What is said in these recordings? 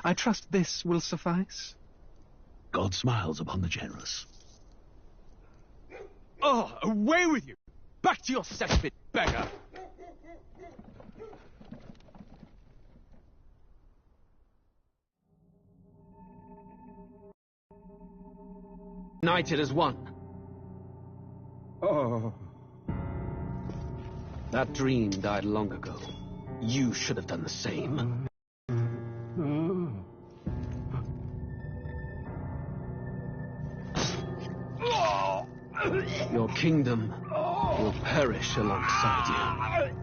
I trust this will suffice. God smiles upon the generous. Oh, away with you! Back to your cesspit, beggar! United as one. Oh. That dream died long ago. You should have done the same. Your kingdom will perish alongside you.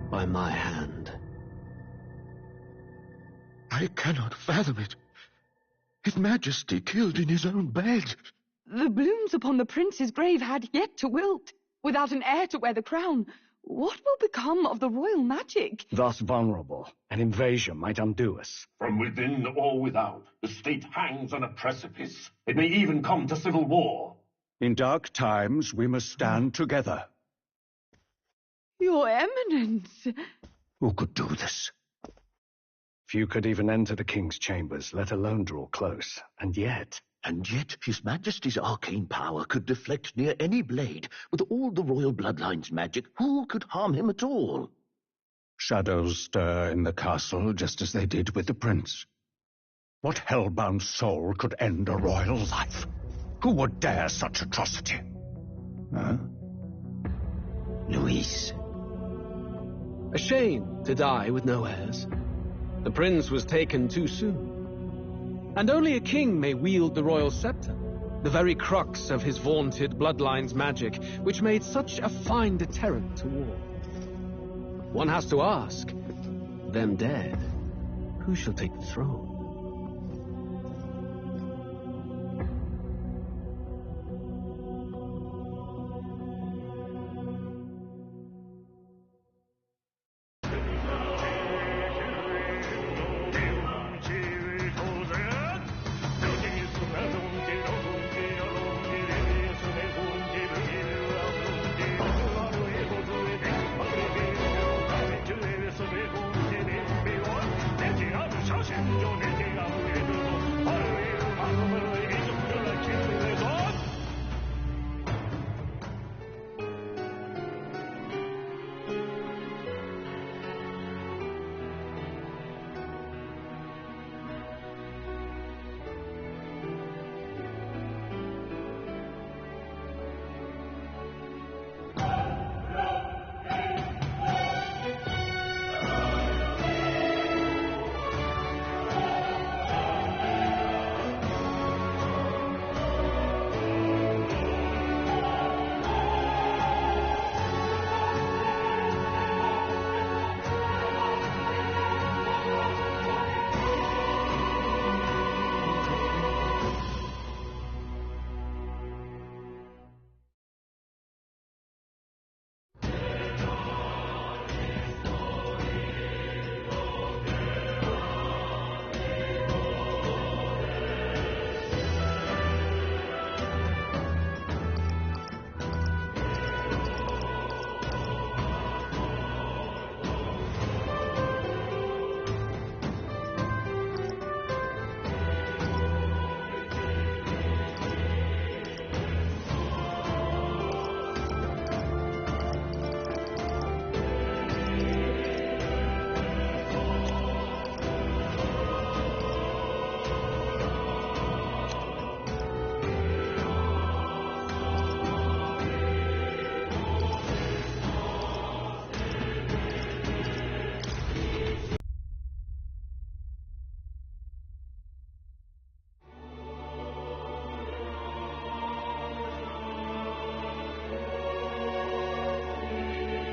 By my hand. I cannot fathom it. His Majesty killed in his own bed. The blooms upon the prince's grave had yet to wilt, without an heir to wear the crown. What will become of the royal magic? Thus vulnerable, an invasion might undo us. From within or without, the state hangs on a precipice. It may even come to civil war. In dark times, we must stand together. Your Eminence! Who could do this? Few could even enter the king's chambers, let alone draw close. And yet His Majesty's arcane power could deflect near any blade. With all the royal bloodline's magic, who could harm him at all? shadows stir in the castle just as they did with the prince. What hellbound soul could end a royal life? Who would dare such atrocity? Huh? Luis. A shame to die with no heirs. The prince was taken too soon. And only a king may wield the royal scepter, the very crux of his vaunted bloodline's magic, which made such a fine deterrent to war. One has to ask, them dead, who shall take the throne?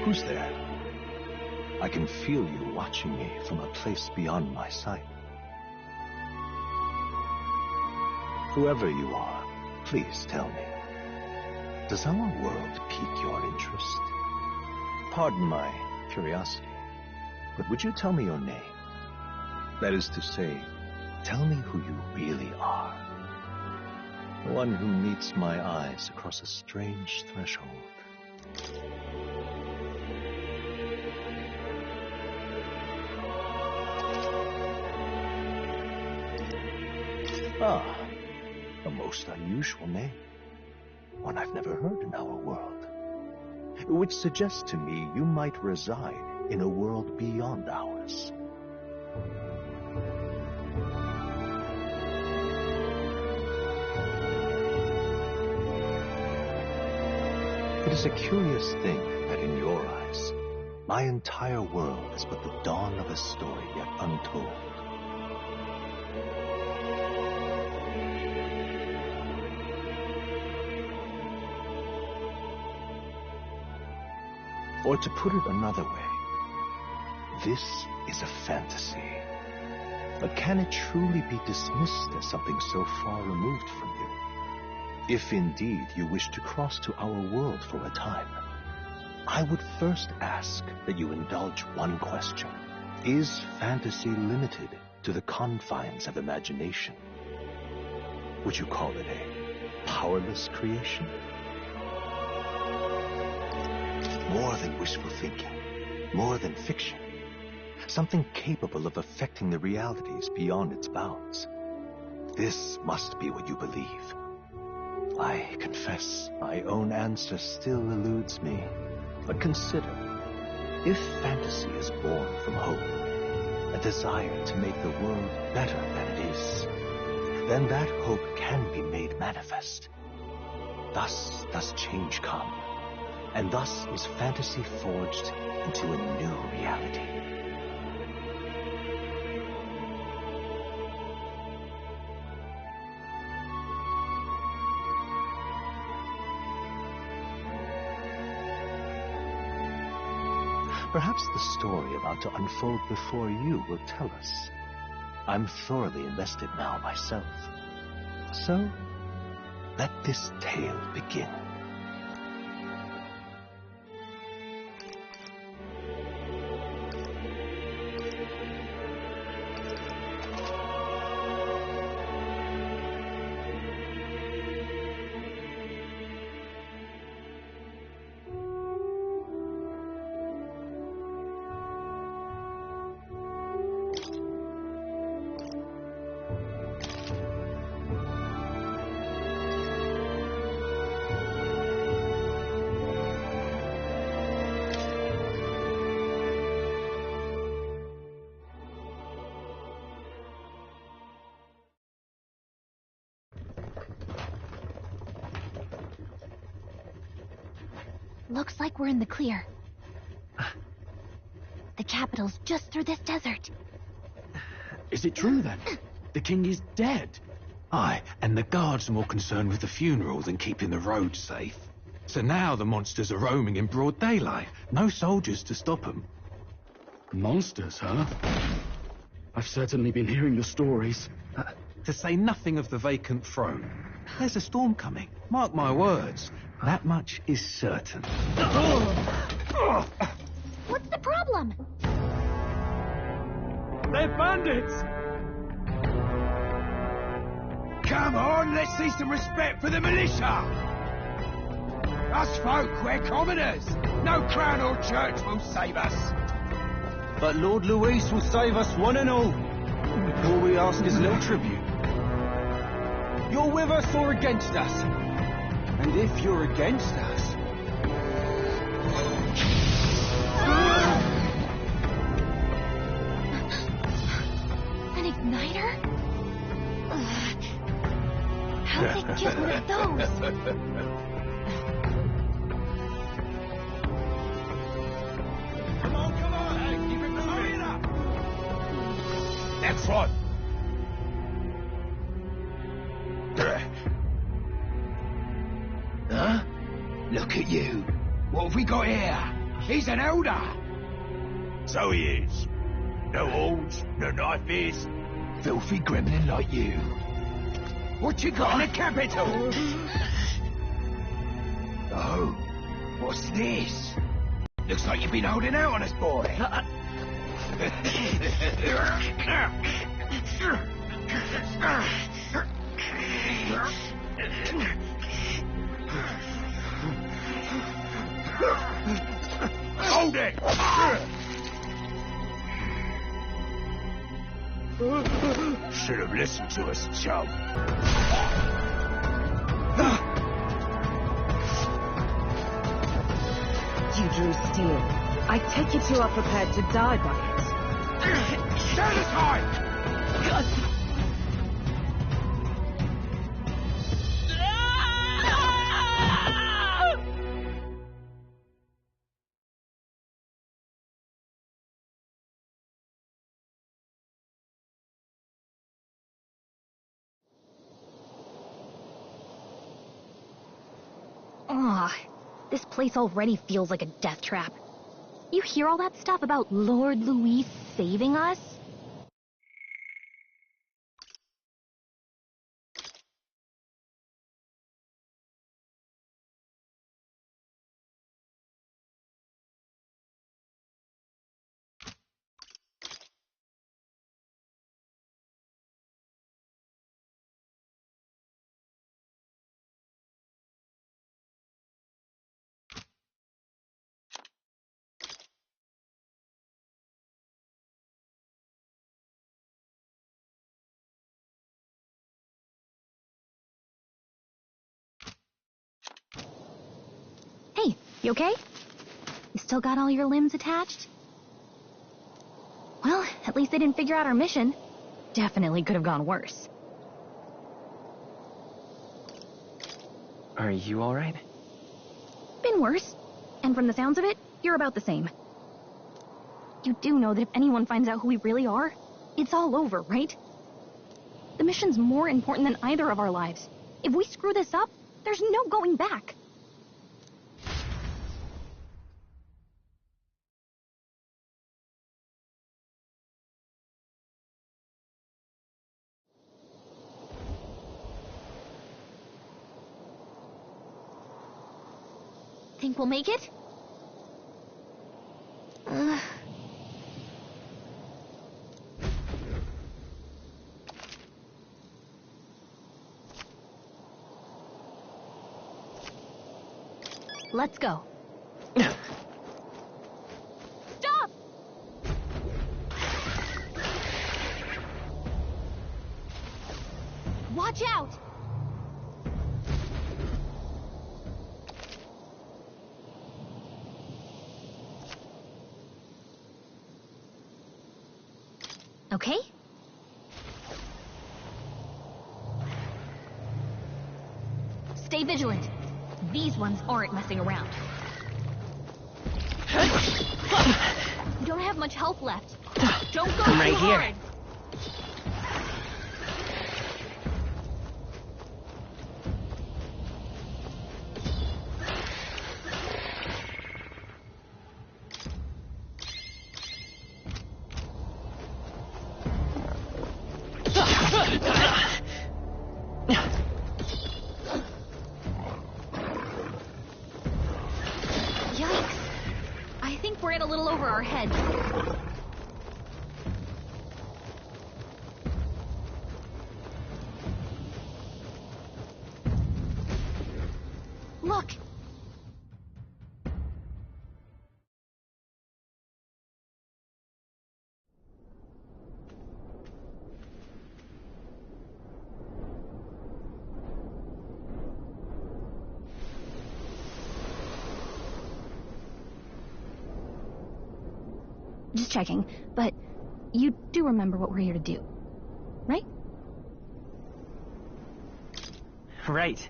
Who's there? I can feel you watching me from a place beyond my sight. Whoever you are, please tell me. Does our world pique your interest? Pardon my curiosity, but would you tell me your name? That is to say, tell me who you really are. The one who meets my eyes across a strange threshold. Ah, a most unusual name. One I've never heard in our world. Which suggests to me you might reside in a world beyond ours. It is a curious thing that in your eyes, my entire world is but the dawn of a story yet untold. Or to put it another way, this is a fantasy. But can it truly be dismissed as something so far removed from you? If indeed you wish to cross to our world for a time, I would first ask that you indulge one question. Is fantasy limited to the confines of imagination? Would you call it a powerless creation? More than wishful thinking, more than fiction. Something capable of affecting the realities beyond its bounds. This must be what you believe. I confess, my own answer still eludes me. But consider, if fantasy is born from hope, a desire to make the world better than it is, then that hope can be made manifest. Thus does change come. And thus is fantasy forged into a new reality. Perhaps the story about to unfold before you will tell us. I'm thoroughly invested now myself. So, let this tale begin. Looks like we're in the clear. The capital's just through this desert. Is it true, then? The king is dead? Aye, and the guards are more concerned with the funeral than keeping the roads safe. So now the monsters are roaming in broad daylight. No soldiers to stop them. Monsters, huh? I've certainly been hearing the stories. To say nothing of the vacant throne. There's a storm coming. Mark my words. That much is certain. What's the problem? They're bandits! Come on, let's see some respect for the militia! Us folk, we're commoners. No crown or church will save us. But Lord Luis will save us one and all. All we ask is little tribute. You're with us or against us? And if you're against us... An igniter? How'd they get one of those? Come on, keep it moving up. Next one. Huh? Look at you. What have we got here? He's an elder. So he is. No horns, no knife ears. Filthy gremlin like you. What you got in the capital? Oh, what's this? Looks like you've been holding out on us, boy. Hold it! Should have listened to us, chum. You drew steel. I take it you are prepared to die by it. Stand aside! Ugh, this place already feels like a death trap. You hear all that stuff about Lord Louis saving us? Hey, you okay? You still got all your limbs attached? Well, at least they didn't figure out our mission. Definitely could have gone worse. Are you alright? Been worse. And from the sounds of it, you're about the same. You do know that if anyone finds out who we really are, it's all over, right? The mission's more important than either of our lives. If we screw this up, there's no going back. Think we'll make it? Let's go. Stop! Watch out! Okay? Stay vigilant. These ones aren't messing around. You don't have much health left. Don't go I'm right too here. hard. Yikes. I think we're in a little over our heads. Look! Just checking, but you do remember what we're here to do, right? Right.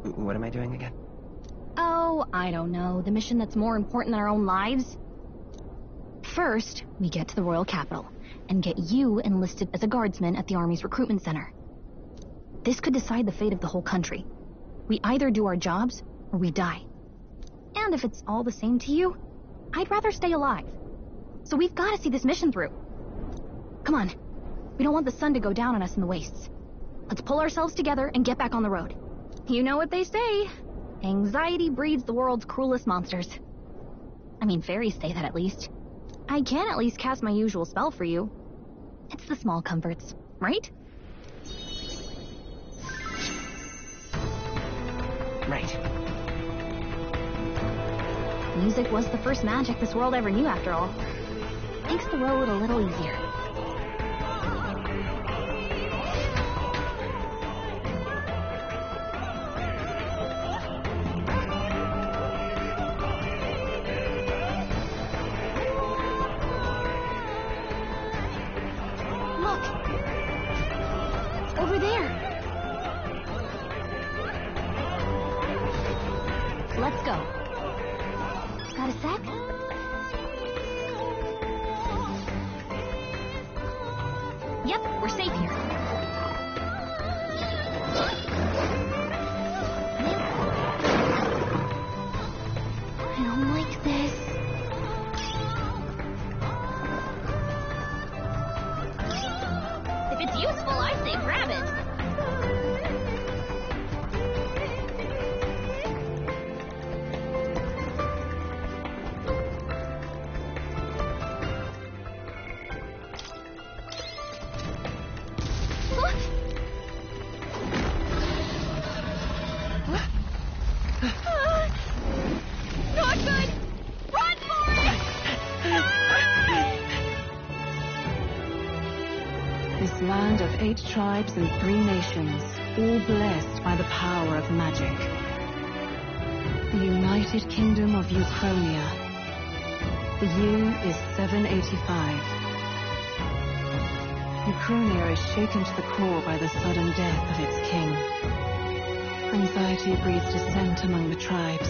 What am I doing again? Oh, I don't know. The mission that's more important than our own lives? First, we get to the royal capital and get you enlisted as a guardsman at the army's recruitment center. This could decide the fate of the whole country. We either do our jobs or we die. And if it's all the same to you, I'd rather stay alive. So we've got to see this mission through. Come on. We don't want the sun to go down on us in the wastes. Let's pull ourselves together and get back on the road. You know what they say. Anxiety breeds the world's cruelest monsters. I mean, fairies say that at least. I can at least cast my usual spell for you. It's the small comforts, right? Right. Music was the first magic this world ever knew, after all. Makes the road a little easier. Look! Over there! Let's go. Got a sec? Yep, we're safe here. I don't like this. If it's useful, I say grab it. Not good! Run for it! This land of 8 tribes and 3 nations, all blessed by the power of magic. The United Kingdom of Ukronia. The year is 785. Ukronia is shaken to the core by the sudden death of its king. Anxiety breeds dissent among the tribes.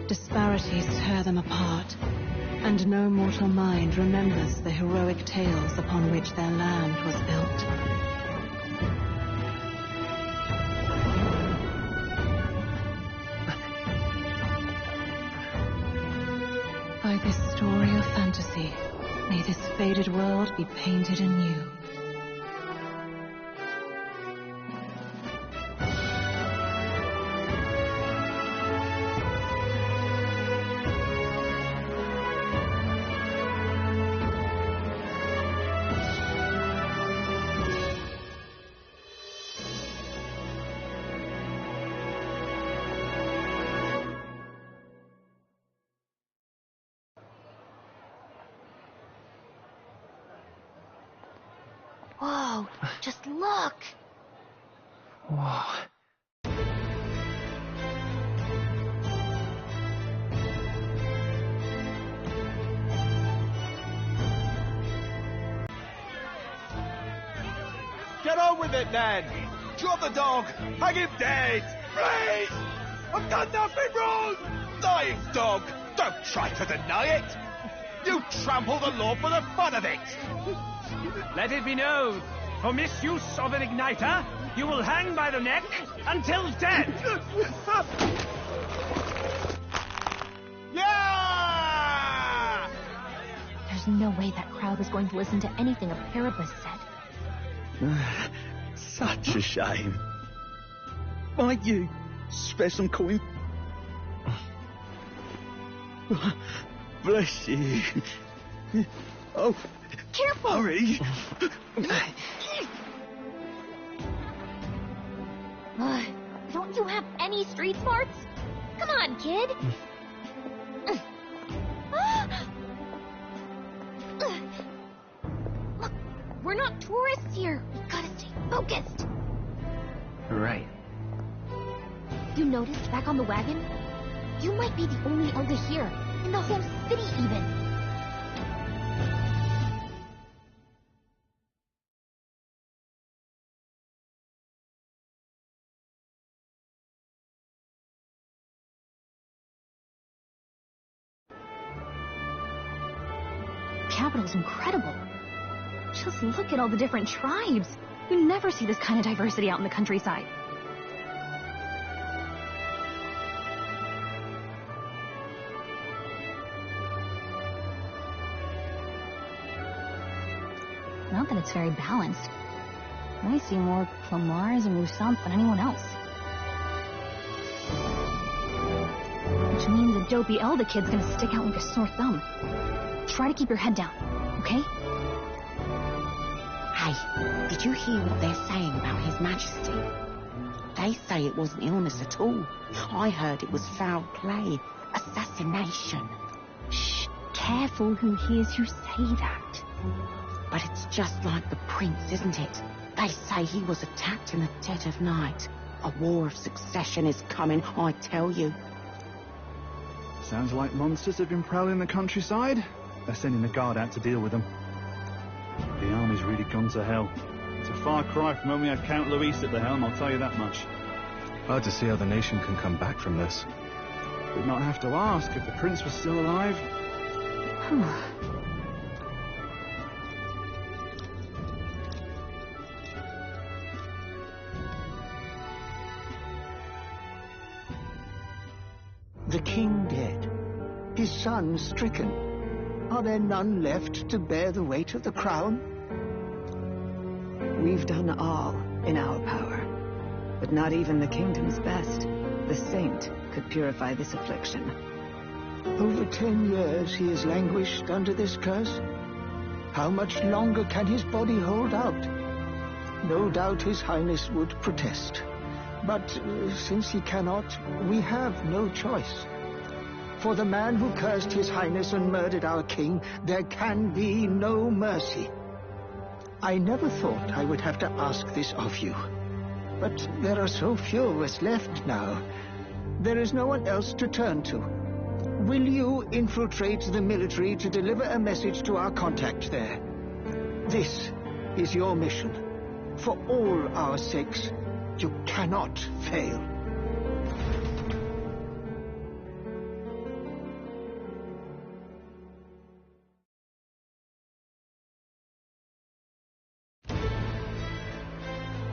Disparities tear them apart, and no mortal mind remembers the heroic tales upon which their land was built. By this story of fantasy, may this faded world be painted anew. Whoa, just look! Whoa. Get on with it, then! Drop the dog! Hang him dead! Please! I've done nothing wrong! Dying dog! Don't try to deny it! You trample the law for the fun of it! Let it be known, for misuse of an igniter, you will hang by the neck until dead! Yeah! There's no way that crowd was going to listen to anything a Paribus said. Such a shame. Might you spare some coin? Bless you. Oh, careful! Hurry! Don't you have any street smarts? Come on, kid! Look, we're not tourists here. We gotta stay focused. Right. You noticed back on the wagon? You might be the only Elder here, in the whole city even. Capital's incredible. Just look at all the different tribes. You never see this kind of diversity out in the countryside. Not that it's very balanced. I see more Clamars and Roussants than anyone else. Which means a dopey Elder kid's gonna stick out like a sore thumb. Try to keep your head down, okay? Hey, did you hear what they're saying about His Majesty? They say it wasn't illness at all. I heard it was foul play, assassination. Shh, careful who hears you say that. But it's just like the prince, isn't it? They say he was attacked in the dead of night. A war of succession is coming, I tell you. Sounds like monsters have been prowling the countryside. They're sending the guard out to deal with them. The army's really gone to hell. It's a far cry from when we had Count Luis at the helm, I'll tell you that much. Hard to see how the nation can come back from this. We'd not have to ask if the prince was still alive. The king dead, his son stricken. Are there none left to bear the weight of the crown? We've done all in our power, but not even the kingdom's best, the saint, could purify this affliction. Over 10 years he has languished under this curse. How much longer can his body hold out? No doubt His Highness would protest. But since he cannot, we have no choice. For the man who cursed His Highness and murdered our king, there can be no mercy. I never thought I would have to ask this of you. But there are so few of us left now. There is no one else to turn to. Will you infiltrate the military to deliver a message to our contact there? This is your mission. For all our sakes, you cannot fail.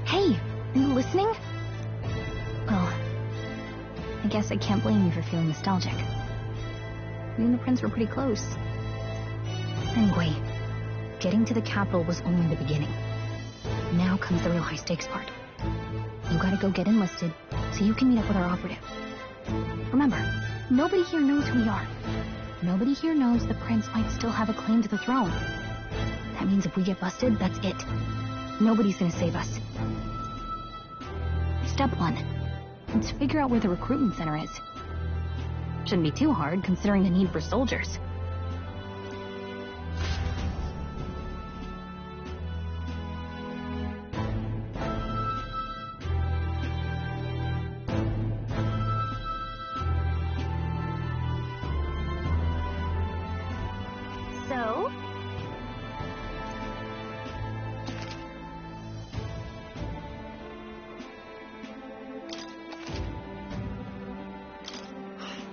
Hey, are you listening? Well, I guess I can't blame you for feeling nostalgic. Me and the prince were pretty close. Anyway, getting to the capital was only the beginning. Now comes the real high-stakes part. You gotta go get enlisted so you can meet up with our operative. Remember, nobody here knows who we are. Nobody here knows the prince might still have a claim to the throne. That means if we get busted, that's it. Nobody's gonna save us. Step 1. Let's figure out where the recruitment center is. Shouldn't be too hard, considering the need for soldiers. So?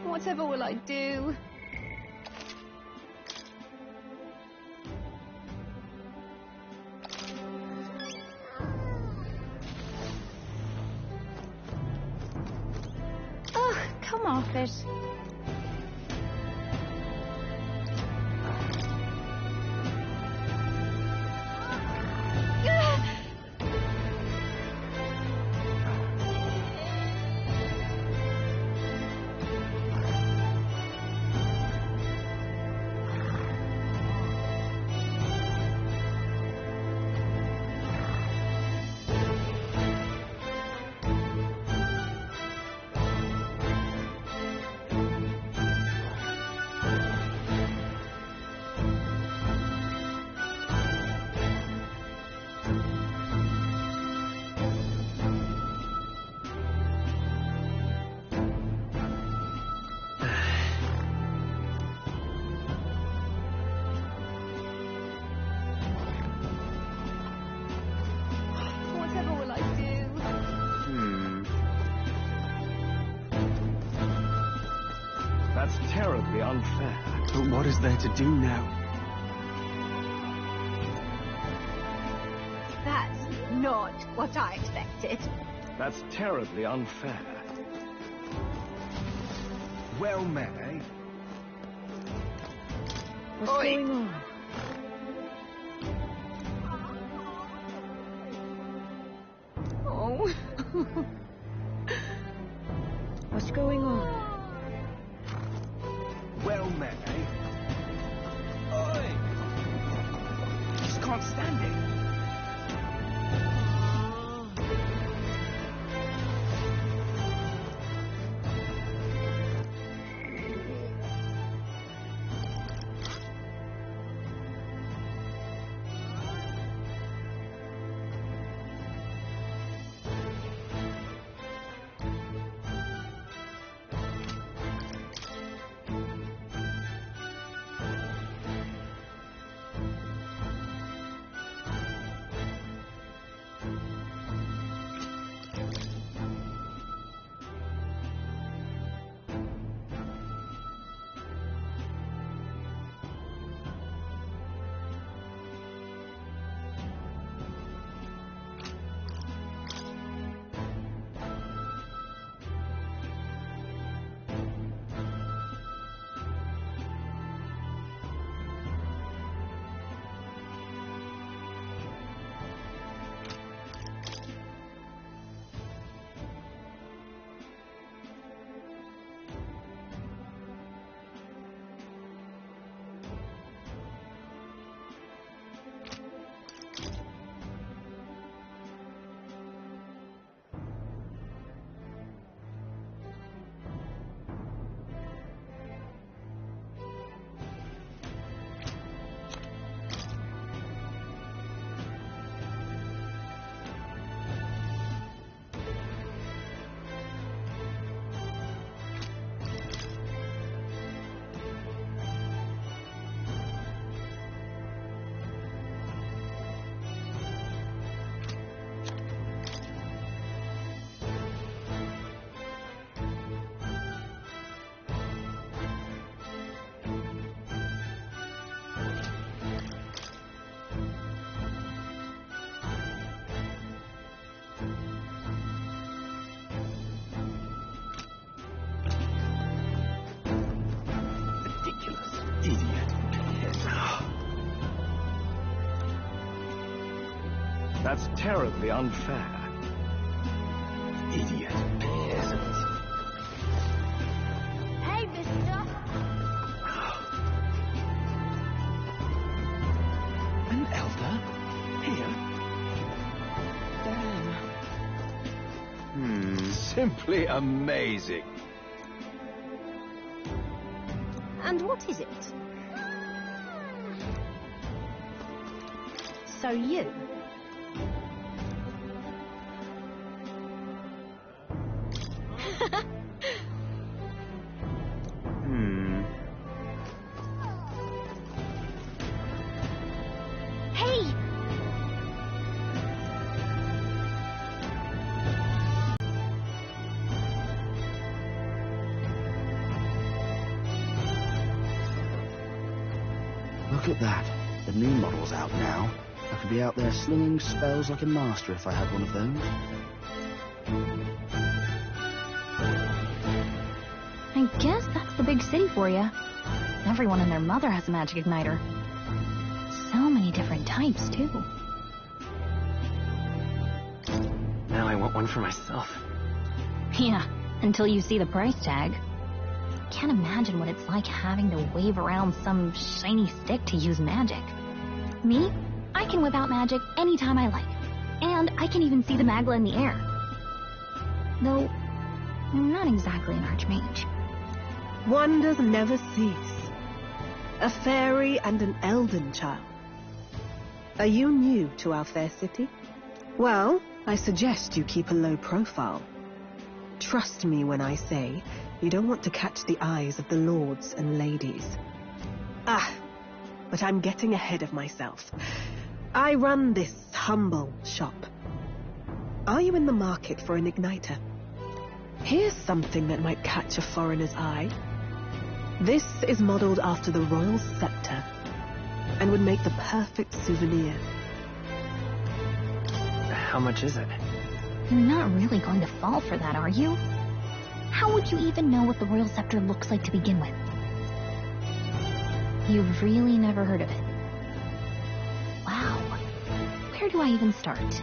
Whatever will I do? Ugh, come off it. That's terribly unfair. But what is there to do now? That's not what I expected. That's terribly unfair. Well met, eh? What's going on? Oh. What's going on? Well met, eh? That's terribly unfair. Idiot. Peasant. Hey, mister! An elder? Here? Damn. Simply amazing. And what is it? So you? Hey! Look at that. The new model's out now. I could be out there slinging spells like a master if I had one of those. I guess that's the big city for you. Everyone and their mother has a magic igniter. So many different types, too. Now I want one for myself. Yeah, until you see the price tag. Can't imagine what it's like having to wave around some shiny stick to use magic. Me? I can whip out magic anytime I like. And I can even see the Magla in the air. Though, I'm not exactly an archmage. Wonders never cease. A fairy and an elden child. Are you new to our fair city? Well, I suggest you keep a low profile. Trust me when I say you don't want to catch the eyes of the lords and ladies. But I'm getting ahead of myself. I run this humble shop. Are you in the market for an igniter? Here's something that might catch a foreigner's eye. This is modeled after the royal scepter and would make the perfect souvenir. How much is it? You're not really going to fall for that, are you? How would you even know what the royal scepter looks like to begin with? You've really never heard of it. Wow. Where do I even start?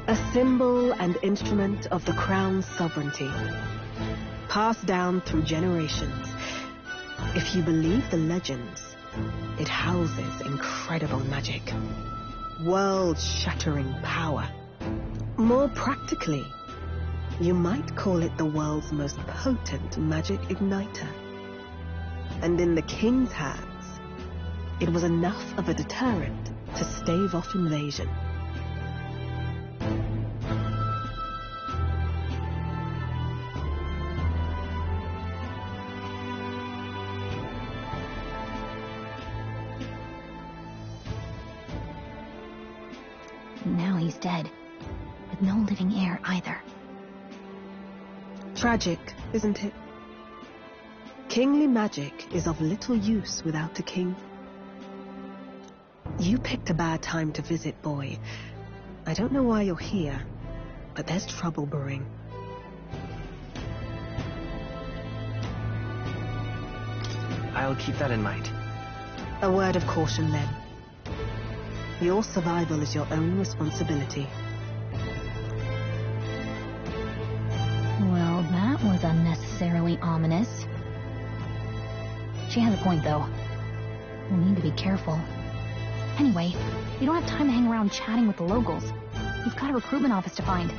A symbol and instrument of the crown's sovereignty. Passed down through generations. If you believe the legends, it houses incredible magic. World-shattering power. More practically, you might call it the world's most potent magic igniter. And in the king's hands, it was enough of a deterrent to stave off invasion. Now he's dead, with no living heir either. Tragic, isn't it? Kingly magic is of little use without a king. You picked a bad time to visit, boy. I don't know why you're here, but there's trouble brewing. I'll keep that in mind. A word of caution, then. Your survival is your own responsibility. Well, that was unnecessarily ominous. She has a point, though. We'll need to be careful. Anyway, we don't have time to hang around chatting with the locals. We've got a recruitment office to find.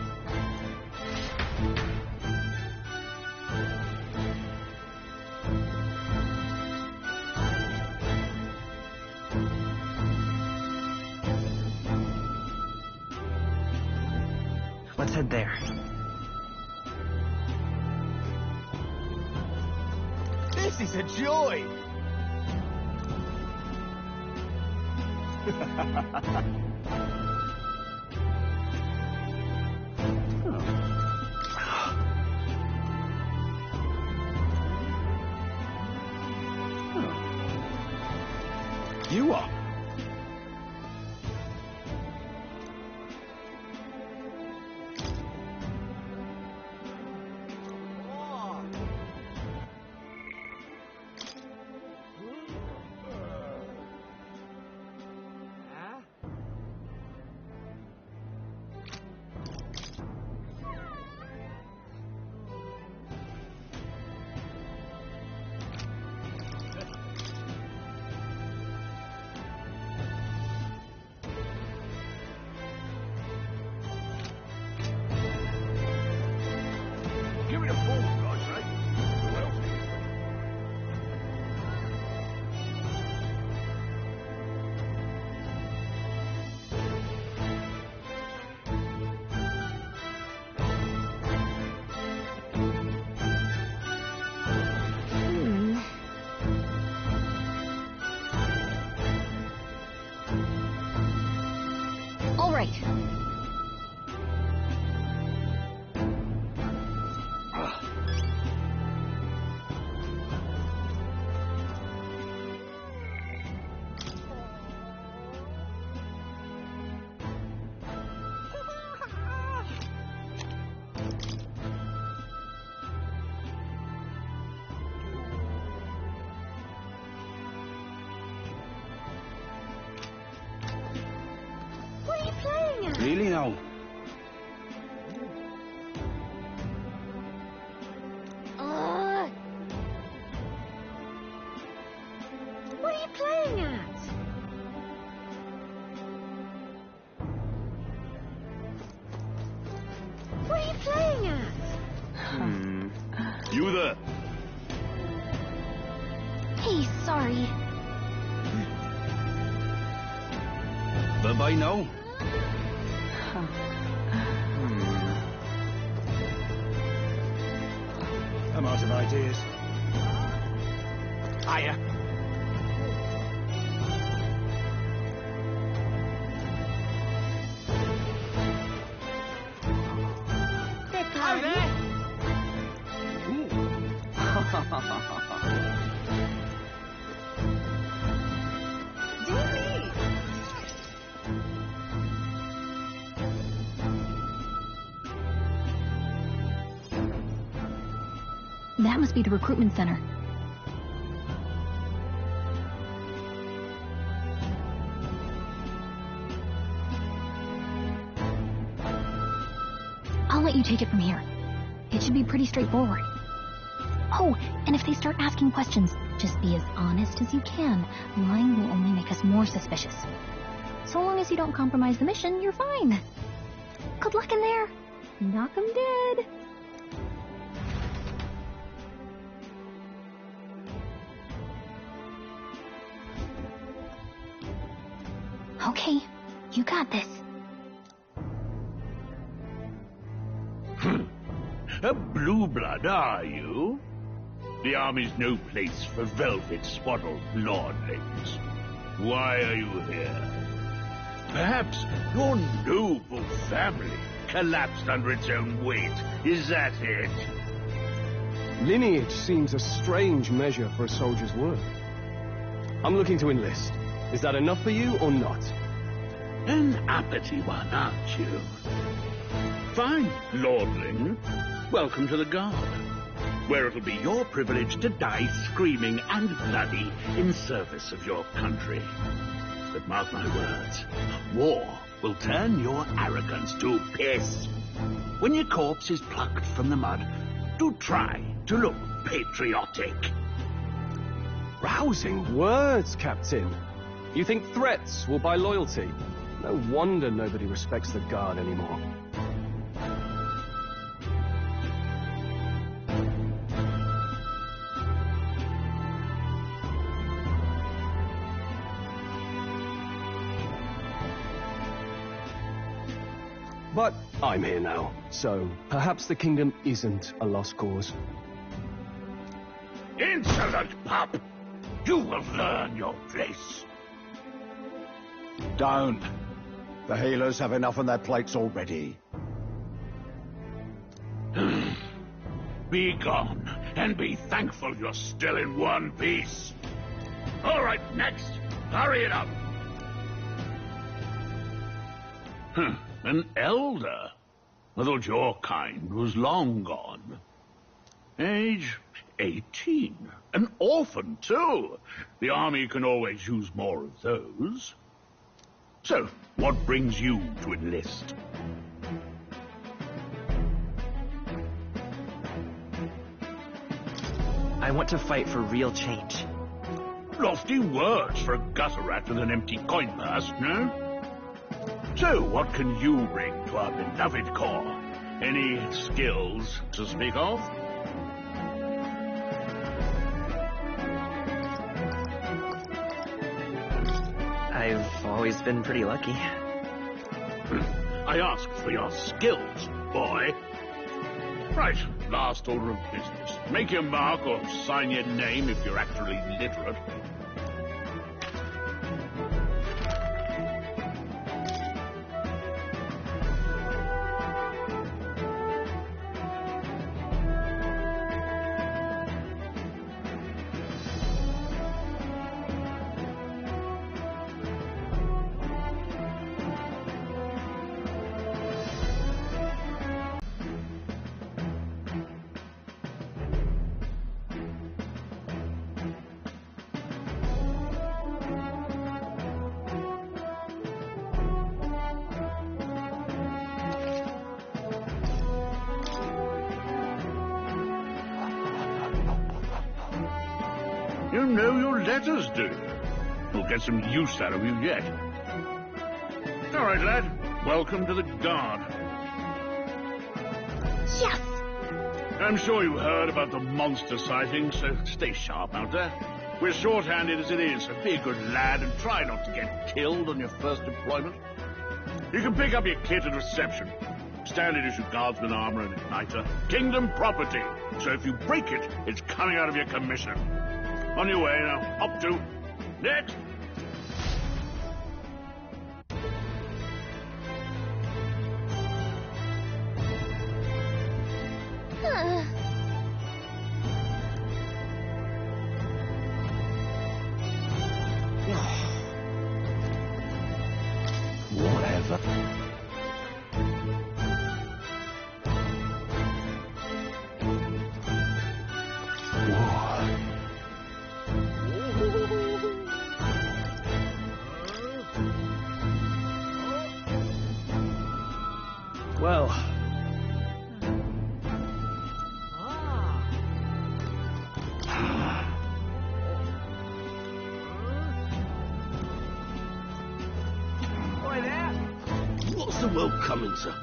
Let's head there. This is a joy! You are. right. What are you playing at? Really now? What are you playing at? What are you playing at? You there? Hey, sorry. Bye-bye now. I'm out of ideas. Hiya. Hi there. That must be the recruitment center. I'll let you take it from here. It should be pretty straightforward. Oh, and if they start asking questions, just be as honest as you can. Lying will only make us more suspicious. So long as you don't compromise the mission, you're fine. Good luck in there. Knock 'em dead. Okay, you got this. A blue blood, are you? The army's no place for velvet-swaddled lordlings. Why are you here? Perhaps your noble family collapsed under its own weight. Is that it? Lineage seems a strange measure for a soldier's worth. I'm looking to enlist. Is that enough for you or not? An uppity one, aren't you? Fine, lordling. Welcome to the Guard, where it'll be your privilege to die screaming and bloody in service of your country. But mark my words, war will turn your arrogance to piss. When your corpse is plucked from the mud, do try to look patriotic. Rousing words, Captain. You think threats will buy loyalty? No wonder nobody respects the Guard anymore. But I'm here now, so perhaps the kingdom isn't a lost cause. Insolent pup! You will learn your place. Don't. The healers have enough on their plates already. Be gone, and be thankful you're still in one piece. All right, next. Hurry it up. An elder? I thought your kind was long gone. Age 18. An orphan, too. The army can always use more of those. So, what brings you to enlist? I want to fight for real change. Lofty words for a gutter rat with an empty coin purse, no? So, what can you bring to our beloved corps? Any skills to speak of? I've always been pretty lucky. I asked for your skills, boy. Right, last order of business. Make your mark or sign your name if you're actually literate. You know your letters do. We'll get some use out of you yet. All right, lad. Welcome to the Guard. Yes! I'm sure you heard about the monster sighting, so stay sharp out there. We're short-handed as it is, so be a good lad and try not to get killed on your first deployment. You can pick up your kit at reception. Standard issue guardsman armor and igniter. Kingdom property. So if you break it, it's coming out of your commission. On your way now. Up to. Next. Whatever. Well. What's the world coming to?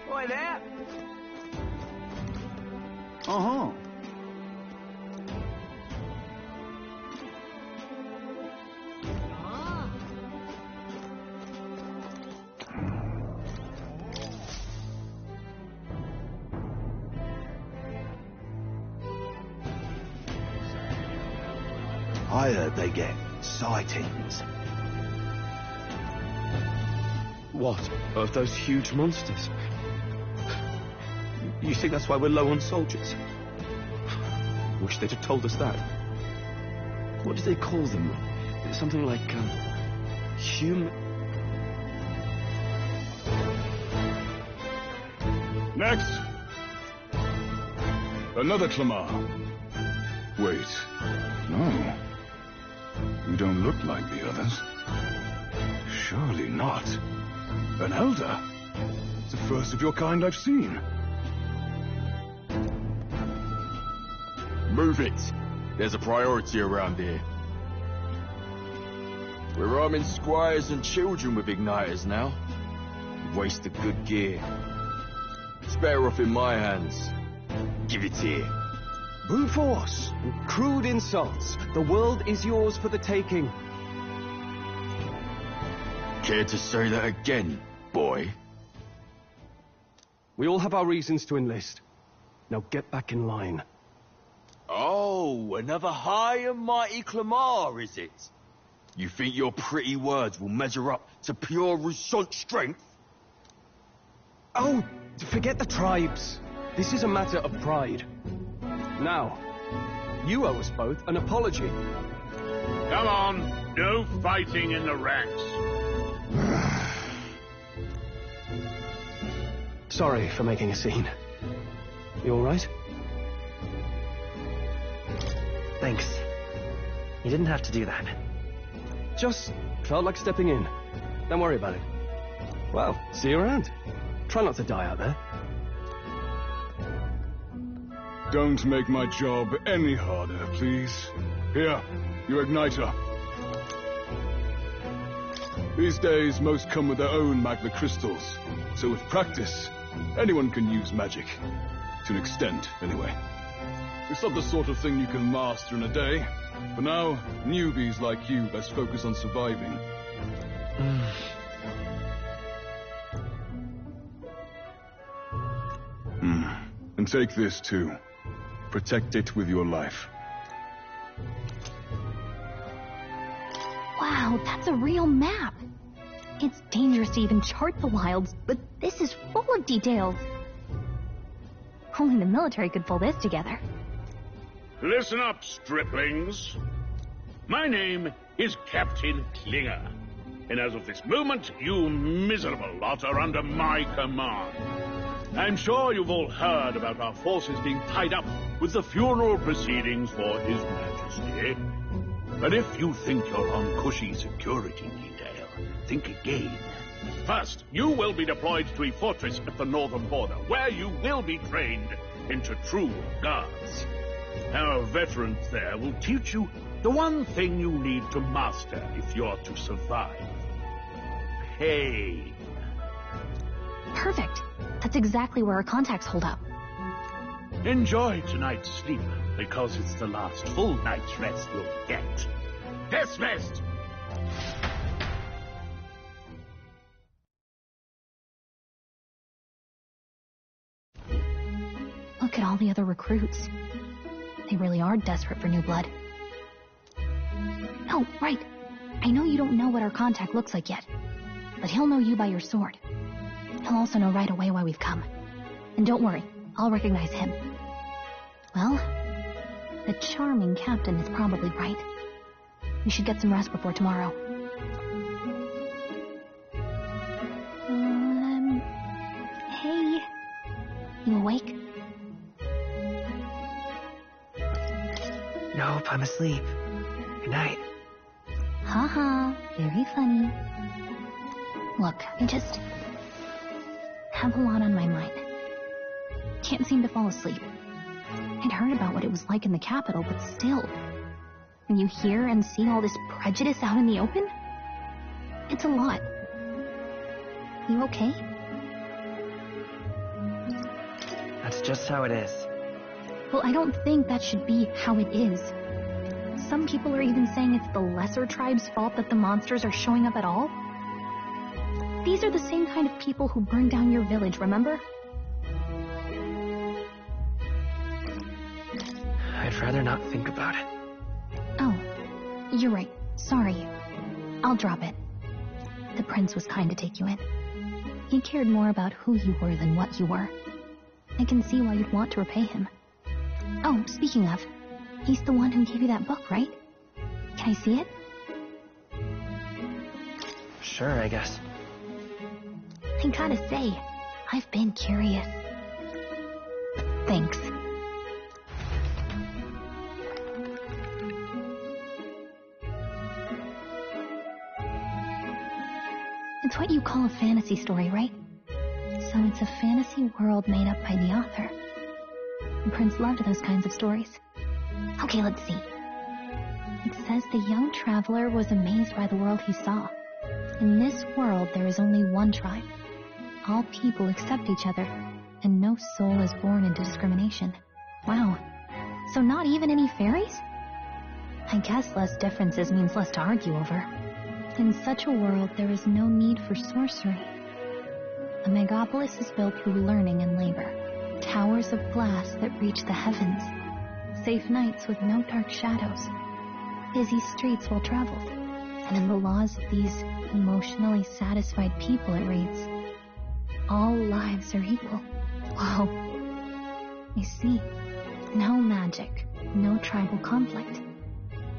Boy there! Uh-huh. I heard they get sightings. What? Of those huge monsters? You think that's why we're low on soldiers? Wish they'd have told us that. What do they call them? Something like, human... Next. Another Clamar. Wait. No. You don't look like the others. Surely not. An elder? It's the first of your kind I've seen. Move it. There's a priority around here. We're arming squires and children with igniters now. Waste of good gear. It's better off in my hands. Give it here. Brute force and crude insults. The world is yours for the taking. Care to say that again, boy? We all have our reasons to enlist. Now get back in line. Oh, another high and mighty Clamar, is it? You think your pretty words will measure up to pure Rushant strength? Oh, forget the tribes. This is a matter of pride. Now, you owe us both an apology. Come on, no fighting in the ranks. Sorry for making a scene. You all right? Thanks. You didn't have to do that. Just felt like stepping in. Don't worry about it. Well, see you around. Try not to die out there. Don't make my job any harder, please. Here, your igniter. These days, most come with their own magma crystals. So with practice, anyone can use magic. To an extent, anyway. It's not the sort of thing you can master in a day. For now, newbies like you best focus on surviving. And take this too. Protect it with your life. Wow, that's a real map. It's dangerous to even chart the wilds, but this is full of details. Only the military could pull this together. Listen up, striplings. My name is Captain Klinger, and as of this moment, you miserable lot are under my command. I'm sure you've all heard about our forces being tied up with the funeral proceedings for His Majesty. But if you think you're on cushy security detail, think again. First, you will be deployed to a fortress at the northern border, where you will be trained into true guards. Our veterans there will teach you the one thing you need to master if you're to survive. Pain. Perfect. That's exactly where our contacts hold up. Enjoy tonight's sleep, because it's the last full night's rest you'll get. Dismissed! Look at all the other recruits. They really are desperate for new blood. Oh, right. I know you don't know what our contact looks like yet, but he'll know you by your sword. He'll also know right away why we've come. And don't worry, I'll recognize him. Well, the charming captain is probably right. We should get some rest before tomorrow. Hey. You awake? Nope, I'm asleep. Good night. Haha, very funny. Look, I just have a lot on my mind. Can't seem to fall asleep. I'd heard about what it was like in the capital, but still, when you hear and see all this prejudice out in the open, it's a lot. You okay? That's just how it is. Well, I don't think that should be how it is. Some people are even saying it's the lesser tribe's fault that the monsters are showing up at all. These are the same kind of people who burned down your village, remember? I'd rather not think about it. Oh, you're right. Sorry. I'll drop it. The prince was kind to take you in. He cared more about who you were than what you were. I can see why you'd want to repay him. Oh, speaking of, he's the one who gave you that book, right? Can I see it? Sure, I guess. I gotta say, I've been curious. Thanks. It's what you call a fantasy story, right? So it's a fantasy world made up by the author. The prince loved those kinds of stories. Okay, let's see. It says the young traveler was amazed by the world he saw. In this world, there is only one tribe. All people accept each other, and no soul is born into discrimination. Wow. So not even any fairies? I guess less differences means less to argue over. In such a world, there is no need for sorcery. A megapolis is built through learning and labor. Towers of glass that reach the heavens. Safe nights with no dark shadows. Busy streets well traveled. And in the laws of these emotionally satisfied people, it reads, all lives are equal. Whoa. I see. No magic, no tribal conflict.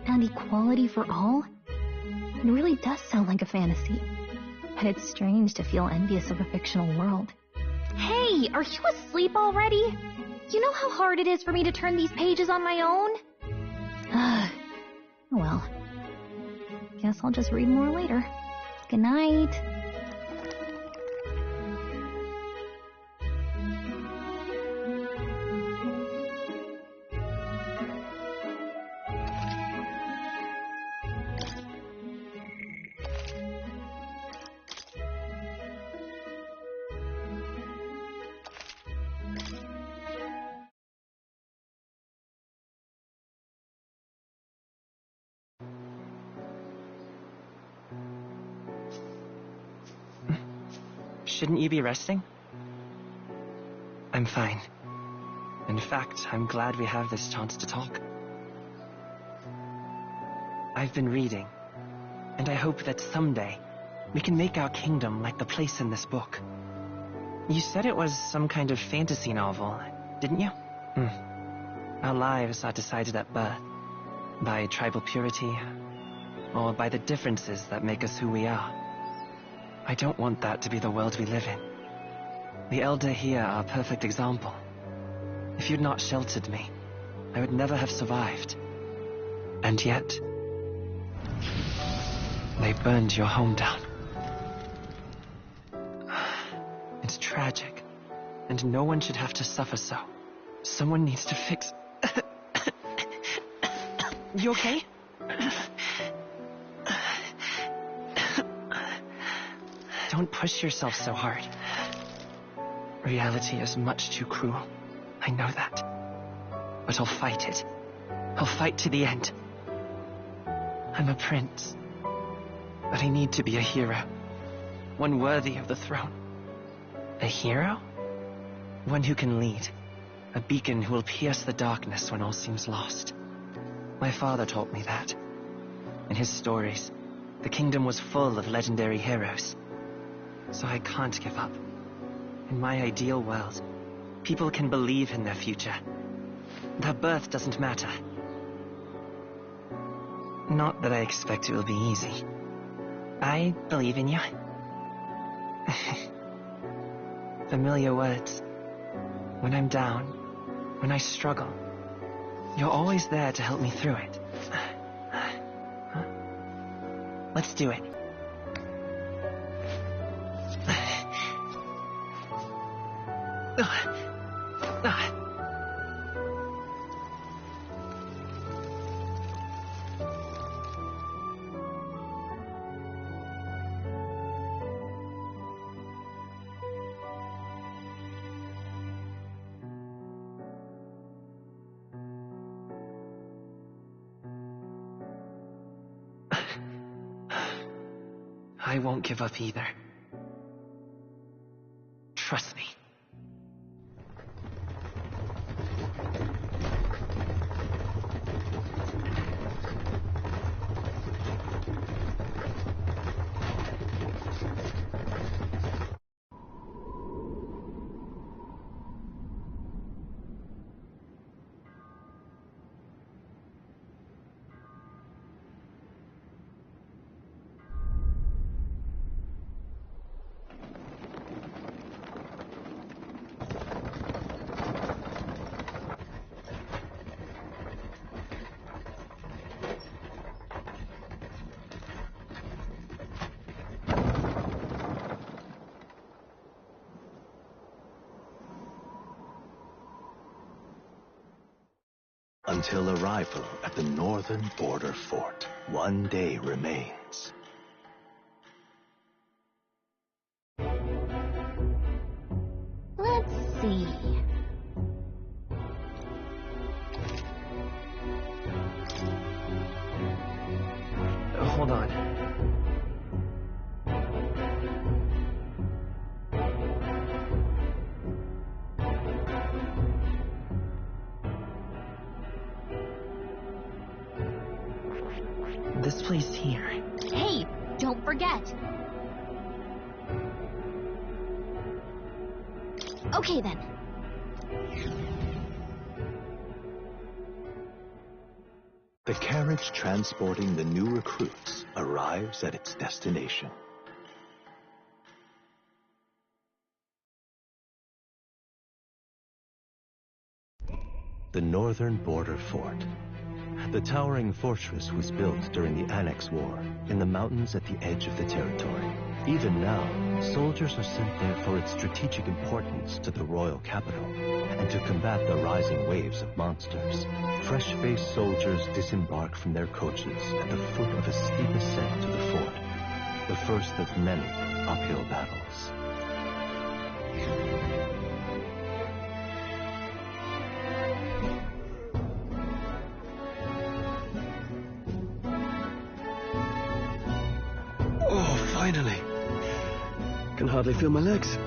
And equality for all? It really does sound like a fantasy. But it's strange to feel envious of a fictional world. Hey, are you asleep already? You know how hard it is for me to turn these pages on my own? Well, guess I'll just read more later. Good night. Shouldn't you be resting? I'm fine. In fact, I'm glad we have this chance to talk. I've been reading, and I hope that someday we can make our kingdom like the place in this book. You said it was some kind of fantasy novel, didn't you? Our lives are decided at birth, by tribal purity, or by the differences that make us who we are. I don't want that to be the world we live in. The Elder here are a perfect example. If you'd not sheltered me, I would never have survived. And yet, they burned your home down. It's tragic, and no one should have to suffer so. Someone needs to fix... You okay? Don't push yourself so hard. Reality is much too cruel. I know that. But I'll fight it. I'll fight to the end. I'm a prince. But I need to be a hero. One worthy of the throne. A hero? One who can lead. A beacon who will pierce the darkness when all seems lost. My father taught me that. In his stories, the kingdom was full of legendary heroes. So I can't give up. In my ideal world, people can believe in their future. Their birth doesn't matter. Not that I expect it will be easy. I believe in you. Familiar words. When I'm down, when I struggle, you're always there to help me through it. Let's do it. I won't give up either. Trust me. Until arrival at the northern border fort, one day remains. Let's see. Hold on. This place here. Hey, don't forget. Okay then. The carriage transporting the new recruits arrives at its destination. The northern border fort. The towering fortress was built during the Annex War in the mountains at the edge of the territory. Even now, soldiers are sent there for its strategic importance to the royal capital and to combat the rising waves of monsters. Fresh-faced soldiers disembark from their coaches at the foot of a steep ascent to the fort, the first of many uphill battles. Oh, finally. Can hardly feel my legs.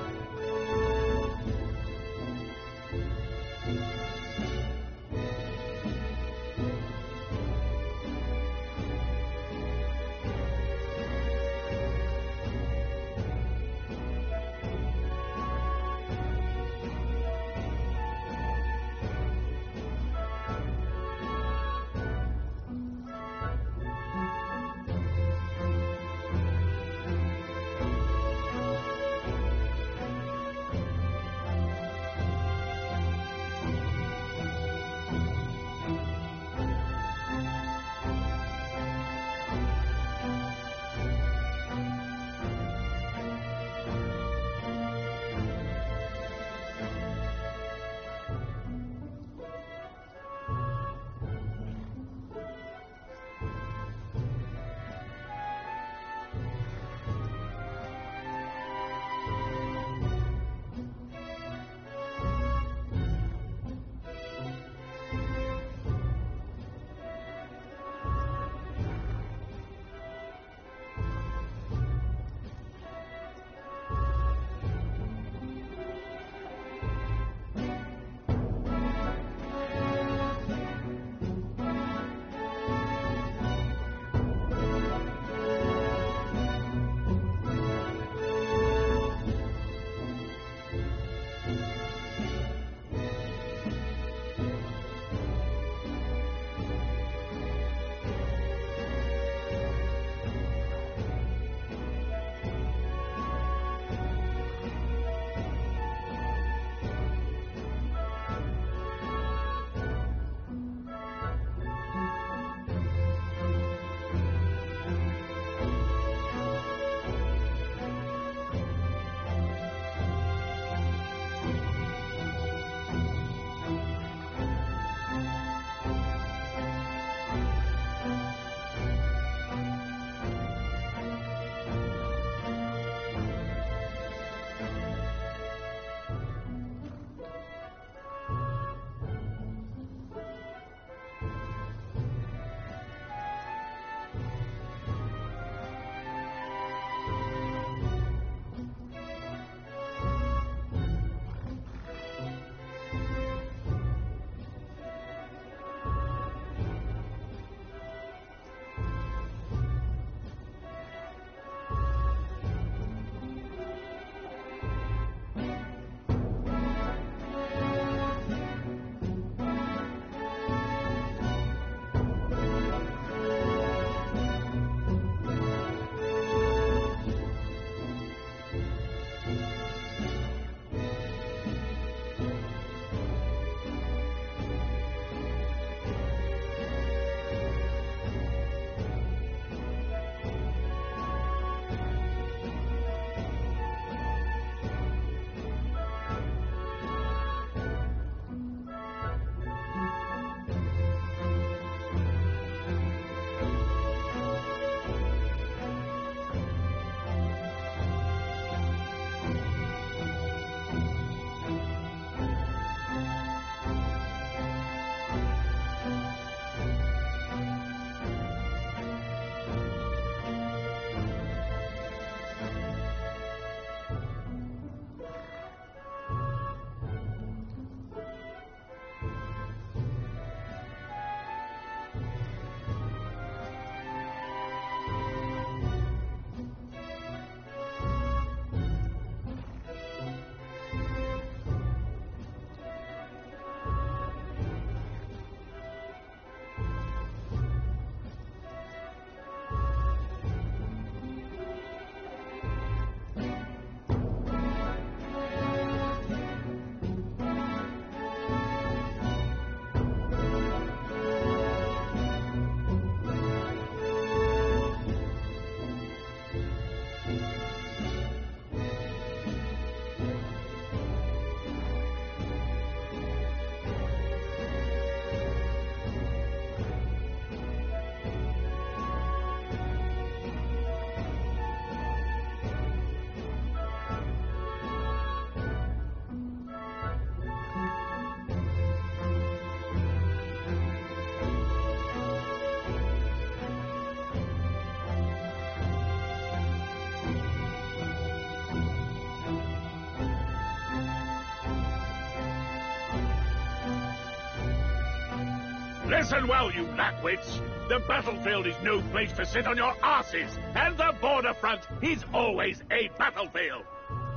Listen well, you lackwits. The battlefield is no place to sit on your asses, and the border front is always a battlefield.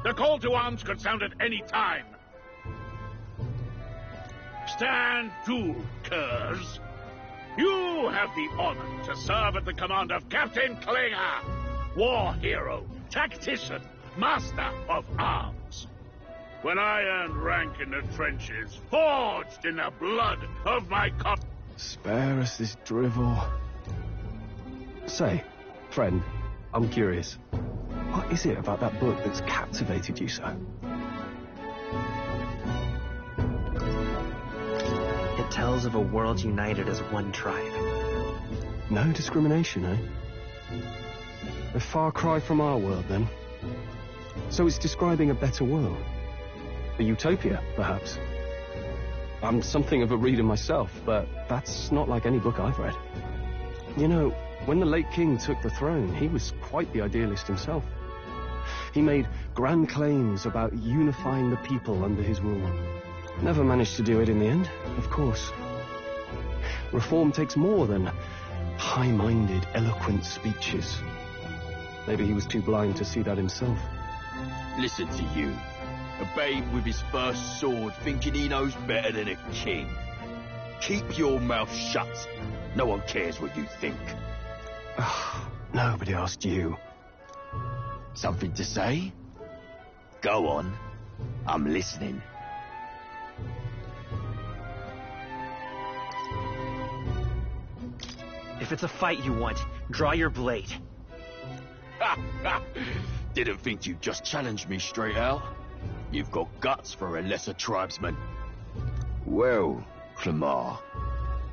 The call to arms could sound at any time. Stand to, curs. You have the honor to serve at the command of Captain Klinger, war hero, tactician, master of arms. When I earned rank in the trenches, forged in the blood of my Spare us this drivel. Say, friend, I'm curious. What is it about that book that's captivated you so? It tells of a world united as one tribe. No discrimination, eh? A far cry from our world, then. So it's describing a better world. A utopia, perhaps. I'm something of a reader myself, but that's not like any book I've read. You know, when the late king took the throne, he was quite the idealist himself. He made grand claims about unifying the people under his rule. Never managed to do it in the end, of course. Reform takes more than high-minded, eloquent speeches. Maybe he was too blind to see that himself. Listen to you. A babe with his first sword thinking he knows better than a king. Keep your mouth shut. No one cares what you think. Nobody asked you. Something to say? Go on. I'm listening. If it's a fight you want, draw your blade. Didn't think you'd just challenge me straight out. You've got guts for a lesser tribesman. Well, Clemar,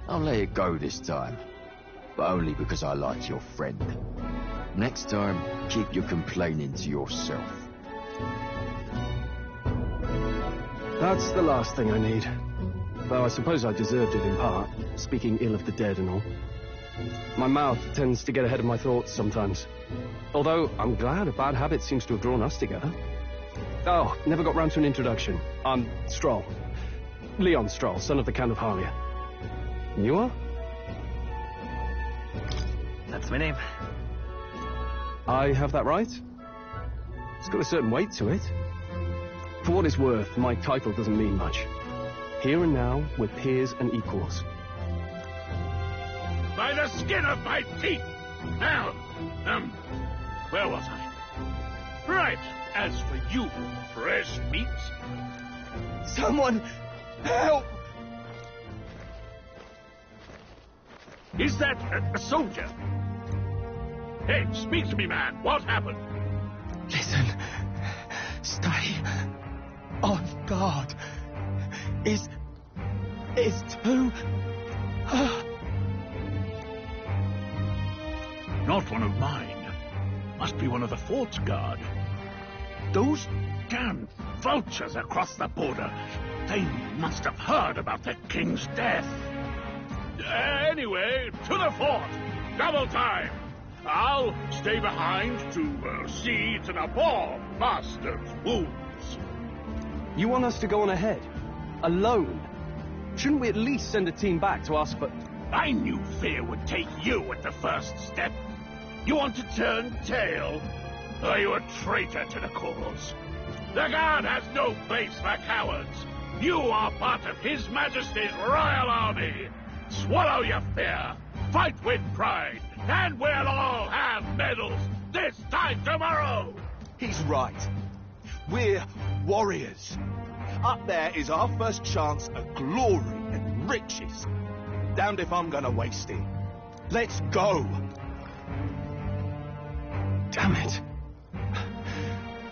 I'll let it go this time. But only because I like your friend. Next time, keep your complaining to yourself. That's the last thing I need. Though I suppose I deserved it in part, speaking ill of the dead and all. My mouth tends to get ahead of my thoughts sometimes. Although, I'm glad a bad habit seems to have drawn us together. Oh, never got round to an introduction. I'm Stroll. Leon Stroll, son of the Count of Harlia. And you are? That's my name. I have that right? It's got a certain weight to it. For what it's worth, my title doesn't mean much. Here and now, we're peers and equals. By the skin of my teeth! Now, where was I? Right, as for you, fresh meat... Someone, help! Is that a soldier? Hey, speak to me, man. What happened? Listen. Stay on guard. Is too... Not one of mine. Must be one of the fort's guard. Those damn vultures across the border. They must have heard about the king's death. Anyway, to the fort. Double time. I'll stay behind to see to the poor bastard's wounds. You want us to go on ahead? Alone? Shouldn't we at least send a team back to ask for... I knew fear would take you at the first step. You want to turn tail? Are you a traitor to the cause? The Guard has no place for cowards. You are part of His Majesty's Royal Army. Swallow your fear. Fight with pride. And we'll all have medals this time tomorrow. He's right. We're warriors. Up there is our first chance at glory and riches. Damned if I'm gonna waste it. Let's go. Damn it.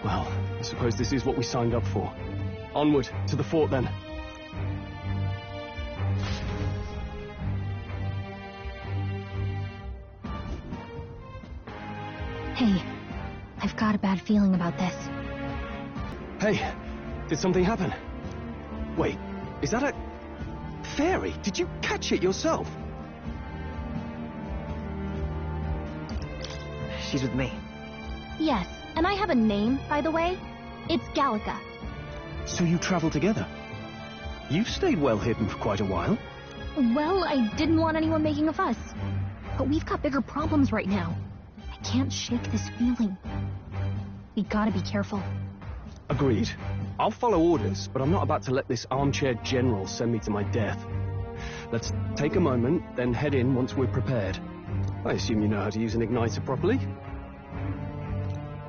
Well, I suppose this is what we signed up for. Onward, to the fort then. Hey, I've got a bad feeling about this. Hey, did something happen? Wait, is that a... fairy? Did you catch it yourself? She's with me. Yes, and I have a name, by the way. It's Gallica. So you travel together? You've stayed well hidden for quite a while. Well, I didn't want anyone making a fuss. But we've got bigger problems right now. I can't shake this feeling. We gotta be careful. Agreed. I'll follow orders, but I'm not about to let this armchair general send me to my death. Let's take a moment, then head in once we're prepared. I assume you know how to use an igniter properly?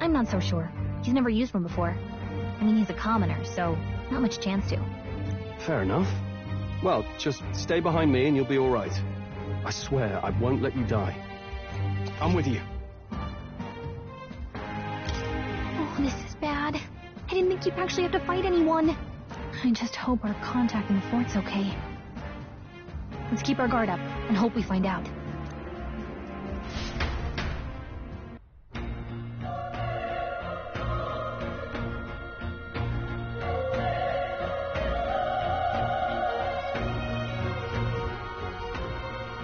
I'm not so sure. He's never used one before. I mean, he's a commoner, so not much chance to. Fair enough. Well, just stay behind me and you'll be all right. I swear I won't let you die. I'm with you. Oh, this is bad. I didn't think you'd actually have to fight anyone. I just hope our contact in the fort's okay. Let's keep our guard up and hope we find out.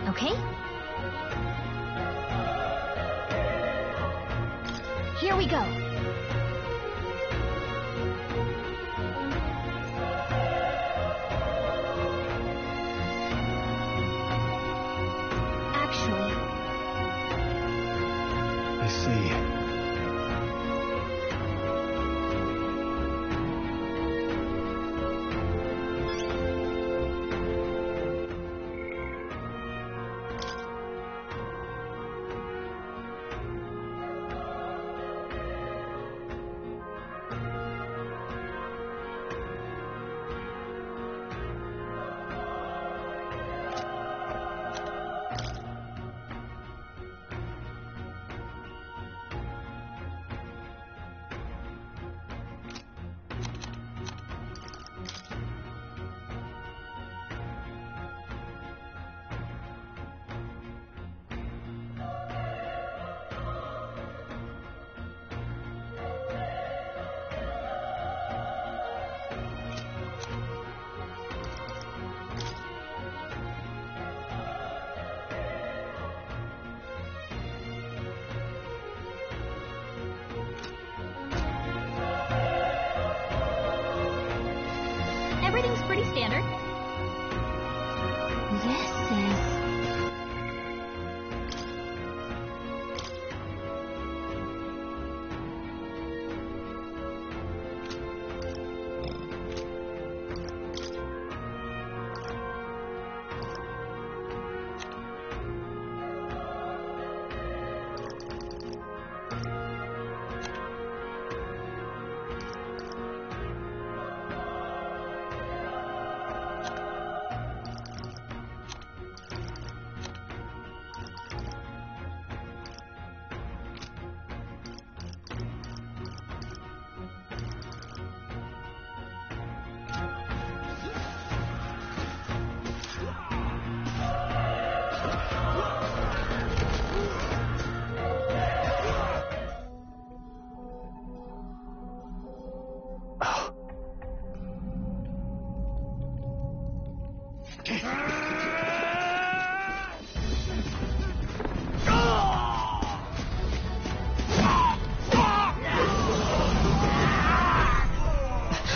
Okay? Here we go. I see. Everything's pretty standard. This is...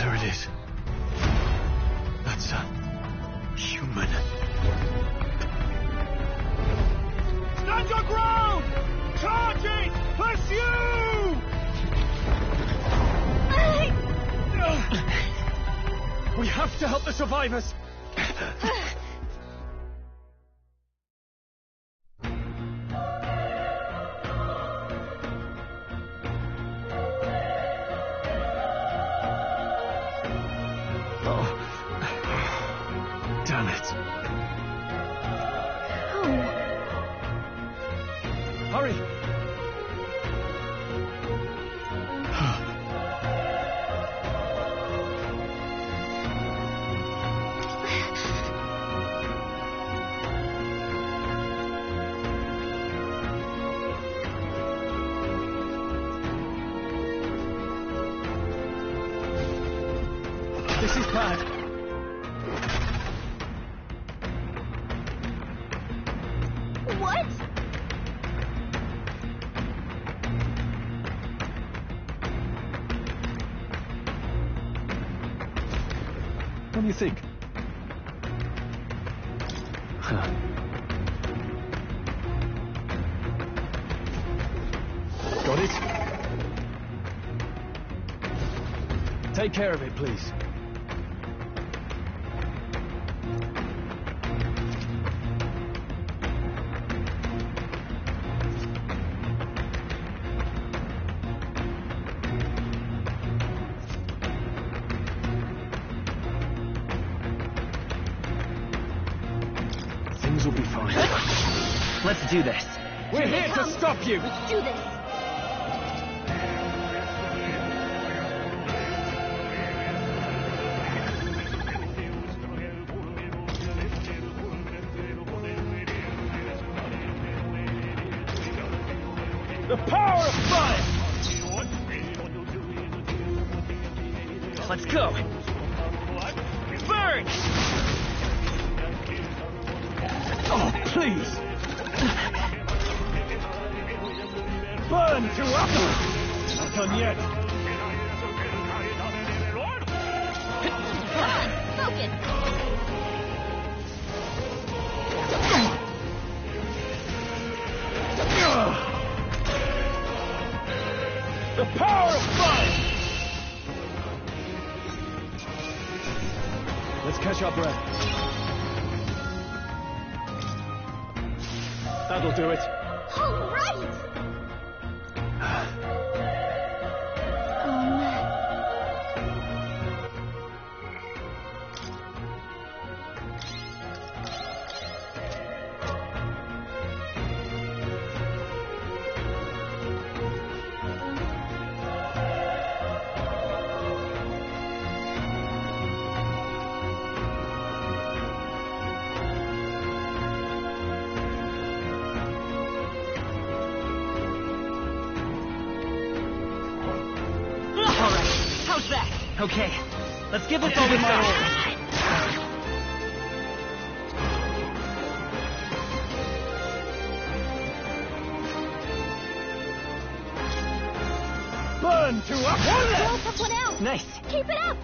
There it is. That's a human. Stand your ground! Charging! Pursue! We have to help the survivors! Damn it. Hurry! This is bad. What? What do you think? Got it? Take care of it, please. Things will be fine. Let's do this. We're here to stop you! Let's do this! The power of fire! Let's go! Burn! Oh, please! Burn to up! Not done yet. Focus! The power of fire! Let's catch our breath. That'll do it. All right! Okay, let's give this all we got. Burn to up! Girl took one out! Nice! Keep it up!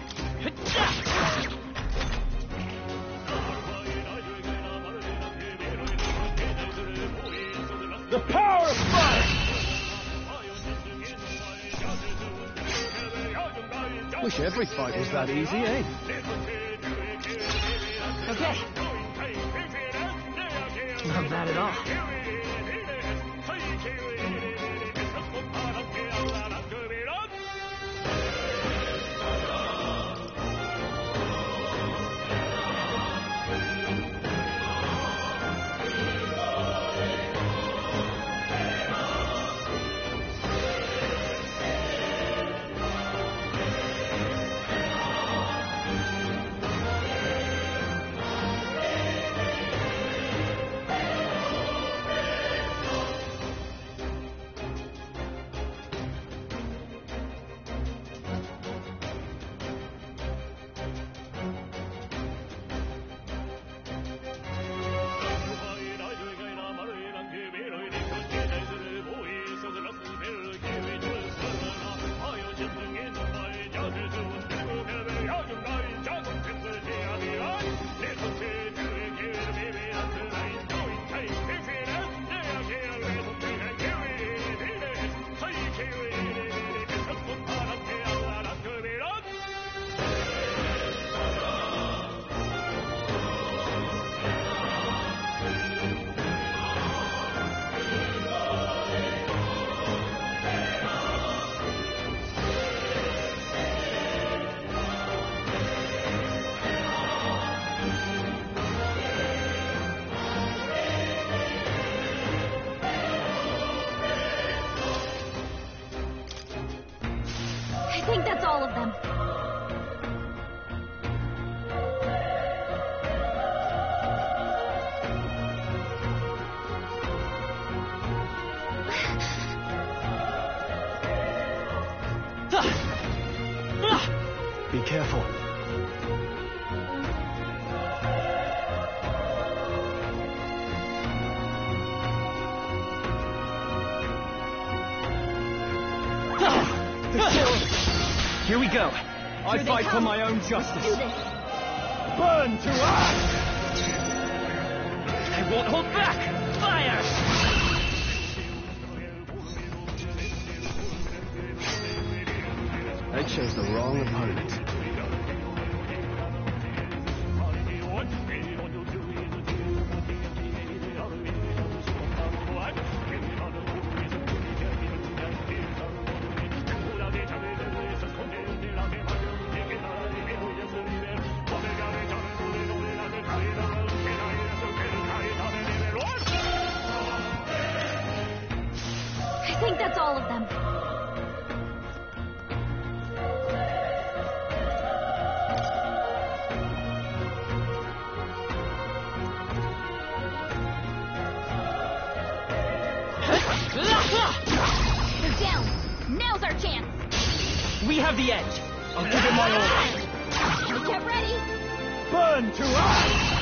The power of fire! Wish every fight was that easy, eh? Okay. Not bad at all. I think that's all of them. Be careful. Here we go. I fight for my own justice. Do this. Burn to us! I won't hold back! Fire! I chose the wrong opponent. I think that's all of them. They're down. Now's our chance. We have the edge. I'll give it my all. Get ready. Burn to us!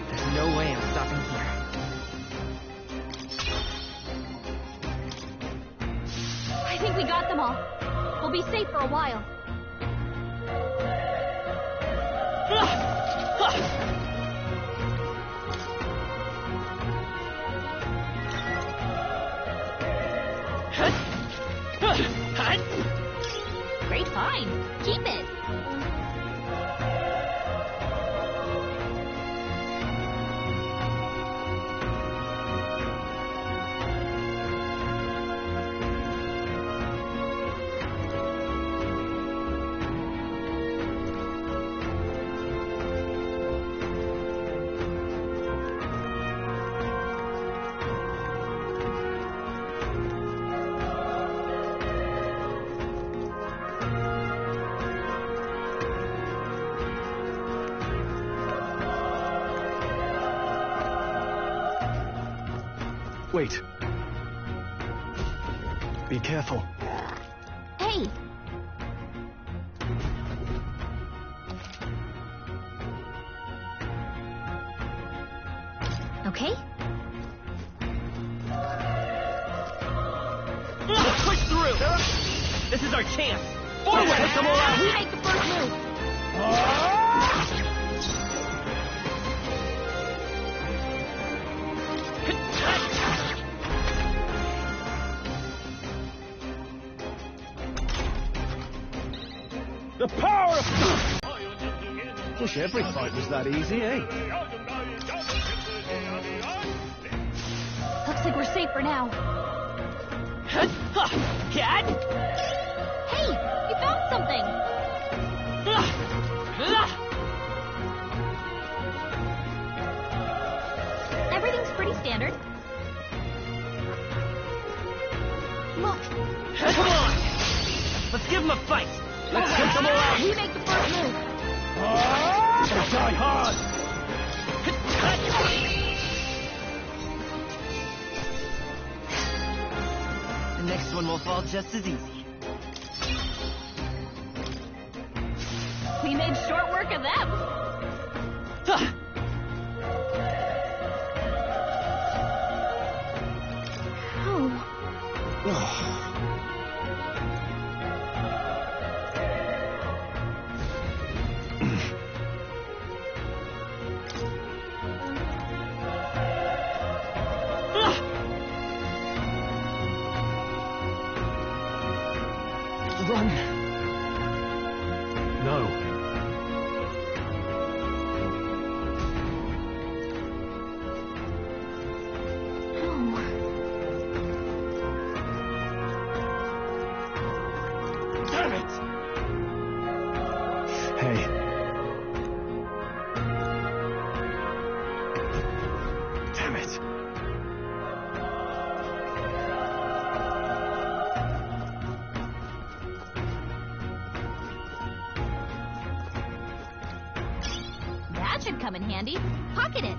There's no way I'm stopping here. I think we got them all. We'll be safe for a while. Great find. Keep it. Wait. Be careful. Hey! Okay? Push through! This is our chance! Forward! Come on! We make the first move! The power of... Wish every fight was that easy, eh? Looks like we're safe for now. Dad? Hey! You found something! Everything's pretty standard. Look! Come on! Let's give him a fight! Let's get them all out! We make the first move! Gonna die hard! The next one will fall just as easy. We made short work of them! Oh. Run! No. Damn it! Hey. Damn it. That should come in handy. Pocket it.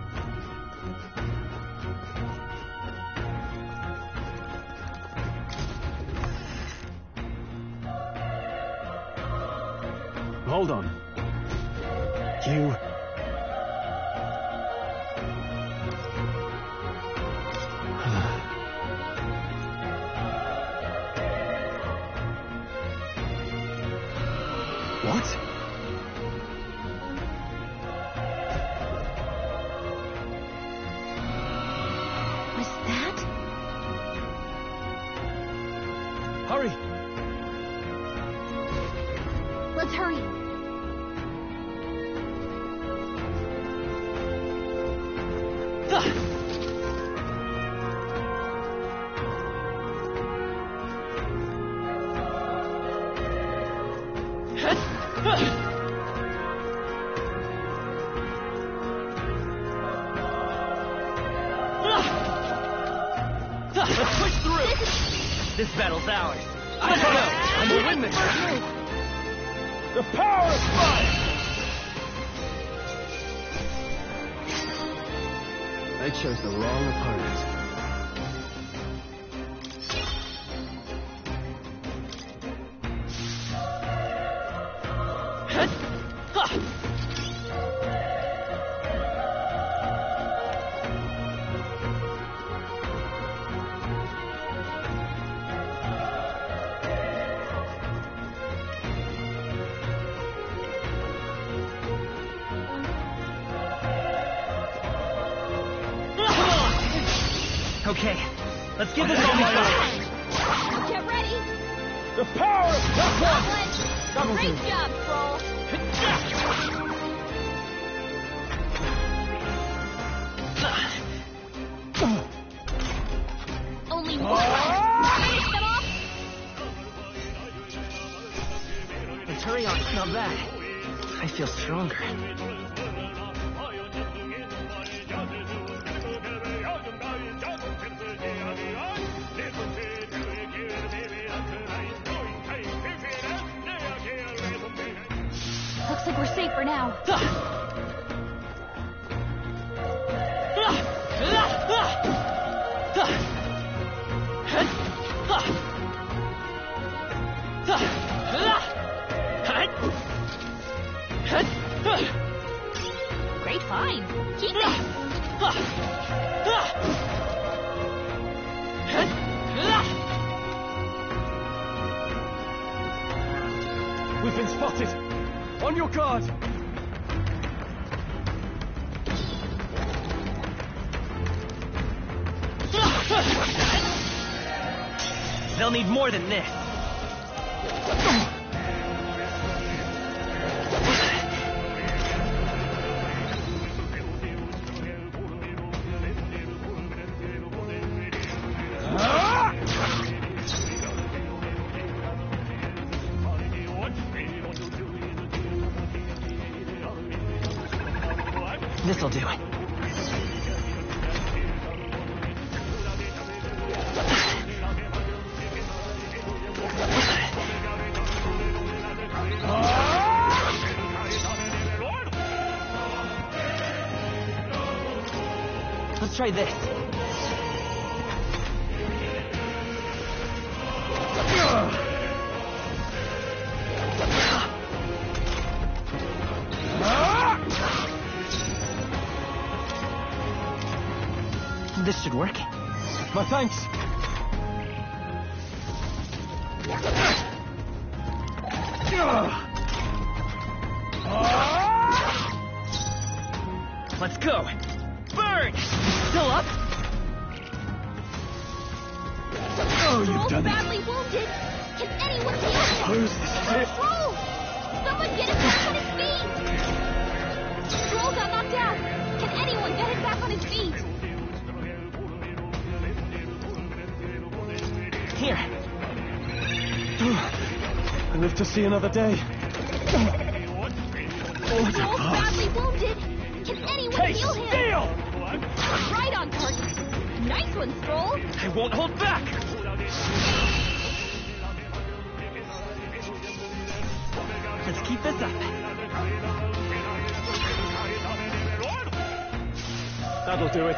Hold on. You... What? Hurry! Let's hurry. Let's push through! This battle's ours. Let's go! And we'll win this! The power of fire! They chose the wrong opponent. Okay, let's give this all my all. Get ready. The power of Scotland! Great job, Troll. Only one left. Finish them off. The Turian's not bad. I feel stronger. Looks like we're safe for now. Great find. Keep it. We've been spotted. On your guard. They'll need more than this. This'll do it. Let's try this. This should work. My thanks. Let's go. Burn! Still up? Oh, you've done badly wounded. Can anyone heal him? Who's this? Troll! Someone get him back on his feet! Troll got knocked out. Can anyone get him back on his feet? Here. I live to see another day. Troll's badly wounded. Can anyone heal him? Steal! Right on target. Nice one, Stroll. I won't hold back. Let's keep this up. That'll do it.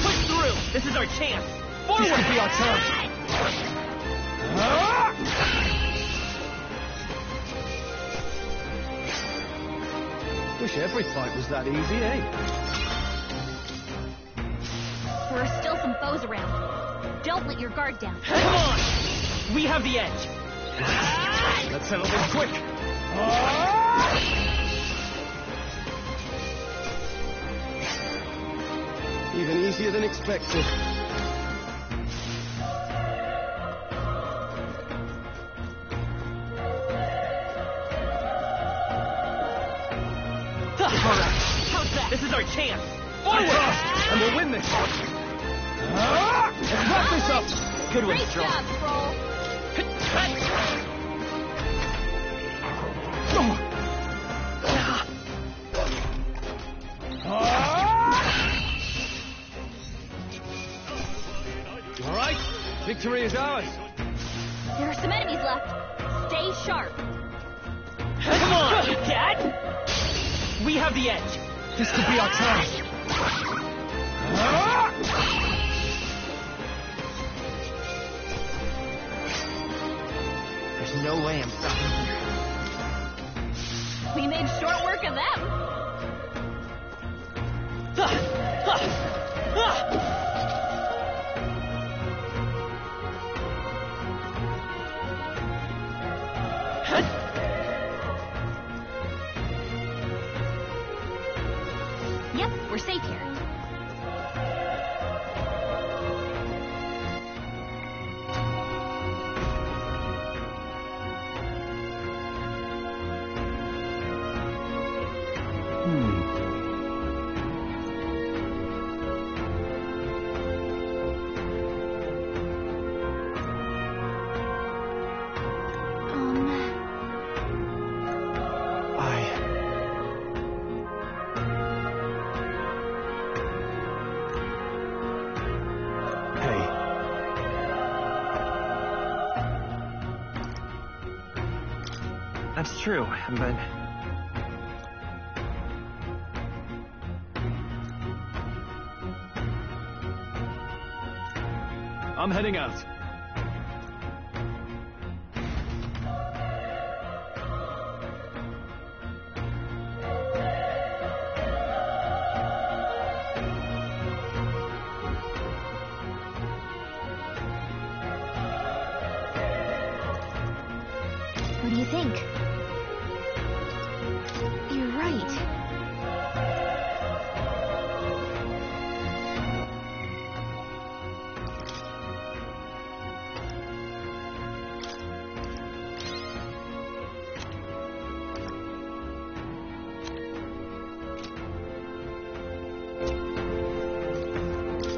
Push through! This is our chance! Forward! This could be our turn! Wish every fight was that easy, eh? There are still some foes around. Don't let your guard down. Come on! We have the edge. Let's settle this quick. Even easier than expected. This is our chance! Forward! And we'll win this! Let's wrap this up! Good one, Great Stroll. job, Stroll. All right, victory is ours. There are some enemies left. Stay sharp. Come on, Dad! We have the edge. This could be our chance. There's no way I'm stopping here. We made short work of them. Yep, we're safe here. That's true, but... I'm heading out. What do you think? You're right.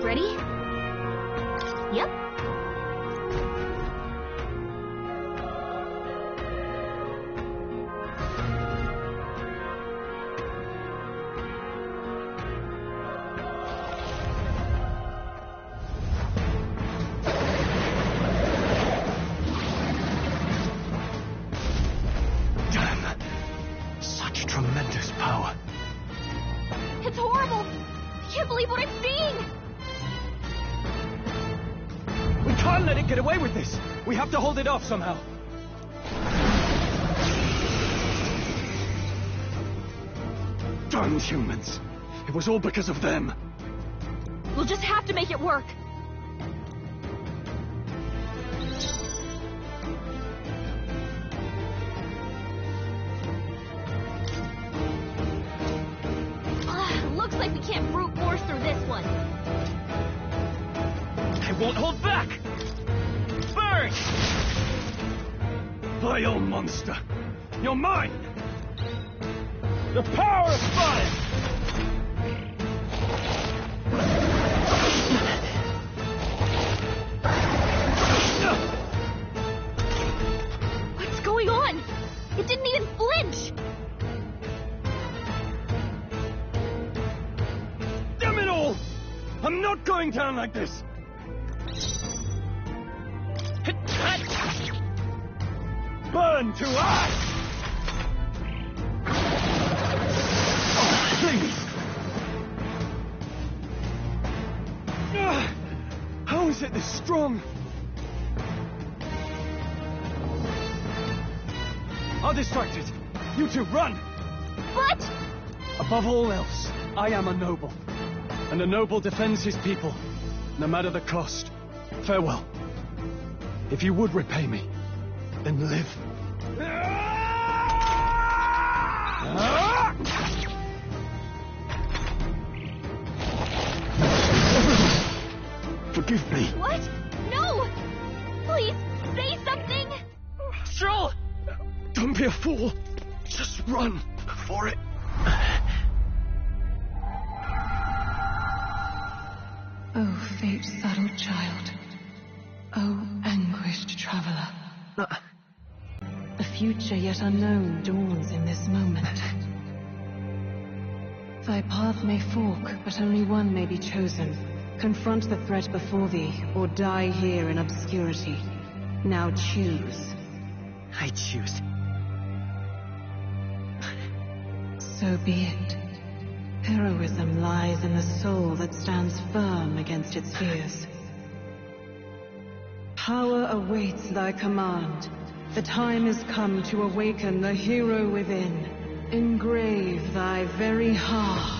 Ready? Yep. Such tremendous power. It's horrible. I can't believe what I'm seeing. We can't let it get away with this. We have to hold it off somehow. Darn humans. It was all because of them. We'll just have to make it work. Looks like we can't brute force through this one. I won't hold back! Burn! Vile monster! You're mine! The power of fire! What's going on? It didn't even flinch! Damn it all! I'm not going down like this! Burn to ash! Oh, please! How is it this strong? I'll distract it. You two, run! But... Above all else, I am a noble. And a noble defends his people, no matter the cost. Farewell. If you would repay me, then live. Forgive me. What? No! Please, say something! Stroll! Don't be a fool. Just run for it. Oh, fate-saddled child. Oh, anguished traveler. A future yet unknown dawns in this moment. Thy path may fork, but only one may be chosen. Confront the threat before thee, or die here in obscurity. Now choose. I choose. So be it. Heroism lies in the soul that stands firm against its fears. Power awaits thy command. The time is come to awaken the hero within. Engrave thy very heart.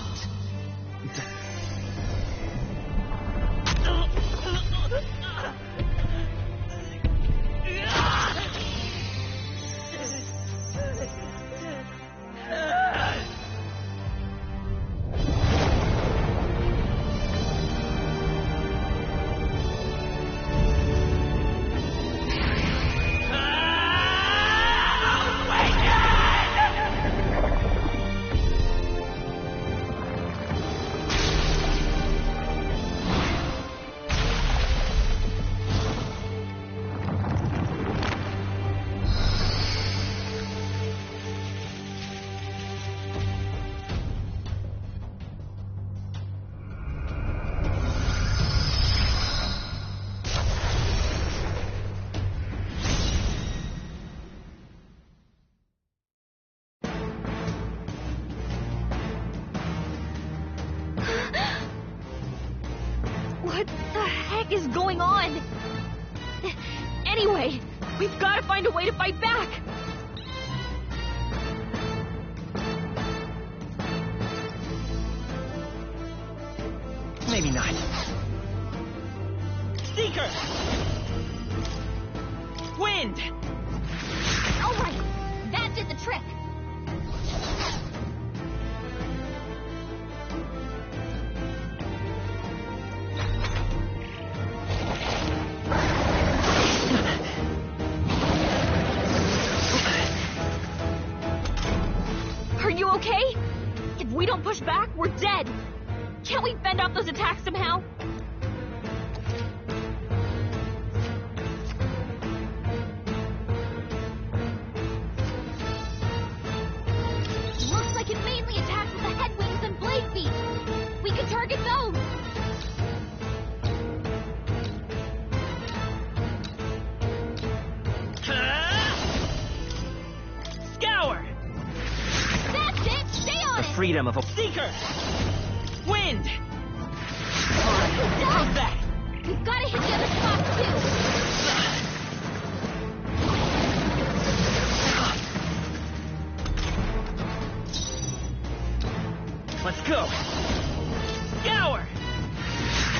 What the heck is going on? Anyway, we've got to find a way to fight back. Maybe not. Seeker! Wind! All right, that did the trick. Are you okay? If we don't push back, we're dead. Can't we fend off those attacks somehow? Looks like it mainly attacks with the head wings and blade feet. We can target those. Scour! That's it! Stay on The it! freedom of a Seeker! Wind! How's that? We've got to hit the other spots too. Let's go! Scour!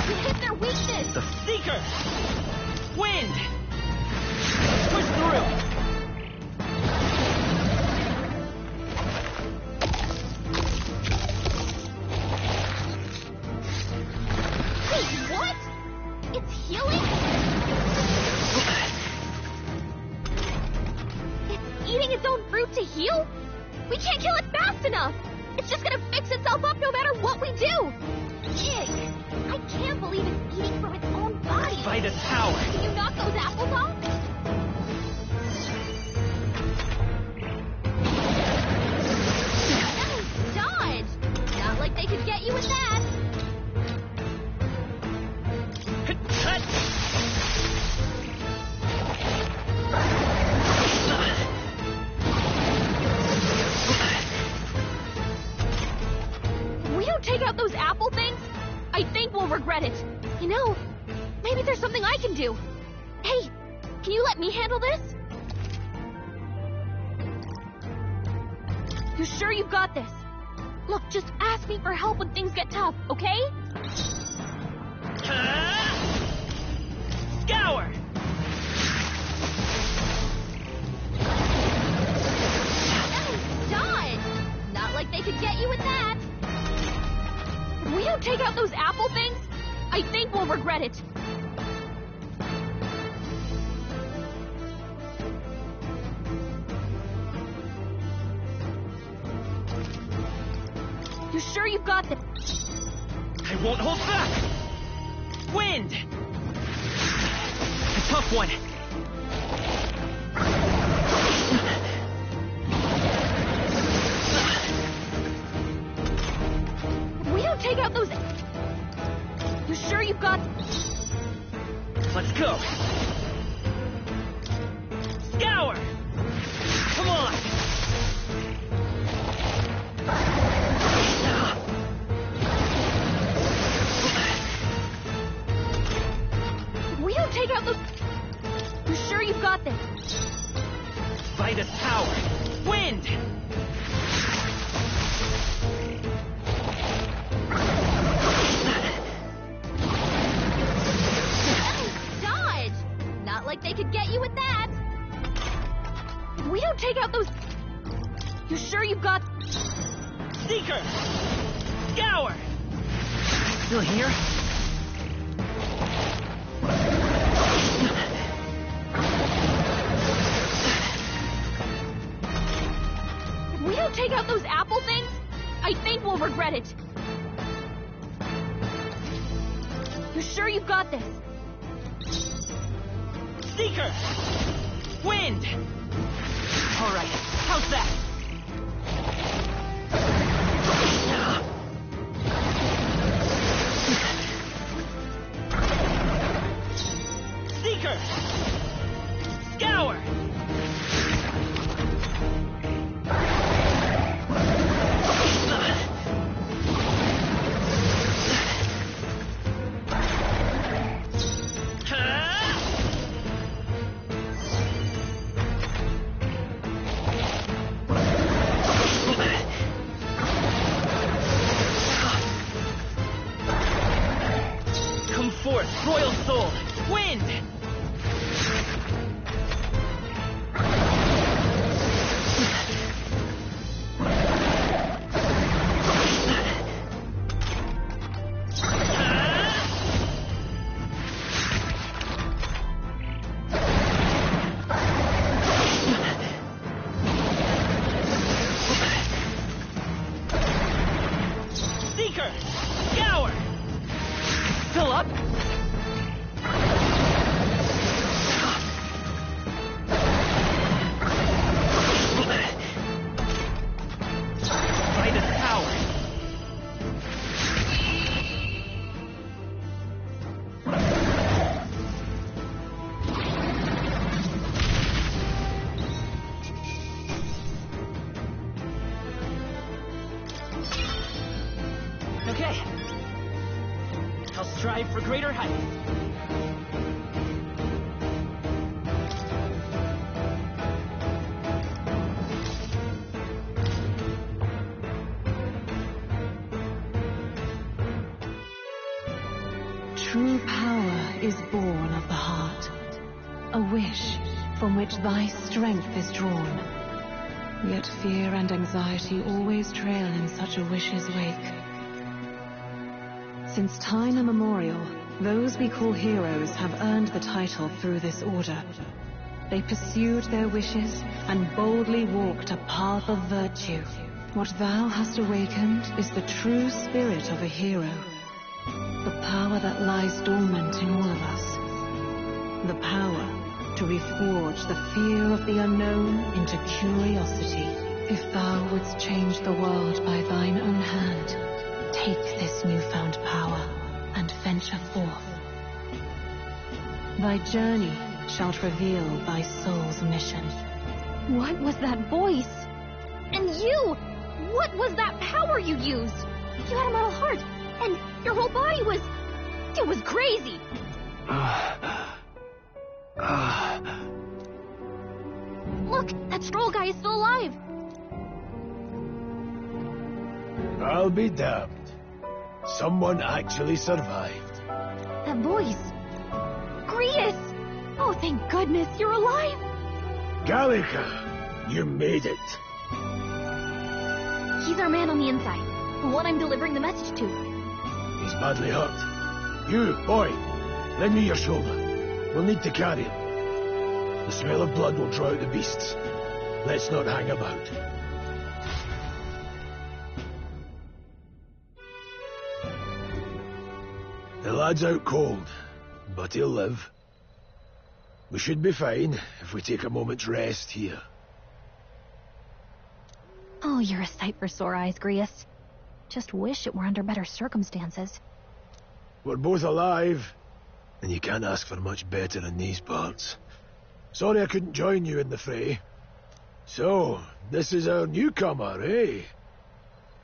We hit their weakness. The Seeker! Wind! Push through! Wait, what? It's healing? It's eating its own fruit to heal? We can't kill it fast enough! It's just gonna fix itself up no matter what we do! Ew! I can't believe it's eating from its own body! By the tower! Can you knock those apples off? Nice dodge! Not like they could get you with that! If we don't take out those apple things, I think we'll regret it. You know, maybe there's something I can do. Hey, can you let me handle this? You sure you've got this? Look, just ask me for help when things get tough, okay? Scour! Dodge! Not like they could get you with that. If we don't take out those apple things, I think we'll regret it. You sure you've got this? I won't hold back! Wind! A tough one. If we don't take out those... You sure you've got... Let's go! Scour! Come on! We don't take out those... You sure you've got this? Vitus power! Wind! Dodge! Not like they could get you with that. We don't take out those... You sure you've got... Seeker! Scour! Still here? If we don't take out those apple things, I think we'll regret it. You sure you've got this? Seeker! Wind! All right, how's that? Seeker! Scour! Come forth, Royal Soul! Wind! Seeker! Scour! Still up? Vitus power! Okay. I'll strive for greater heights. True power is born of the heart, a wish from which thy strength is drawn. Yet fear and anxiety always trail in such a wish's wake. Since time immemorial, those we call heroes have earned the title through this order. They pursued their wishes and boldly walked a path of virtue. What thou hast awakened is the true spirit of a hero. The power that lies dormant in all of us. The power to reforge the fear of the unknown into curiosity. If thou wouldst change the world by thine own hand, take this newfound power and venture forth. Thy journey shalt reveal thy soul's mission. What was that voice? And you! What was that power you used? You had a metal heart, and your whole body was... It was crazy! Look, that troll guy is still alive! I'll be damned. Someone actually survived. That voice. Grius! Oh, thank goodness, you're alive! Gallica, you made it. He's our man on the inside. The one I'm delivering the message to. He's badly hurt. You, boy, lend me your shoulder. We'll need to carry him. The smell of blood will draw out the beasts. Let's not hang about. The lad's out cold, but he'll live. We should be fine if we take a moment's rest here. Oh, you're a sight for sore eyes, Grius. Just wish it were under better circumstances. We're both alive, and you can't ask for much better in these parts. Sorry I couldn't join you in the fray. So, this is our newcomer, eh?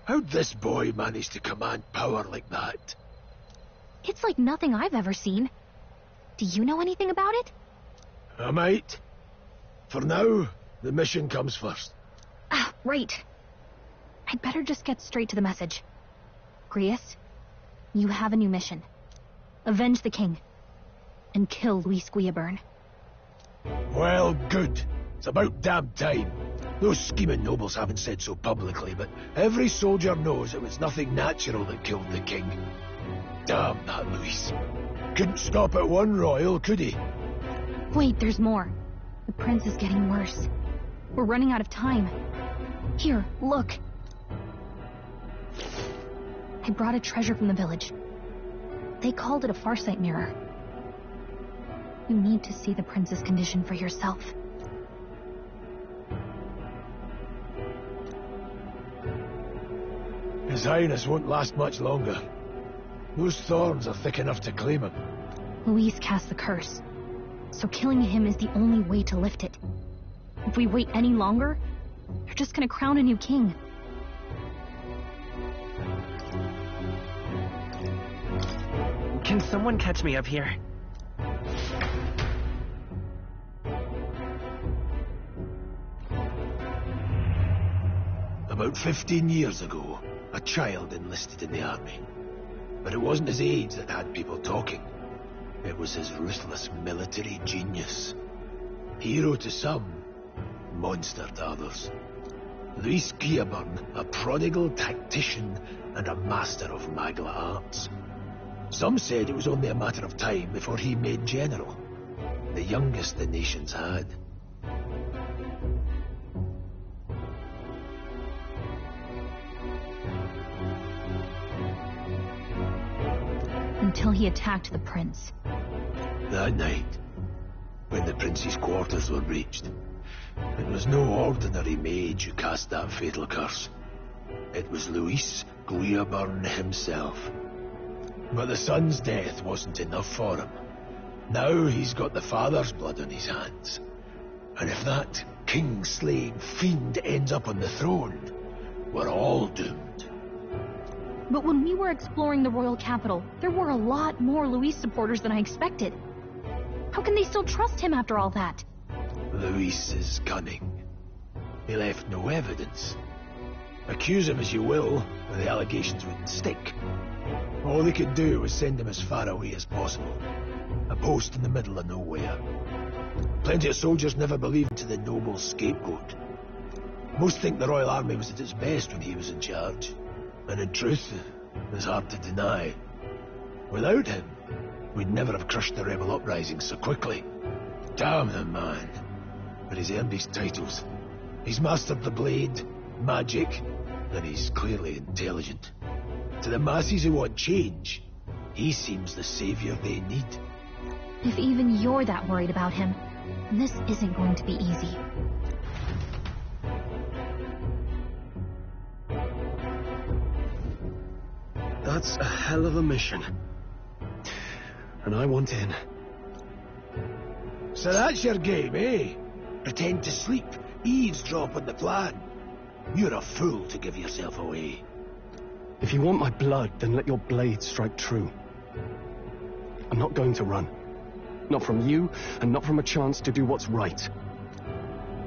How'd this boy manage to command power like that? It's like nothing I've ever seen. Do you know anything about it? I might. For now, the mission comes first. Ah, right. I'd better just get straight to the message. Grius, you have a new mission. Avenge the king. And kill Luis Guillaburn. Well, good. It's about damn time. Those scheming nobles haven't said so publicly, but every soldier knows it was nothing natural that killed the king. Damn that Luis. Couldn't stop at one royal, could he? Wait, there's more. The prince is getting worse. We're running out of time. Here, look. I brought a treasure from the village. They called it a Farsight mirror. You need to see the prince's condition for yourself. His Highness won't last much longer. Those thorns are thick enough to claim him. Luis cast the curse, so killing him is the only way to lift it. If we wait any longer, you're just gonna crown a new king. Can someone catch me up here? About 15 years ago, a child enlisted in the army. But it wasn't his age that had people talking. It was his ruthless military genius. Hero to some, monster to others. Luis Guillaburn, a prodigal tactician and a master of Magla arts. Some said it was only a matter of time before he made general, the youngest the nations had. Until he attacked the prince. That night, when the prince's quarters were breached, it was no ordinary mage who cast that fatal curse. It was Luis Guillaburn himself. But the son's death wasn't enough for him. Now he's got the father's blood on his hands. And if that king-slaying fiend ends up on the throne, we're all doomed. But when we were exploring the royal capital, there were a lot more Luis supporters than I expected. How can they still trust him after all that? Luis is cunning. He left no evidence. Accuse him as you will, but the allegations wouldn't stick. All they could do was send him as far away as possible. A post in the middle of nowhere. Plenty of soldiers never believed in the noble scapegoat. Most think the Royal Army was at its best when he was in charge. And in truth, it's hard to deny. Without him, we'd never have crushed the rebel uprising so quickly. Damn the man. But he's earned his titles. He's mastered the blade, magic, and he's clearly intelligent. To the masses who want change, he seems the savior they need. If even you're that worried about him, this isn't going to be easy. That's a hell of a mission. And I want in. So that's your game, eh? Pretend to sleep, eavesdrop on the plan. You're a fool to give yourself away. If you want my blood, then let your blade strike true. I'm not going to run. Not from you, and not from a chance to do what's right.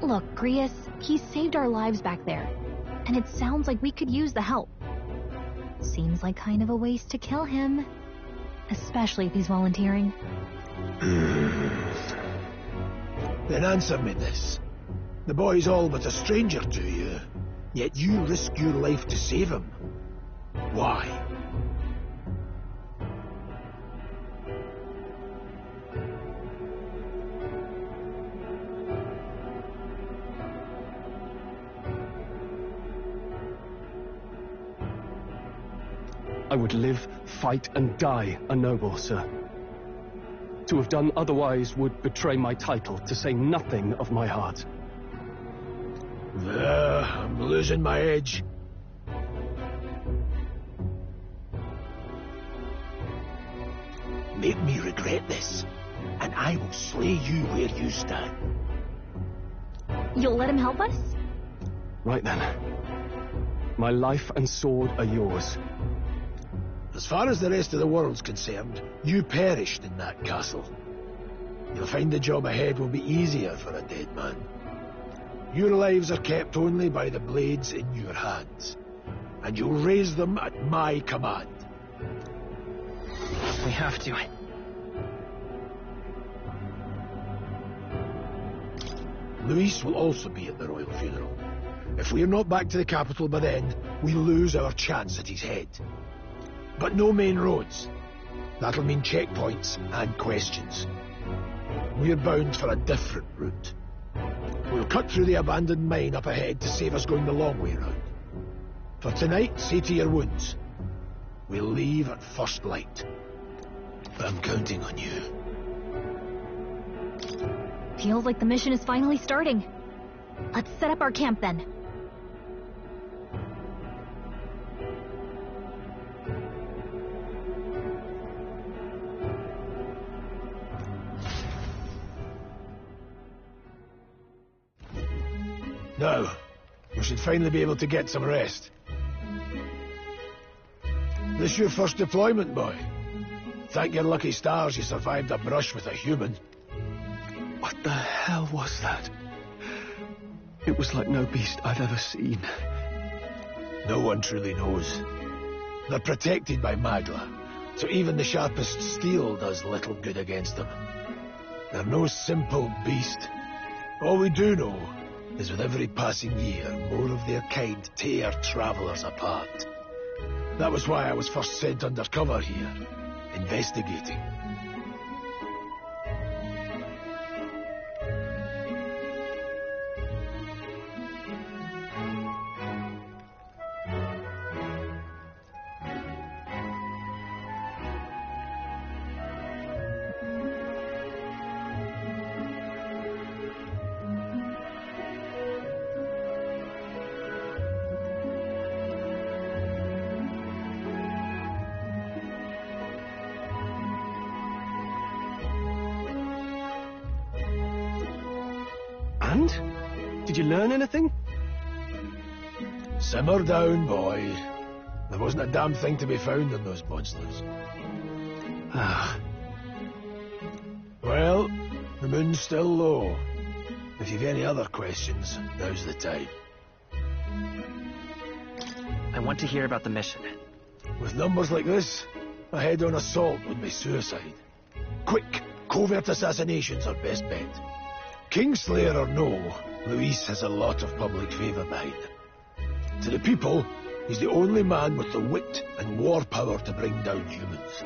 Look, Grius, he saved our lives back there. And it sounds like we could use the help. Seems like kind of a waste to kill him. Especially if he's volunteering. Then answer me this. The boy's all but a stranger to you, yet you risk your life to save him. Why? I would live, fight, and die a noble, sir. To have done otherwise would betray my title, to say nothing of my heart. I'm losing my edge. Make me regret this, and I will slay you where you stand. You'll let him help us? Right then. My life and sword are yours. As far as the rest of the world's concerned, you perished in that castle. You'll find the job ahead will be easier for a dead man. Your lives are kept only by the blades in your hands, and you'll raise them at my command. We have to. Luis will also be at the royal funeral. If we're not back to the capital by then, we lose our chance at his head. But no main roads. That'll mean checkpoints and questions. We're bound for a different route. We'll cut through the abandoned mine up ahead to save us going the long way round. For tonight, see to your wounds. We'll leave at first light. I'm counting on you. Feels like the mission is finally starting. Let's set up our camp then. Now, we should finally be able to get some rest. This your first deployment, boy? Thank your lucky stars you survived a brush with a human. What the hell was that? It was like no beast I've ever seen. No one truly knows. They're protected by Magla, so even the sharpest steel does little good against them. They're no simple beast. All we do know is with every passing year, more of their kind tear travelers apart. That was why I was first sent undercover here, investigating. And? Did you learn anything? Simmer down, boy. There wasn't a damn thing to be found in those monsters. Well, the moon's still low. If you've any other questions, now's the time. I want to hear about the mission. With numbers like this, a head-on assault would be suicide. Quick, covert assassinations are best bet. Kingslayer or no, Luis has a lot of public favour behind him. To the people, he's the only man with the wit and war power to bring down humans.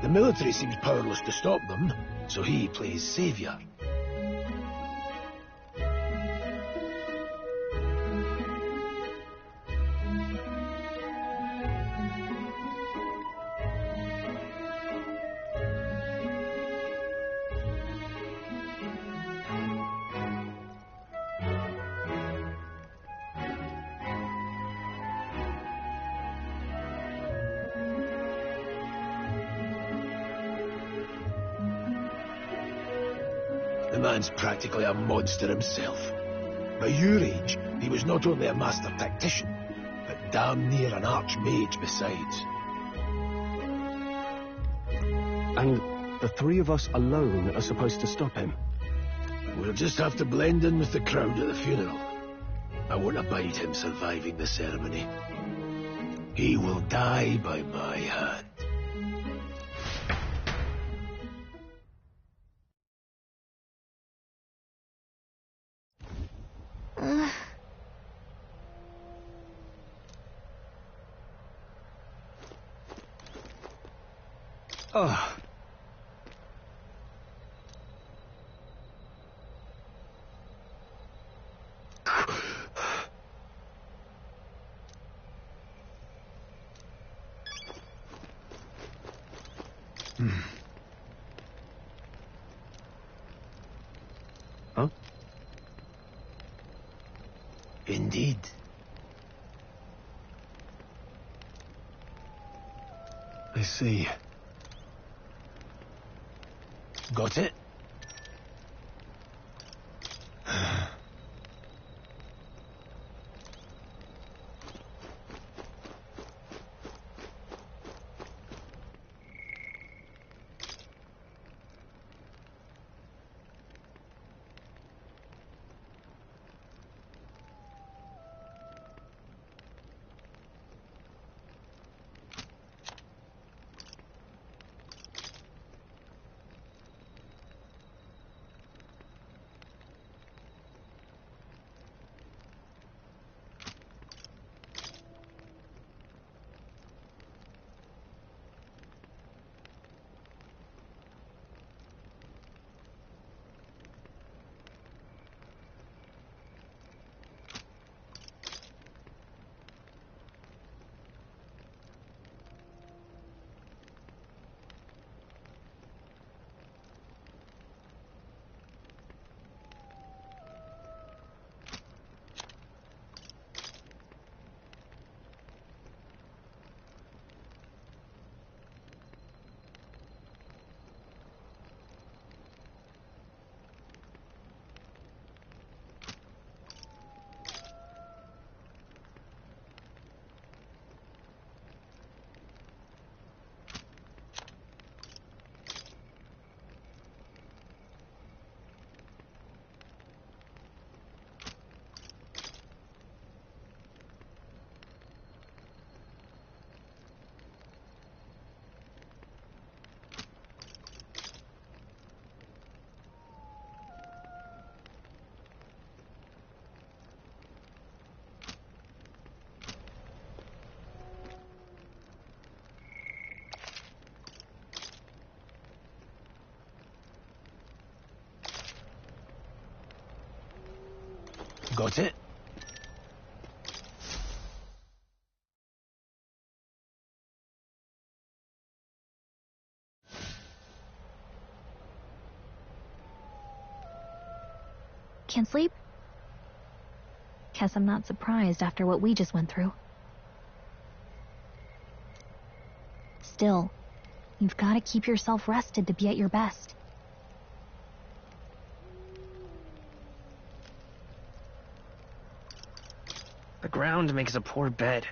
The military seems powerless to stop them, so he plays saviour. The man's practically a monster himself. By your age, he was not only a master tactician, but damn near an archmage besides. And the three of us alone are supposed to stop him? We'll just have to blend in with the crowd at the funeral. I won't abide him surviving the ceremony. He will die by my hand. Oh. Huh? Indeed. I see. Got it? Got it? Can't sleep? Guess I'm not surprised after what we just went through. Still, you've got to keep yourself rested to be at your best. The ground makes a poor bed.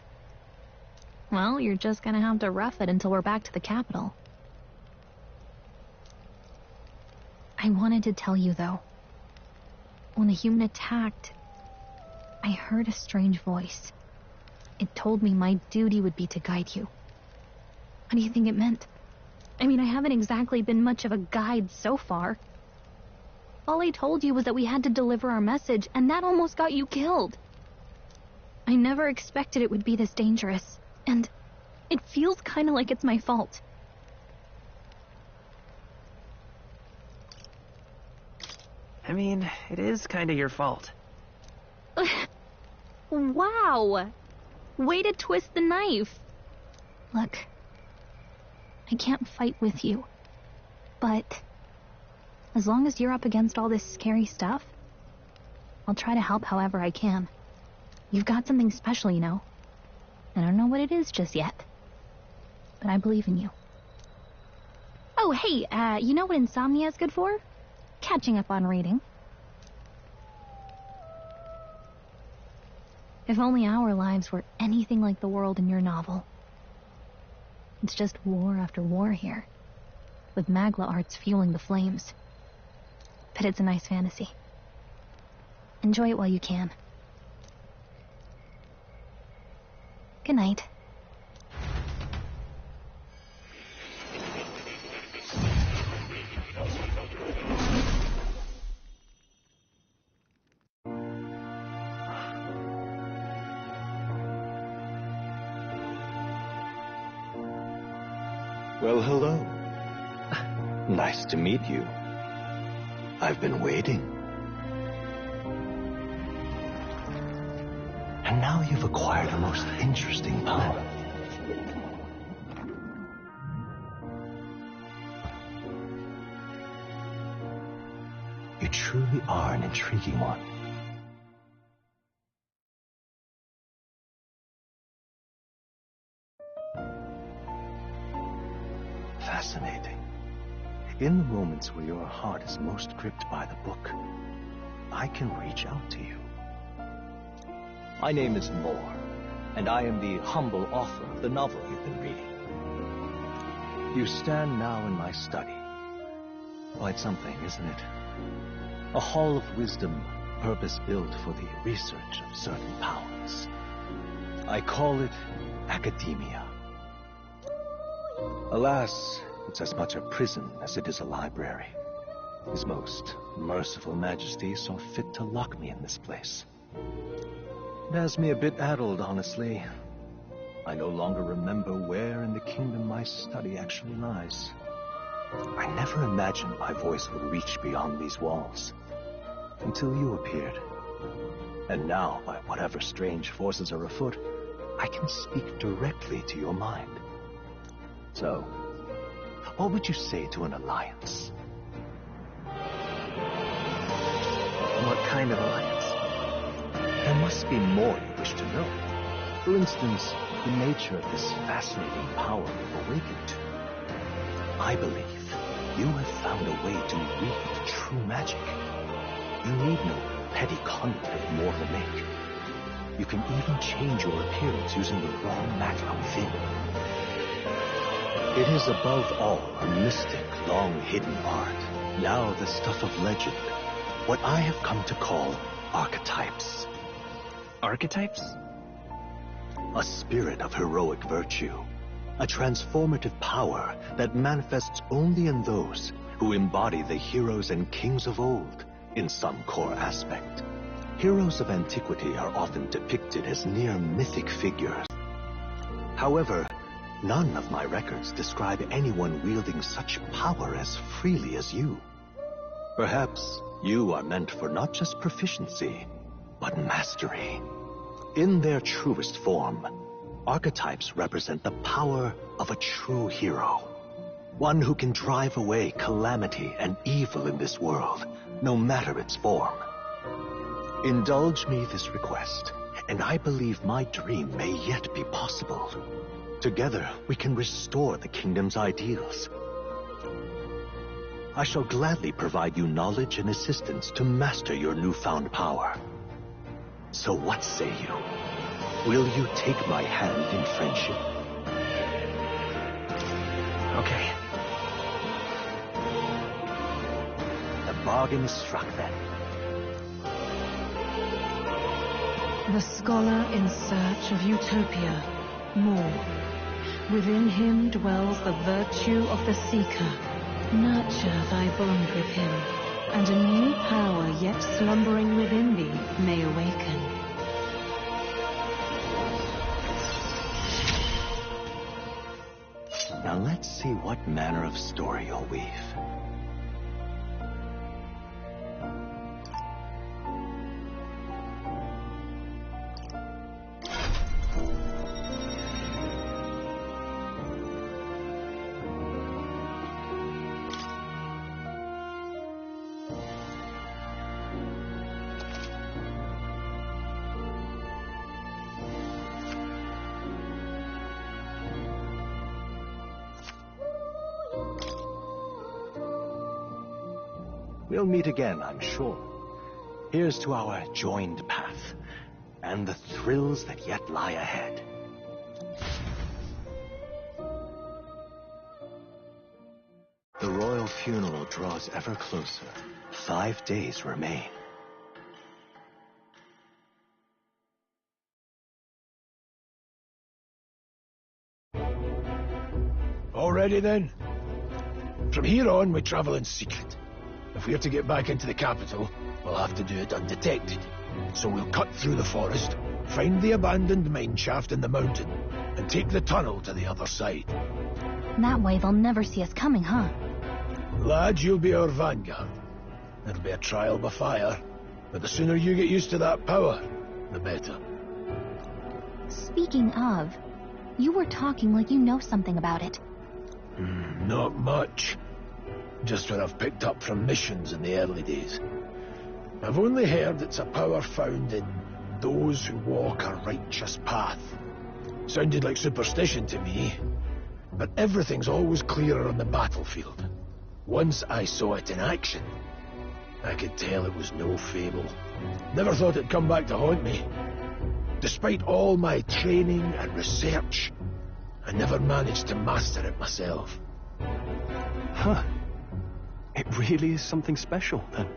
Well, you're just gonna have to rough it until we're back to the capital. I wanted to tell you, though. When the human attacked, I heard a strange voice. It told me my duty would be to guide you. What do you think it meant? I mean, I haven't exactly been much of a guide so far. All I told you was that we had to deliver our message, and that almost got you killed. I never expected it would be this dangerous, and it feels kind of like it's my fault. I mean, it is kind of your fault. Wow! Way to twist the knife. Look, I can't fight with you, but as long as you're up against all this scary stuff, I'll try to help however I can. You've got something special, you know. I don't know what it is just yet, but I believe in you. Oh, hey, you know what insomnia is good for? Catching up on reading. If only our lives were anything like the world in your novel. It's just war after war here, with Magla arts fueling the flames. But it's a nice fantasy. Enjoy it while you can. Good night. Well, hello. Nice to meet you. I've been waiting. And now you've acquired a most interesting power. You truly are an intriguing one. Fascinating. In the moments where your heart is most gripped by the book, I can reach out to you. My name is Moore, and I am the humble author of the novel you've been reading. You stand now in my study. Quite something, isn't it? A hall of wisdom, purpose-built for the research of certain powers. I call it academia. Alas, it's as much a prison as it is a library. His most merciful majesty saw fit to lock me in this place. It has me a bit addled, honestly. I no longer remember where in the kingdom my study actually lies. I never imagined my voice would reach beyond these walls, until you appeared. And now, by whatever strange forces are afoot, I can speak directly to your mind. So, what would you say to an alliance? What kind of alliance? There must be more you wish to know. For instance, the nature of this fascinating power you've awakened to. I believe you have found a way to wield true magic. You need no petty conduit of mortal make. You can even change your appearance using the raw matter within. It is above all a mystic, long-hidden art, now the stuff of legend, what I have come to call archetypes. Archetypes? A spirit of heroic virtue, a transformative power that manifests only in those who embody the heroes and kings of old in some core aspect. Heroes of antiquity are often depicted as near mythic figures. However, none of my records describe anyone wielding such power as freely as you. Perhaps you are meant for not just proficiency, but mastery. In their truest form, archetypes represent the power of a true hero. One who can drive away calamity and evil in this world, no matter its form. Indulge me this request, and I believe my dream may yet be possible. Together, we can restore the kingdom's ideals. I shall gladly provide you knowledge and assistance to master your newfound power. So what say you? Will you take my hand in friendship? Okay. The bargain is struck then. The scholar in search of utopia, Moore. Within him dwells the virtue of the seeker. Nurture thy bond with him, and a new power yet slumbering within thee may awaken. Now let's see what manner of story you'll weave. We'll meet again, I'm sure. Here's to our joined path, and the thrills that yet lie ahead. The royal funeral draws ever closer. 5 days remain. All ready then? From here on, we travel in secret. If we're to get back into the capital, we'll have to do it undetected. So we'll cut through the forest, find the abandoned mine shaft in the mountain, and take the tunnel to the other side. That way they'll never see us coming, huh? Lad, you'll be our vanguard. It'll be a trial by fire, but the sooner you get used to that power, the better. Speaking of, you were talking like you know something about it. Not much. Just what I've picked up from missions in the early days. I've only heard it's a power found in those who walk a righteous path. Sounded like superstition to me, but everything's always clearer on the battlefield. Once I saw it in action, I could tell it was no fable. Never thought it'd come back to haunt me. Despite all my training and research, I never managed to master it myself. Huh. It really is something special, then.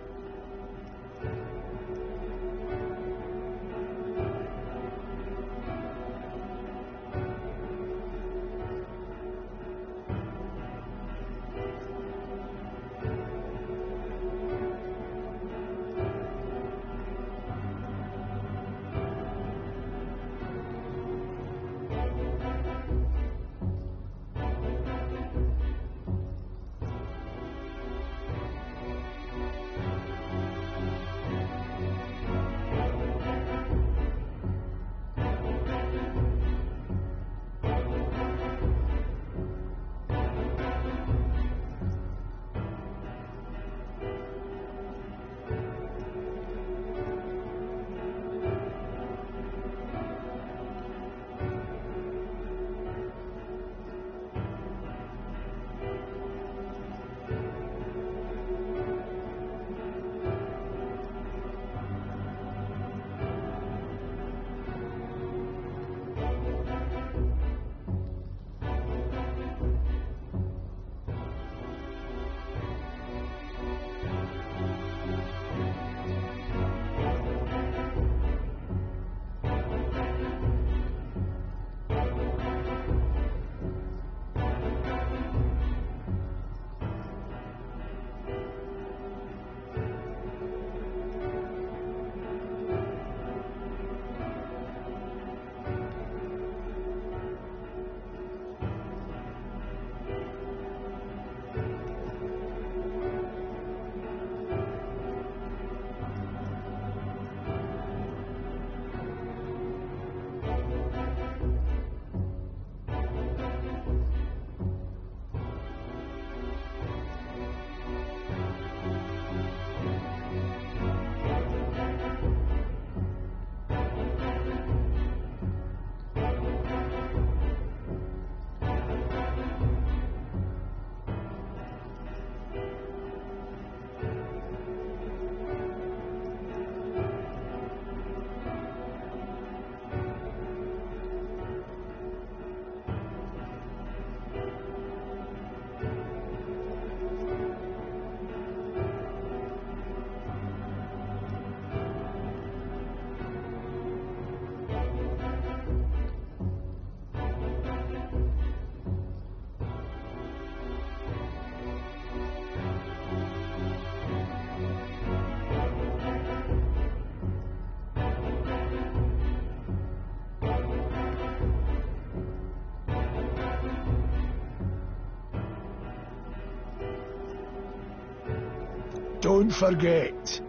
Don't forget,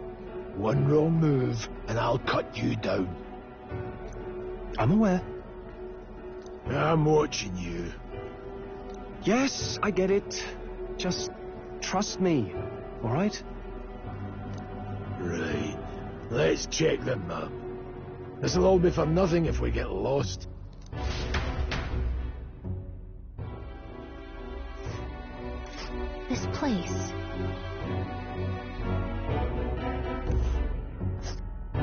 one wrong move and I'll cut you down. I'm aware. I'm watching you. Yes, I get it. Just trust me, all right? Right. Let's check the map. This'll all be for nothing if we get lost. This place.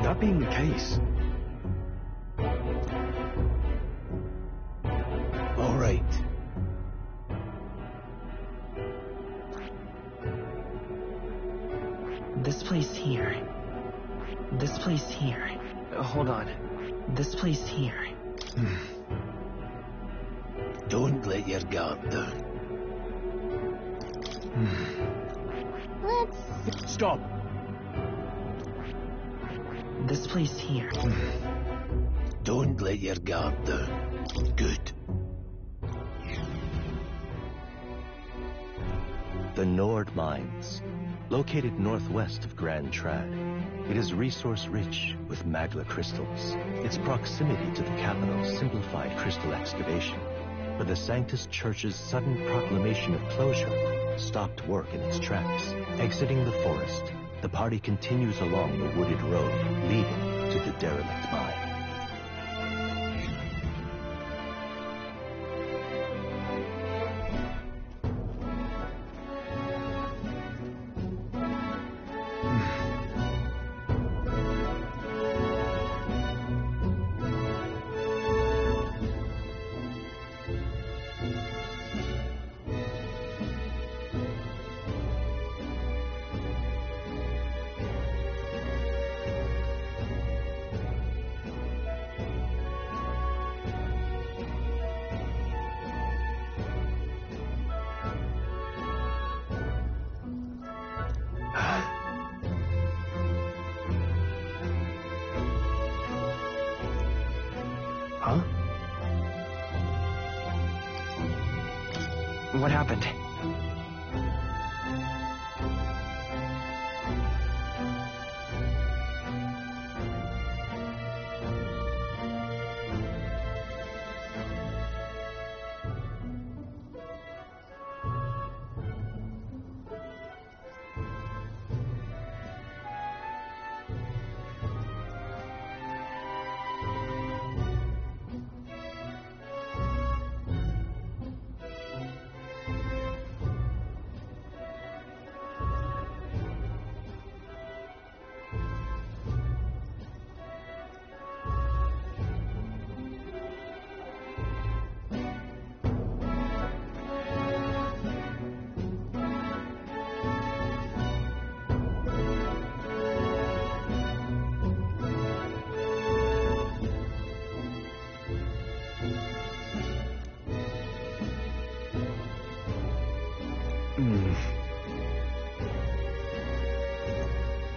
That being the case. All right. This place here. This place here. Hold on. This place here. Don't let your guard down. Let's... Stop. This place here. Don't let your guard down. Good. The Nord Mines. Located northwest of Grand Trad, it is resource-rich with magla crystals. Its proximity to the capital simplified crystal excavation, but the Sanctus Church's sudden proclamation of closure stopped work in its tracks. Exiting the forest, the party continues along the wooded road leading to the derelict mine. Huh? What happened?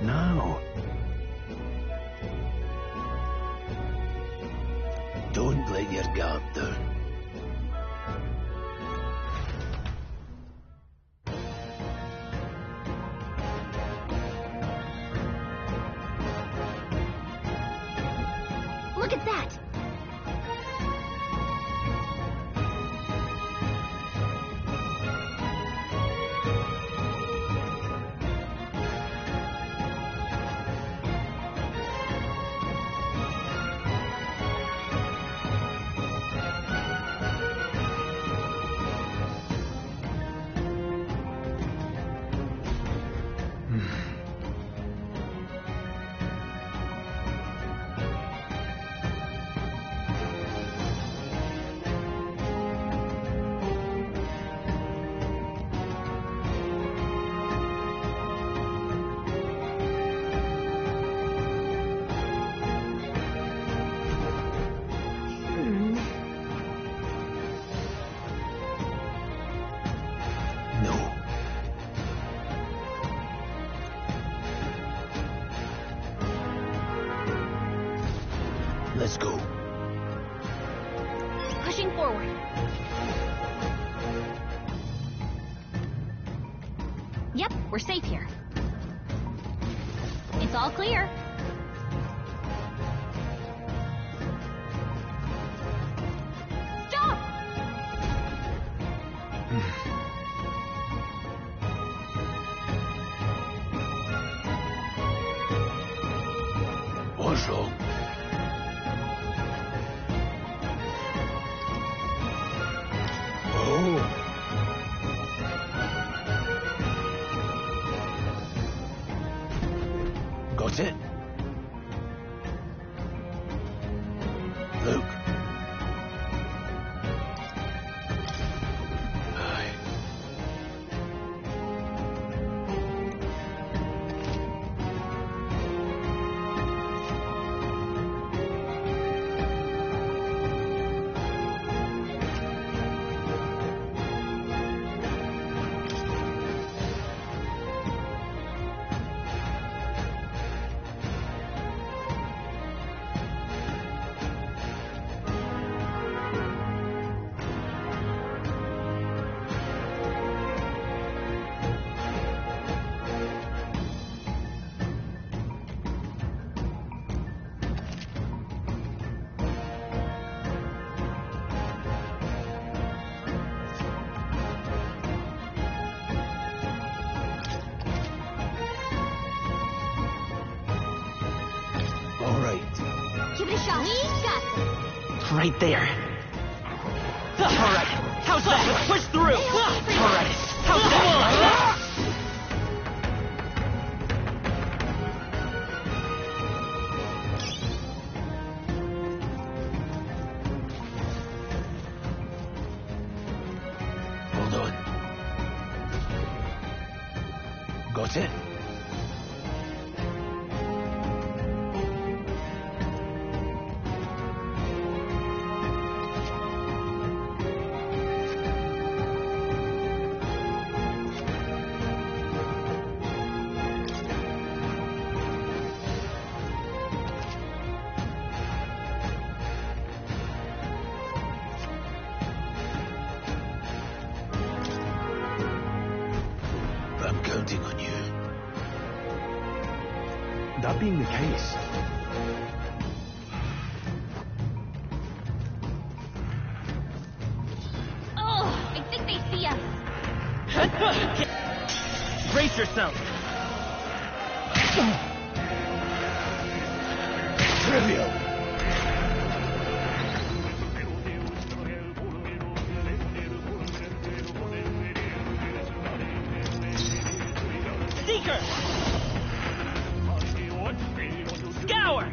No. Don't let your guard down. Look at that! Let's go. Pushing forward. Yep, we're safe here. It's all clear. Stop! What's wrong? Got it? Luke. Aye. shot. We got this. Right there. Alright, how's that? Let's push through! Alright, how's that? Hold on. Got it? I'm counting on you. That being the case, Oh, I think they see us. Brace yourself! Trivial! Seeker! Scour!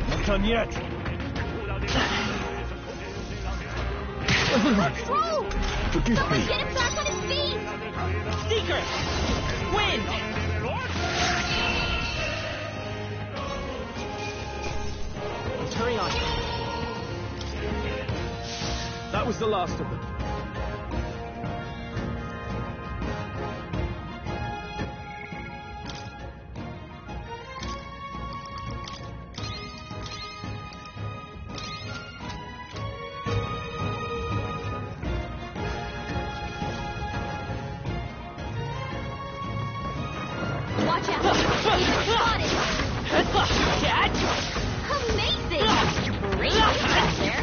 Not done yet. Whoa! Forgive Someone me. get him back on his feet! Seeker! Wind! Let's hurry on. That was the last of them. Watch out! Got it! Catch! Amazing! Great back there.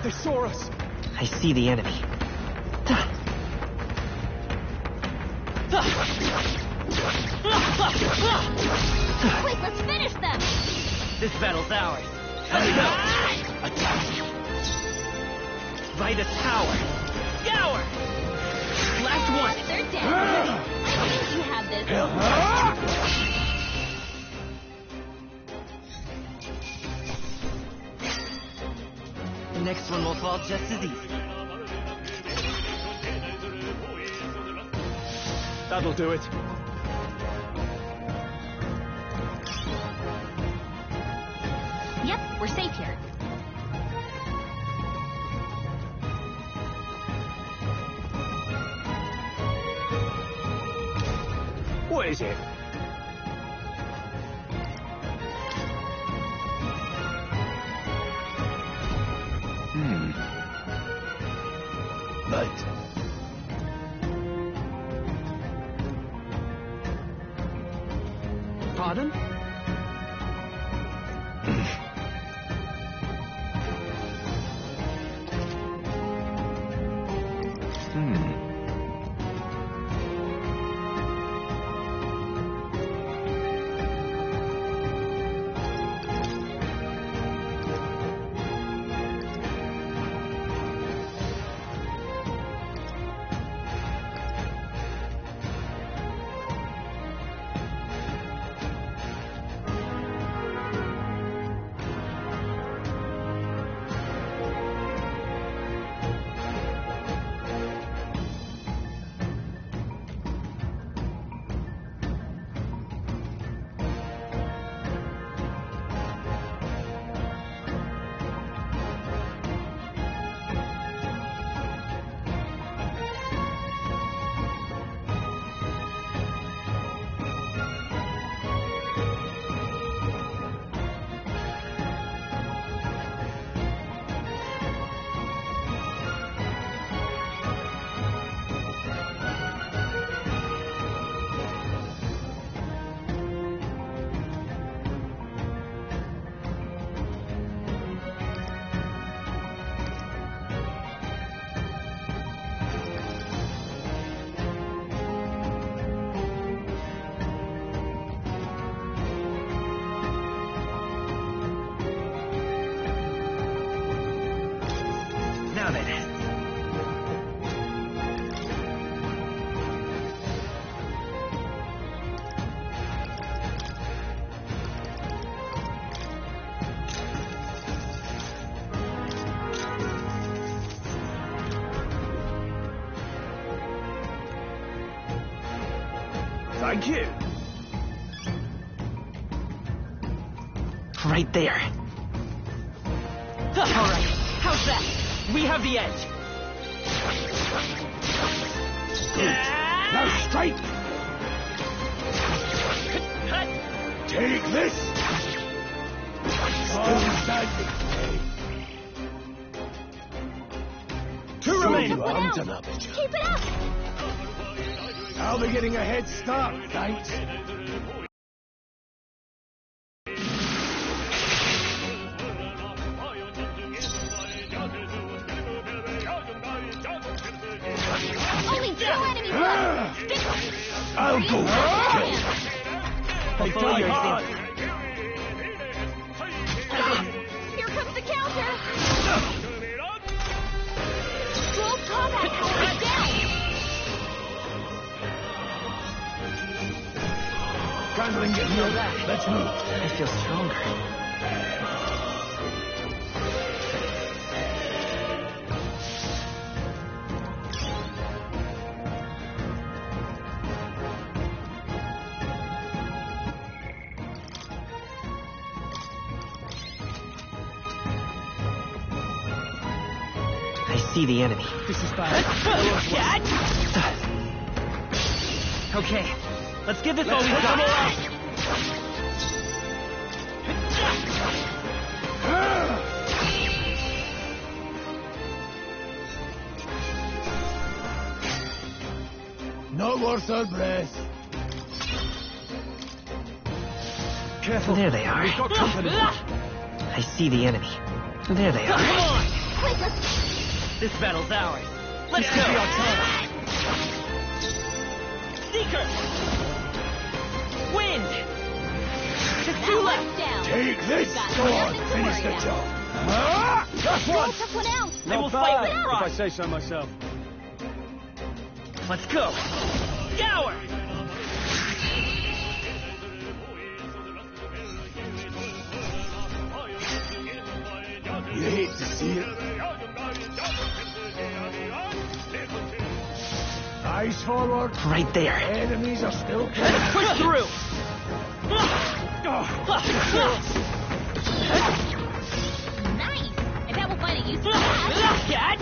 They saw us. I see the enemy. Quick, let's finish them! This battle's ours. Attack! By the tower. Scour! Last one. They're dead. I think you have this. The next one will fall just as easy. That'll do it. Yep, we're safe here. What is it? Light. Pardon? have it. Thank you. Right there. All right, how's that? We have the edge. Now straight. Take this. Still standing. Two remaining. Keep it up. I'll be getting a head start, thanks. Only 2 enemies left. I'll go. I'll follow your example. Here comes the counter. Scroll combat power is down. Gundling, get healed. Let's move. I feel stronger. I see the enemy. This is bad. Okay, let's give this all we got. No more third breath. Careful. There they are. We've got company. I see the enemy. There they are. Come on! Quick, let's... This battle's ours. Let's go! Be our time. Seeker! Wind! Just two left. Down. Take this. Go on, finish the job. That's one. Took one out. They will Not fight bad, with if I frost. say so myself. Let's go! Scour! You hate to see it. Eyes forward. Right there. Enemies are still coming. Push through! Nice. I bet we'll find a use for that.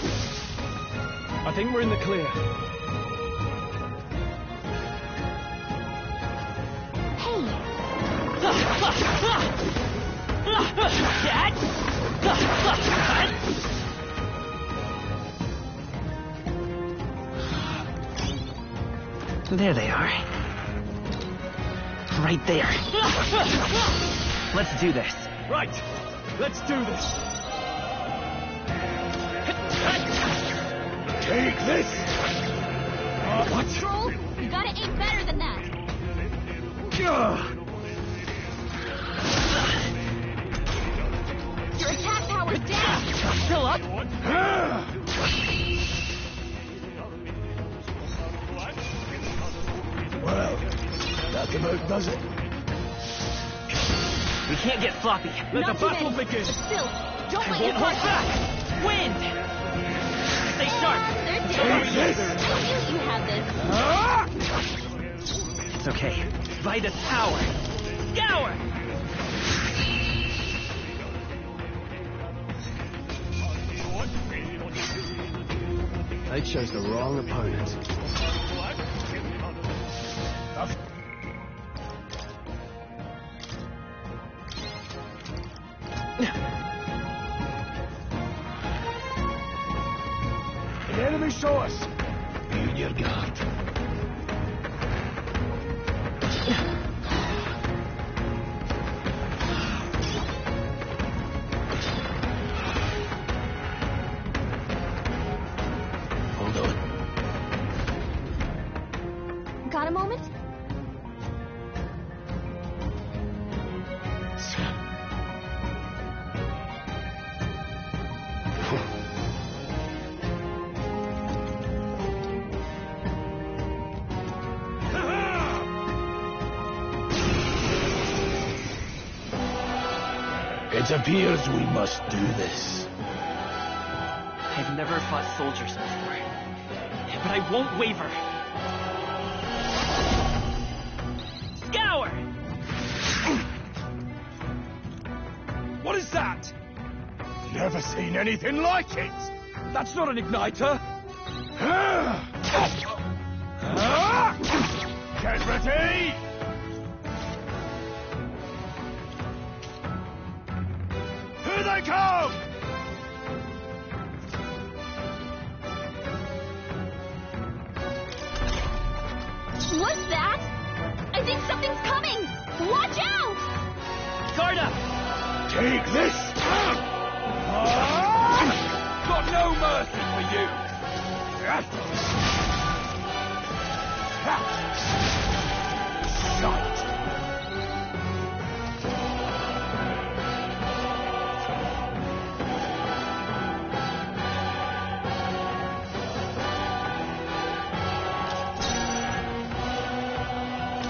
I think we're in the clear. There they are. Right there. Let's do this. Right. Let's do this. Take this. What? Troll, you gotta aim better than that. Your attack power's down. Still up? Well, that about does it. We can't get sloppy. Let the battle begin. But still, don't let Won't your hold guard back. Wind! Stay sharp. They're Take dead. this. I knew you had this. It's okay. By this power. Scour! They chose the wrong opponent. The enemy saw us. Be on your guard. Hold on. Got a moment? It appears we must do this. I've never fought soldiers before, but I won't waver. Scour! What is that? Never seen anything like it! That's not an igniter! Get ready! Here they come! What's that? I think something's coming! Watch out! Garda! Take this! Got no mercy for you! Shite!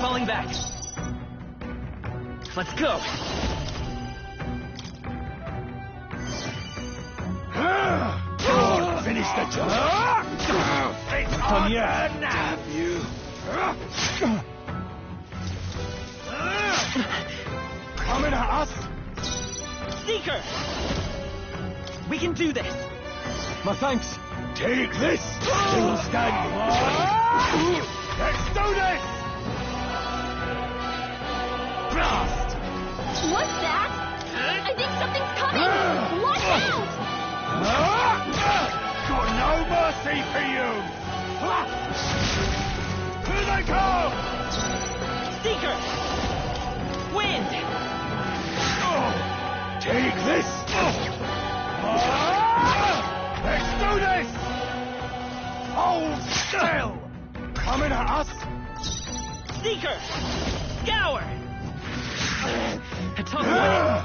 Falling back. Let's go. Finish the job. It's on your head now, you. Coming at us. Seeker! We can do this. My thanks. Take this. Still standing. Let's do this. Blast. What's that? I think something's coming! Watch out! Got no mercy for you! Here they come! Seeker! Wind! Take this! Let's do this! Hold still! Coming at us! Seeker! Scour! A tough one.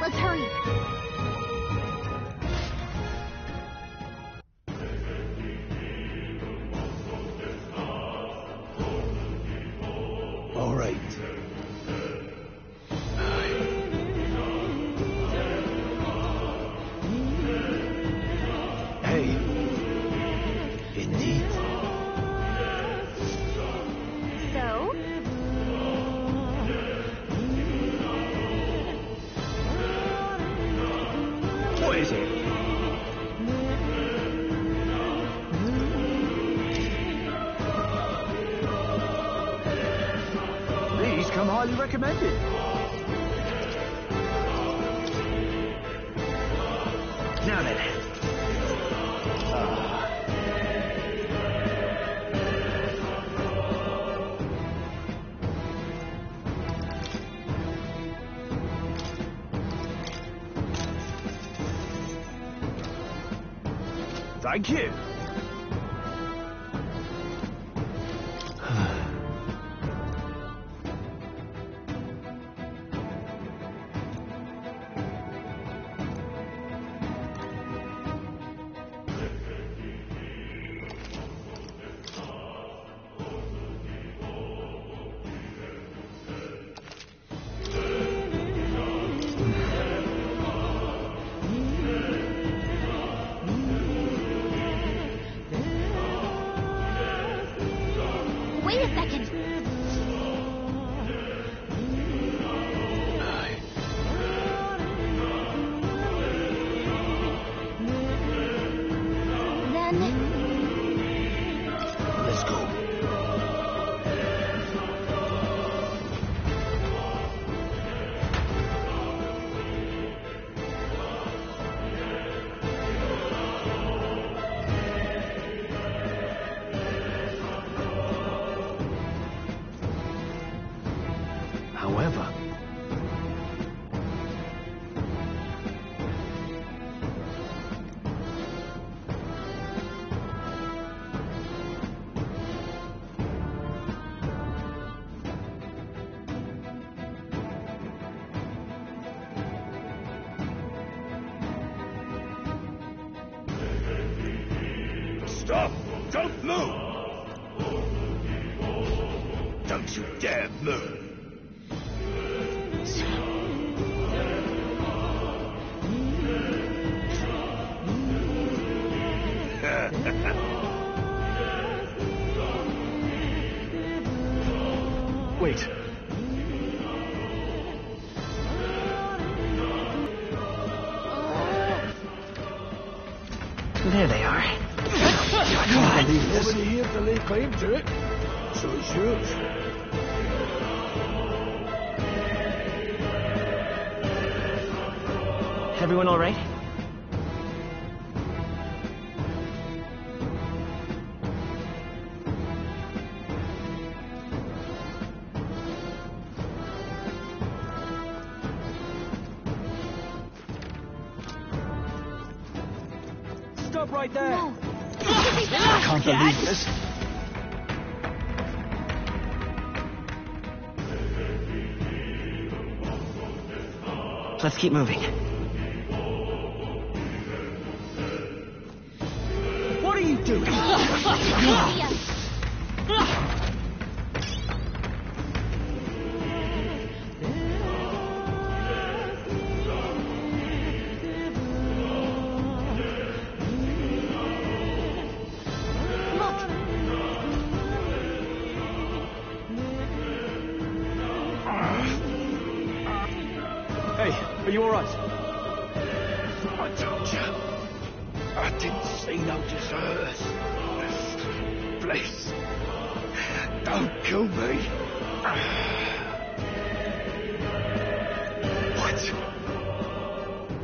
Let's hurry. All right. Hey. Indeed. So? What is it? These come highly recommended. Now then. Thank you. Wait a second. Then... Let's go. However, Stop! Don't move! Don't you dare move! Wait. There they are. I can't believe this. Nobody here to lay claim to it, so it's yours. Everyone all right? Stop right there! No. I can't believe this. Let's keep moving. What are you doing? Hey, are you all right? I told you. I didn't see no deserters. Please, don't kill me.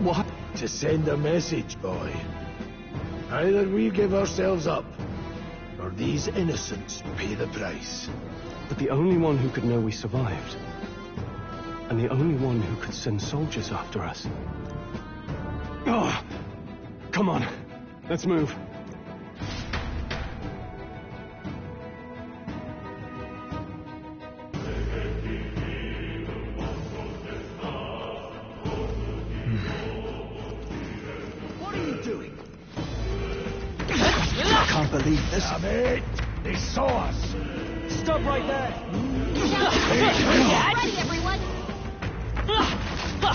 What? To send a message, boy. Either we give ourselves up, or these innocents pay the price. But the only one who could know we survived, and the only one who could send soldiers after us. Oh, come on, let's move. What are you doing? I can't believe this. Damn it! They saw us! Stop right there! Ready, everyone! Look! Oh,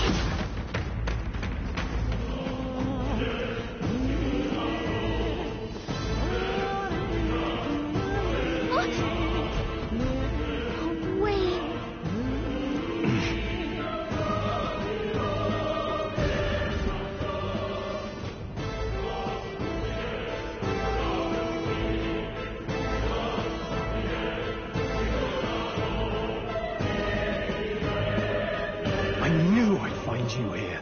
wait. I knew I'd find you here.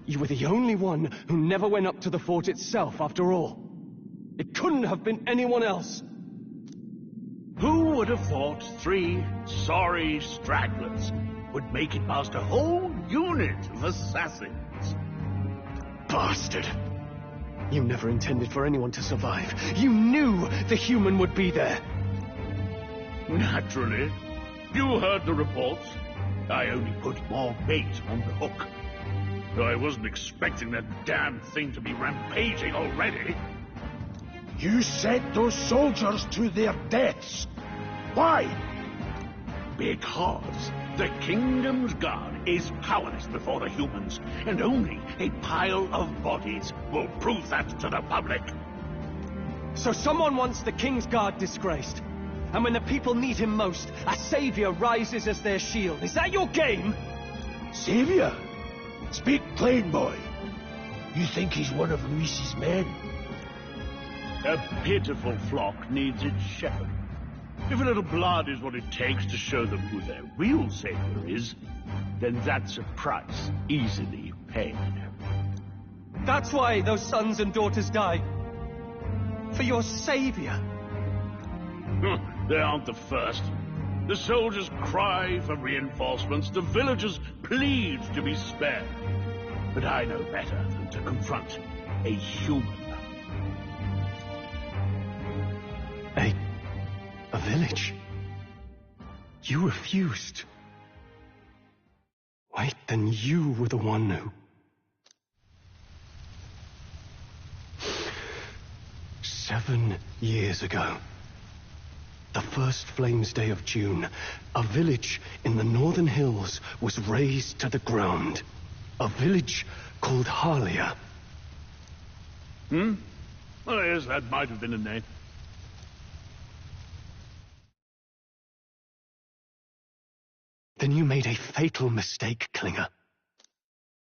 You were the only one who never went up to the fort itself, after all. It couldn't have been anyone else. Who would have thought 3 sorry stragglers would make it past a whole unit of assassins? Bastard! You never intended for anyone to survive. You knew the human would be there. Naturally. You heard the reports. I only put more bait on the hook. I wasn't expecting that damn thing to be rampaging already. You sent those soldiers to their deaths. Why? Because the Kingdom's Guard is powerless before the humans, and only a pile of bodies will prove that to the public. So someone wants the King's Guard disgraced. And when the people need him most, a savior rises as their shield. Is that your game? Savior? Speak plain, boy. You think he's one of Luis's men? A pitiful flock needs its shepherd. If a little blood is what it takes to show them who their real savior is, then that's a price easily paid. That's why those sons and daughters die. For your savior. They aren't the first. The soldiers cry for reinforcements, the villagers plead to be spared. But I know better than to confront a human. A village? You refused. Wait, then you were the one who... 7 years ago, the first Flames Day of June, a village in the northern hills was razed to the ground. A village called Harlia. Well, yes, that might have been a name. Then you made a fatal mistake, Klinger.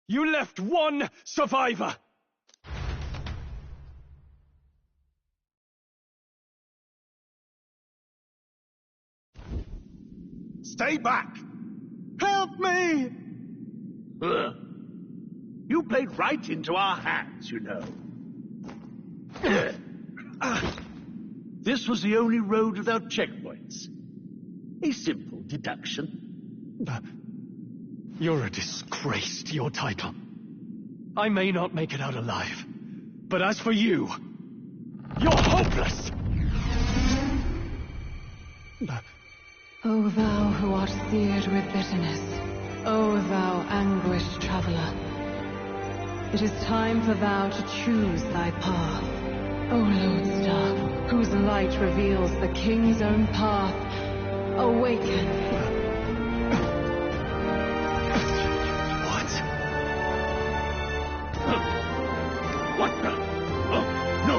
You left one survivor! Stay back! Help me! You played right into our hands, you know. This was the only road without checkpoints. A simple deduction. You're a disgrace to your title. I may not make it out alive, but as for you, you're hopeless! O thou who art seared with bitterness, O thou anguished traveler, it is time for thou to choose thy path. O Lodestar, whose light reveals the king's own path, awaken. What the? Oh, no!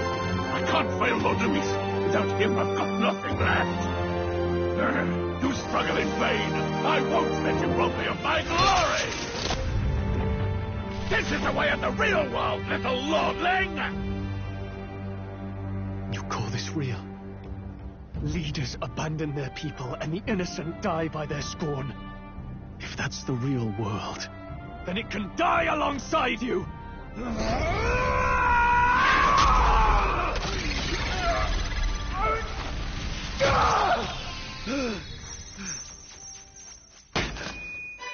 I can't fail Lord Louis. Without him, I've got nothing left. You struggle in vain. I won't let you rob me of my glory! This is the way of the real world, little lordling! You call this real? Leaders abandon their people and the innocent die by their scorn. If that's the real world, then it can die alongside you!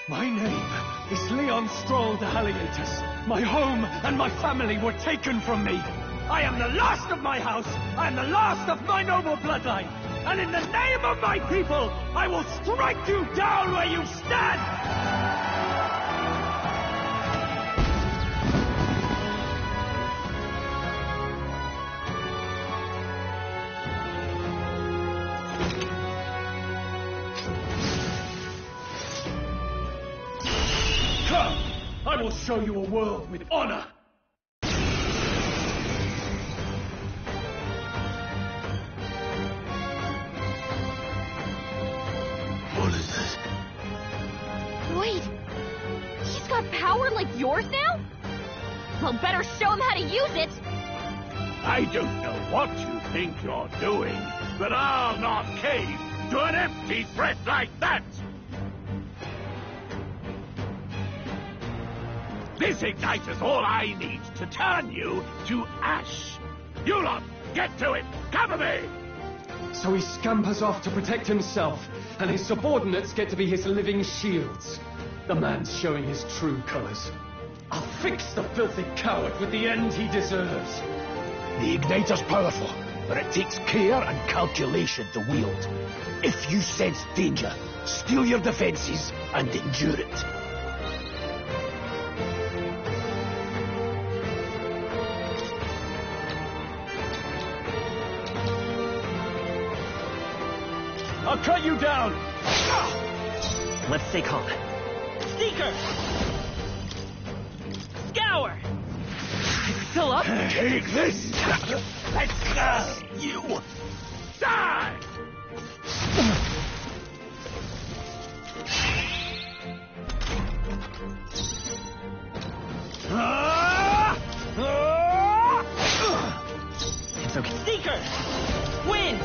My name is Leon Stroll de Haliatus. My home and my family were taken from me. I am the last of my house. I am the last of my noble bloodline. And in the name of my people, I will strike you down where you stand! I will show you a world with honor! What is this? Wait! He's got power like yours now? Well, better show him how to use it! I don't know what you think you're doing, but I'll not cave to an empty threat like that! This igniter's all I need to turn you to ash. You lot, get to it! Cover me! So he scampers off to protect himself, and his subordinates get to be his living shields. The man's showing his true colors. I'll fix the filthy coward with the end he deserves. The igniter's powerful, but it takes care and calculation to wield. If you sense danger, steel your defenses and endure it. I'll cut you down! Let's stay calm. Seeker! Scour! Still up? Take this! Let's go! You! Die! It's okay. Seeker! Wind!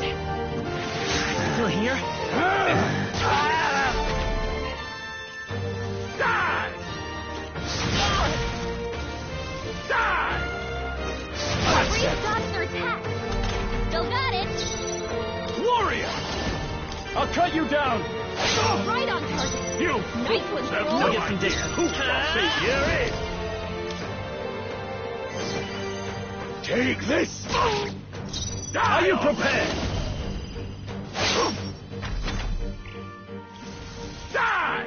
Still here? Die! Die! Dodge their attack! Still got it! Warrior! I'll cut you down! Right on target! You Nice one, have Stroll! no idea who your figure is! Take this! Die! Are you prepared? Die!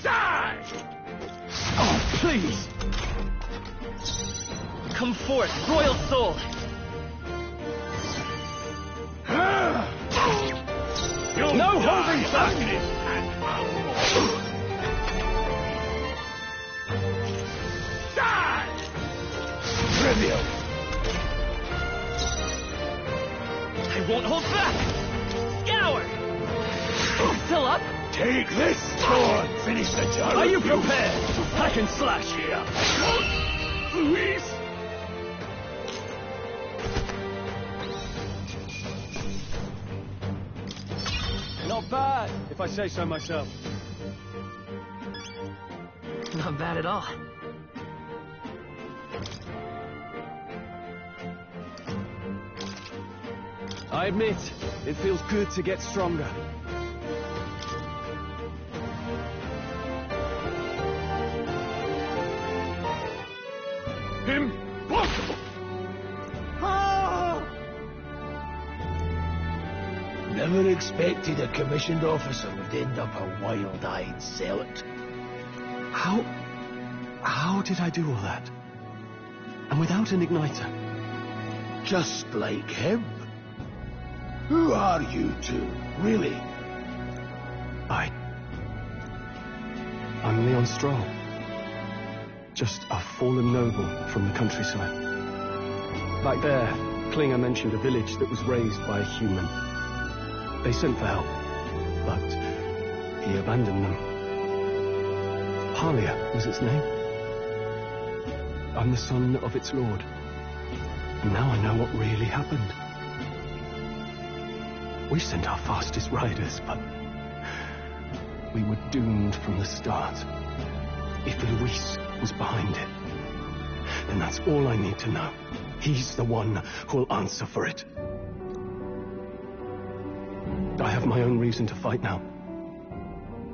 Die! Oh, please! Come forth! forth, royal soul! No holding back! Die! Trivial! I won't hold back! Scour! Still up? Take this sword! Finish the job! Are you prepared to hack and slash here? Luis! Not bad, if I say so myself. Not bad at all. I admit, it feels good to get stronger. Impossible! Never expected a commissioned officer would end up a wild-eyed zealot. How did I do all that? And without an igniter? Just like him. Who are you two, really? I'm Leon Stroll. Just a fallen noble from the countryside. Back there, Klinger mentioned a village that was raised by a human. They sent for help, but he abandoned them. Halia was its name. I'm the son of its lord. And now I know what really happened. We sent our fastest riders, but we were doomed from the start. If Luis was behind it, then that's all I need to know. He's the one who'll answer for it. I have my own reason to fight now.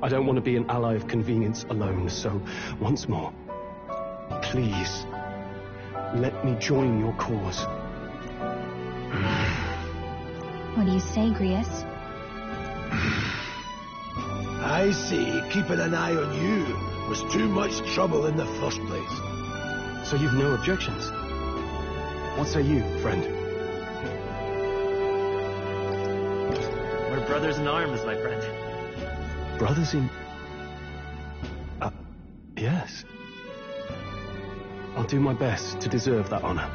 I don't want to be an ally of convenience alone, so once more, please, let me join your cause. What do you say, Grius? I see keeping an eye on you was too much trouble in the first place. So you've no objections? What say you, friend? We're brothers in arms, my friend. Brothers in... yes. I'll do my best to deserve that honor.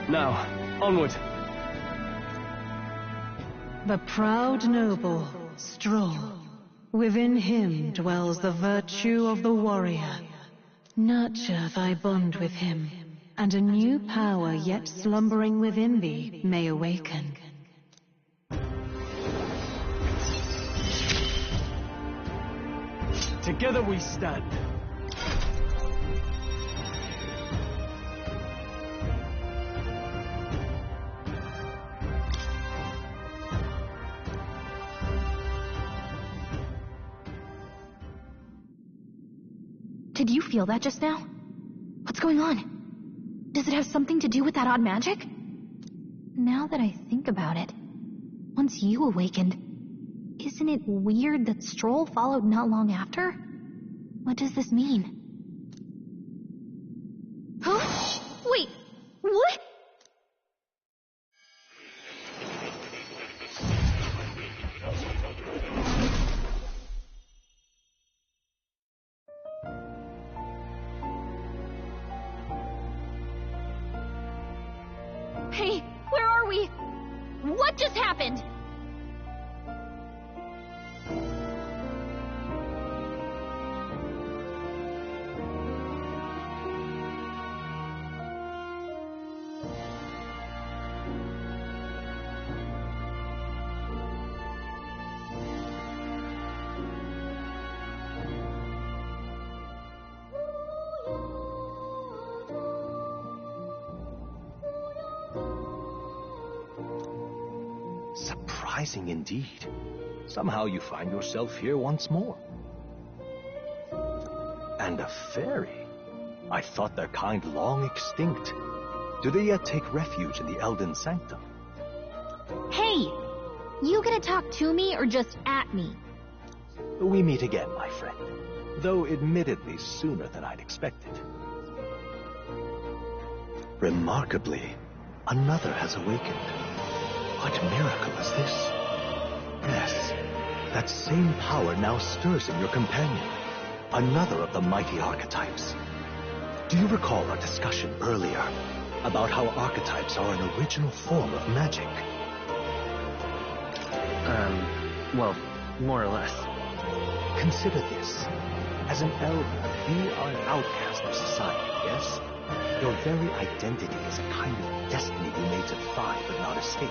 Now, onward. The proud noble, Stroll. Within him dwells the virtue of the warrior. Nurture thy bond with him, and a new power yet slumbering within thee may awaken. Together we stand. Did you feel that just now? What's going on? Does it have something to do with that odd magic? Now that I think about it, once you awakened, isn't it weird that Stroll followed not long after? What does this mean? Huh? Wait, what? Hey, where are we? What just happened? Surprising indeed. Somehow you find yourself here once more. And a fairy? I thought their kind long extinct. Do they yet take refuge in the Elden Sanctum? Hey! You gonna talk to me or just at me? We meet again, my friend. Though admittedly sooner than I'd expected. Remarkably, another has awakened. What miracle is this? Yes, that same power now stirs in your companion, another of the mighty archetypes. Do you recall our discussion earlier about how archetypes are an original form of magic? Well, more or less. Consider this. As an elder, you are an outcast of society, yes? Your very identity is a kind of destiny you may defy but not escape.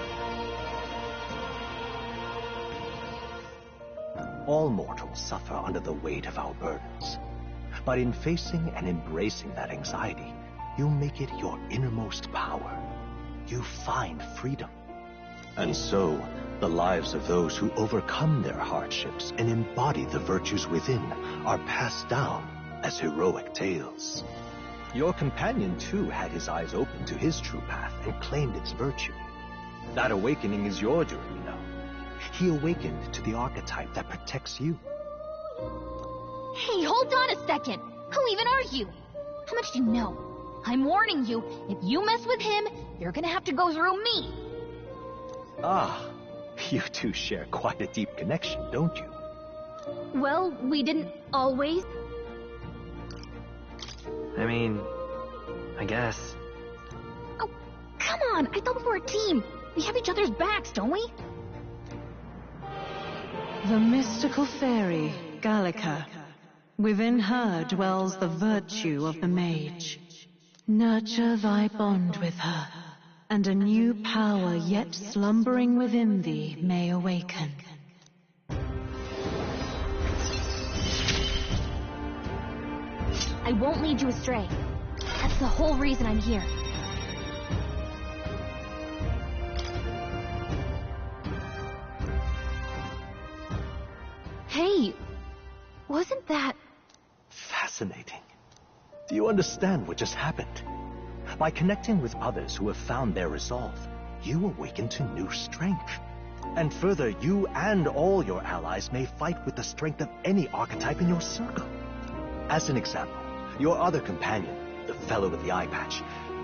All mortals suffer under the weight of our burdens. But in facing and embracing that anxiety, you make it your innermost power. You find freedom. And so, the lives of those who overcome their hardships and embody the virtues within are passed down as heroic tales. Your companion, too, had his eyes open to his true path and claimed its virtue. That awakening is your doing, you know. He awakened to the archetype that protects you. Hey, hold on a second! Who even are you? How much do you know? I'm warning you, if you mess with him, you're gonna have to go through me! Ah, you two share quite a deep connection, don't you? Well, we didn't always. I mean, I guess. Oh, come on! I thought we were a team! We have each other's backs, don't we? The mystical fairy, Gallica. Within her dwells the virtue of the mage. Nurture thy bond with her, and a new power yet slumbering within thee may awaken. I won't lead you astray. That's the whole reason I'm here. Hey, wasn't that... Fascinating. Do you understand what just happened? By connecting with others who have found their resolve, you awaken to new strength. And further, you and all your allies may fight with the strength of any archetype in your circle. As an example, your other companion, the fellow with the eye patch,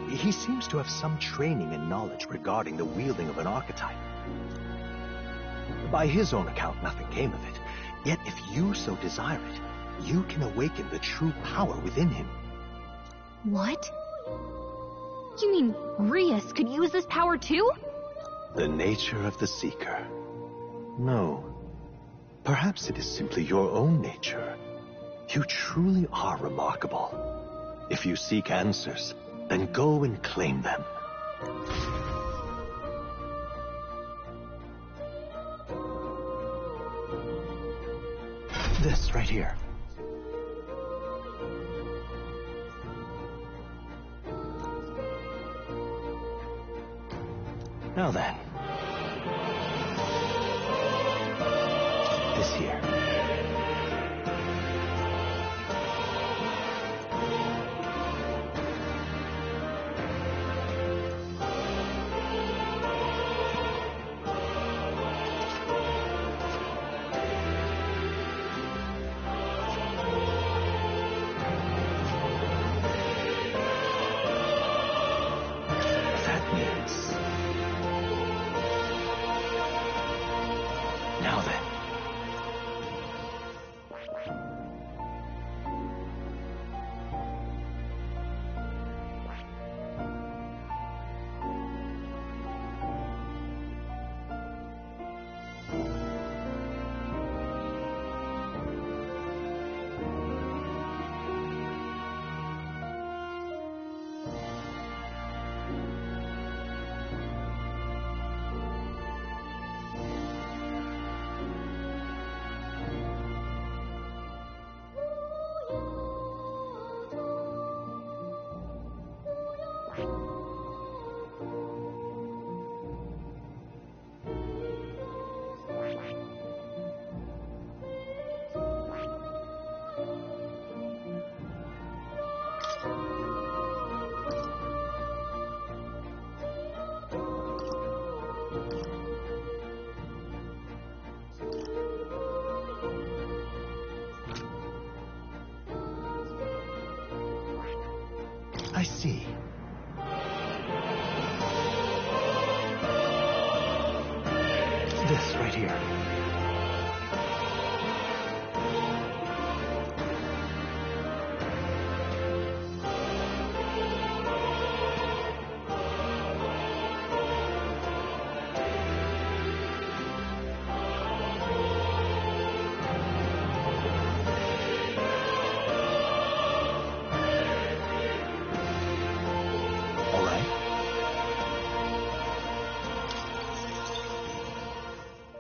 he seems to have some training and knowledge regarding the wielding of an archetype. By his own account, nothing came of it. Yet if you so desire it, you can awaken the true power within him. What? You mean Rias could use this power too? The nature of the Seeker. No. Perhaps it is simply your own nature. You truly are remarkable. If you seek answers, then go and claim them. This right here. Now then. This here. I see. here.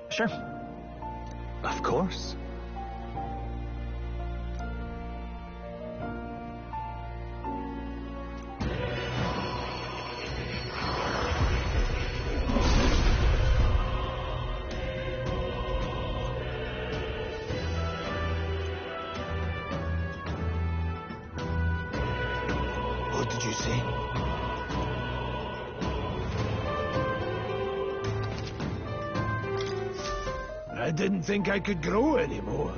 Sure. Of course. What did you say? I didn't think I could grow anymore.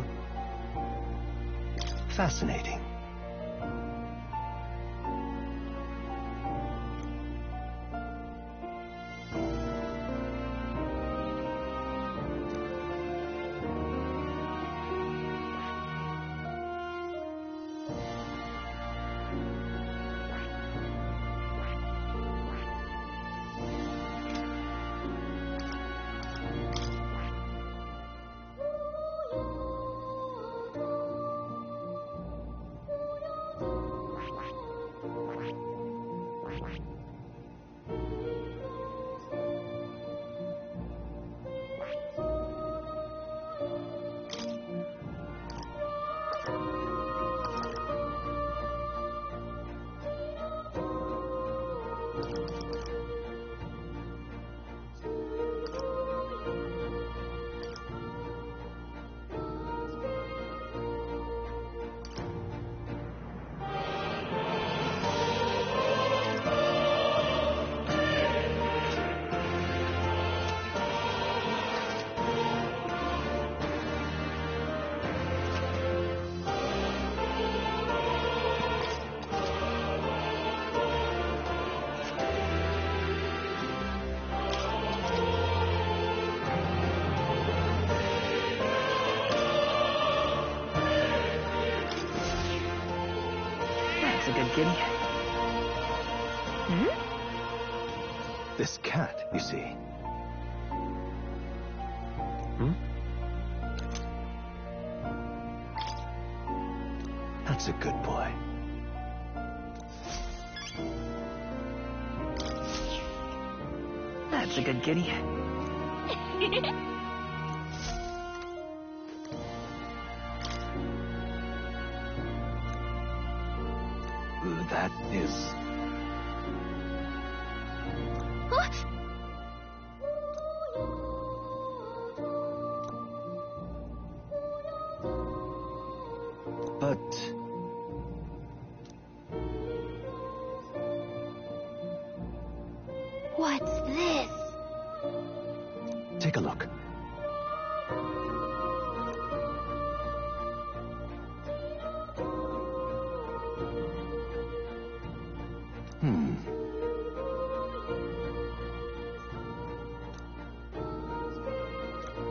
Fascinating. That's a good kitty. This cat, you see. That's a good boy. That's a good kitty. That is... But... What's this? Take a look.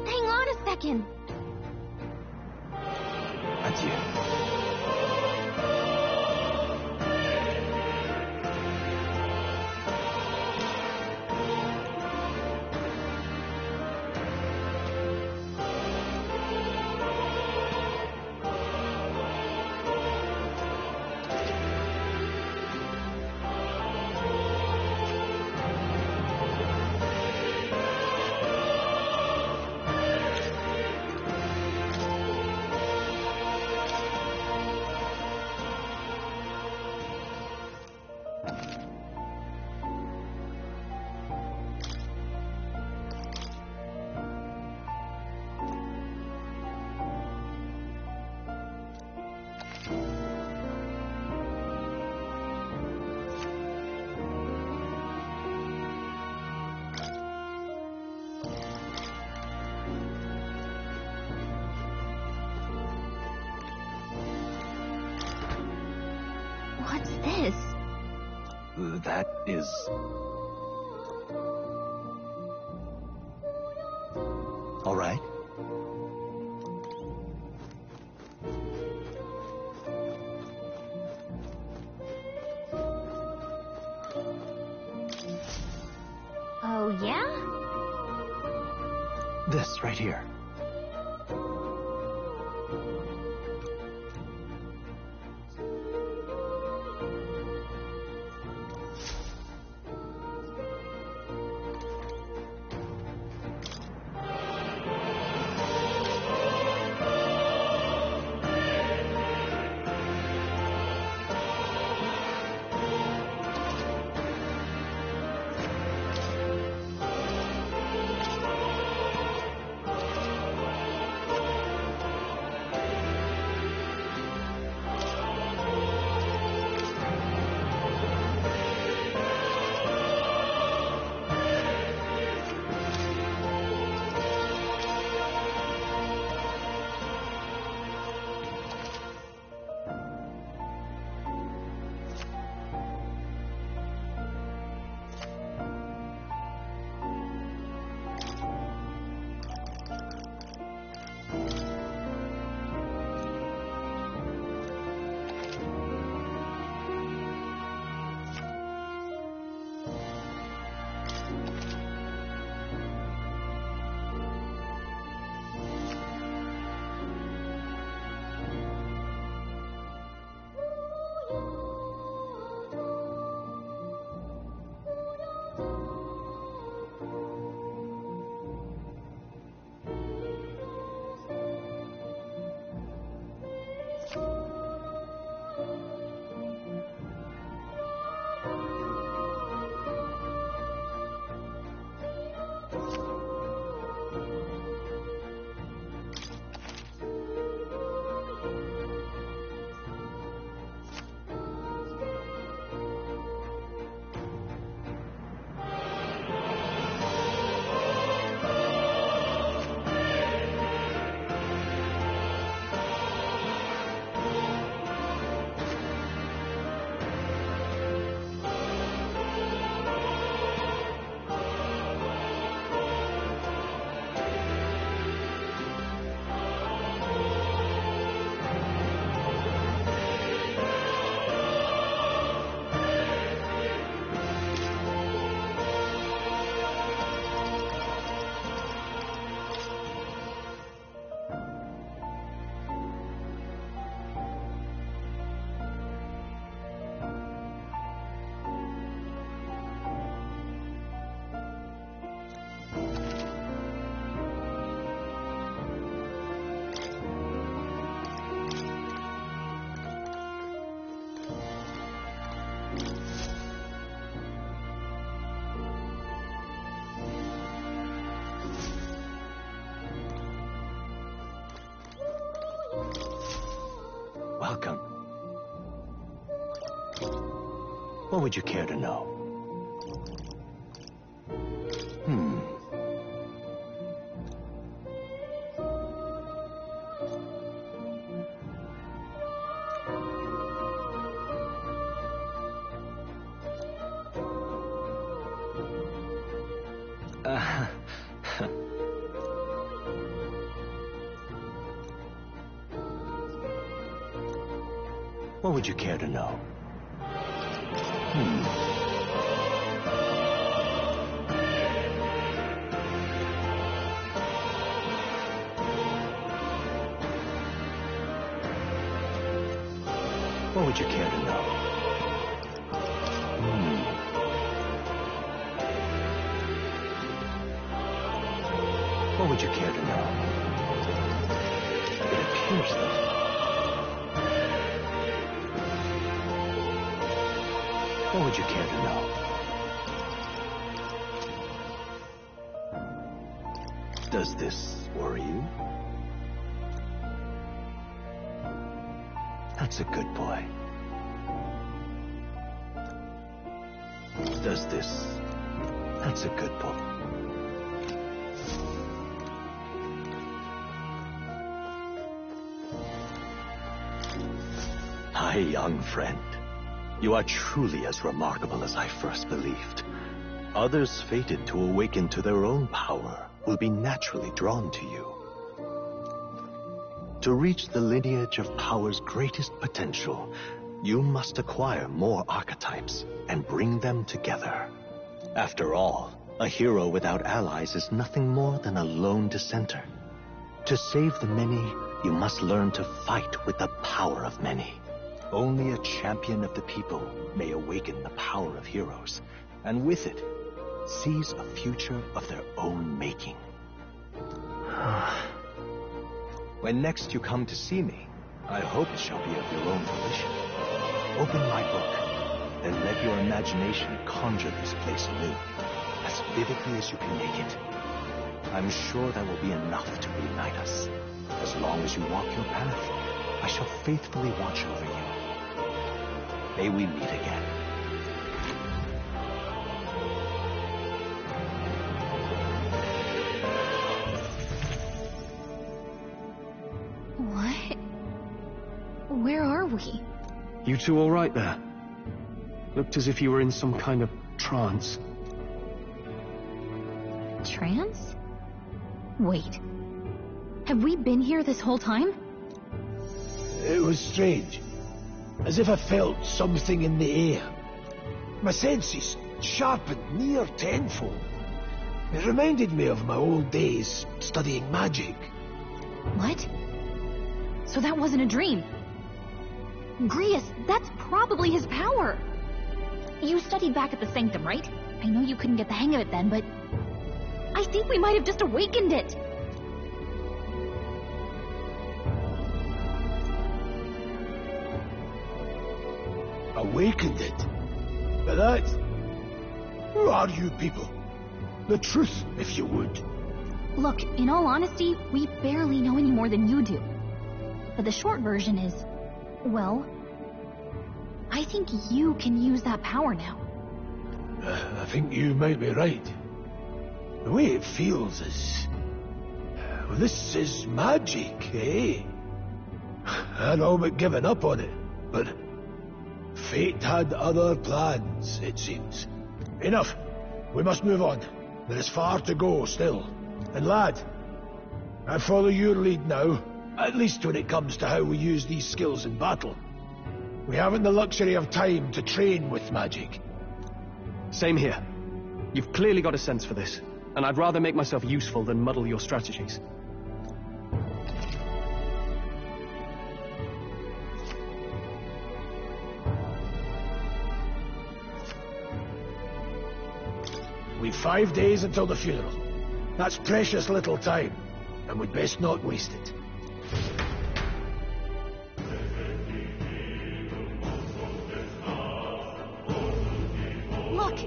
Hang on a second. Adieu. What's this? That is... All right? Oh, yeah? This right here. Welcome. What would you care to know? What would you care to know? What would you care to know? What would you care to know? It appears that... What would you care to know? Does this worry you? That's a good boy. Does this? That's a good boy. My young friend, you are truly as remarkable as I first believed. Others fated to awaken to their own power will be naturally drawn to you. To reach the lineage of power's greatest potential, you must acquire more archetypes and bring them together. After all, a hero without allies is nothing more than a lone dissenter. To save the many, you must learn to fight with the power of many. Only a champion of the people may awaken the power of heroes, and with it, seize a future of their own making. When next you come to see me, I hope it shall be of your own volition. Open my book, then let your imagination conjure this place anew, as vividly as you can make it. I'm sure that will be enough to reunite us. As long as you walk your path, I shall faithfully watch over you. May we meet again. What? Where are we? You two all right there? Looked as if you were in some kind of trance. Trance? Wait. Have we been here this whole time? It was strange. As if I felt something in the air. My senses sharpened near tenfold. It reminded me of my old days studying magic. What? So that wasn't a dream. Grius, that's probably his power. You studied back at the Sanctum, right? I know you couldn't get the hang of it then, but I think we might have just awakened it. Awakened it? But that... Who are you people? The truth, if you would. Look, in all honesty, we barely know any more than you do. But the short version is, well, I think you can use that power now. I think you might be right. The way it feels is... Well, this is magic, eh? I'd all but given up on it, but... Fate had other plans, it seems. Enough. We must move on. There is far to go still. And lad, I follow your lead now, at least when it comes to how we use these skills in battle. We haven't the luxury of time to train with magic. Same here. You've clearly got a sense for this, and I'd rather make myself useful than muddle your strategies. We've 5 days until the funeral. That's precious little time, and we'd best not waste it. Look!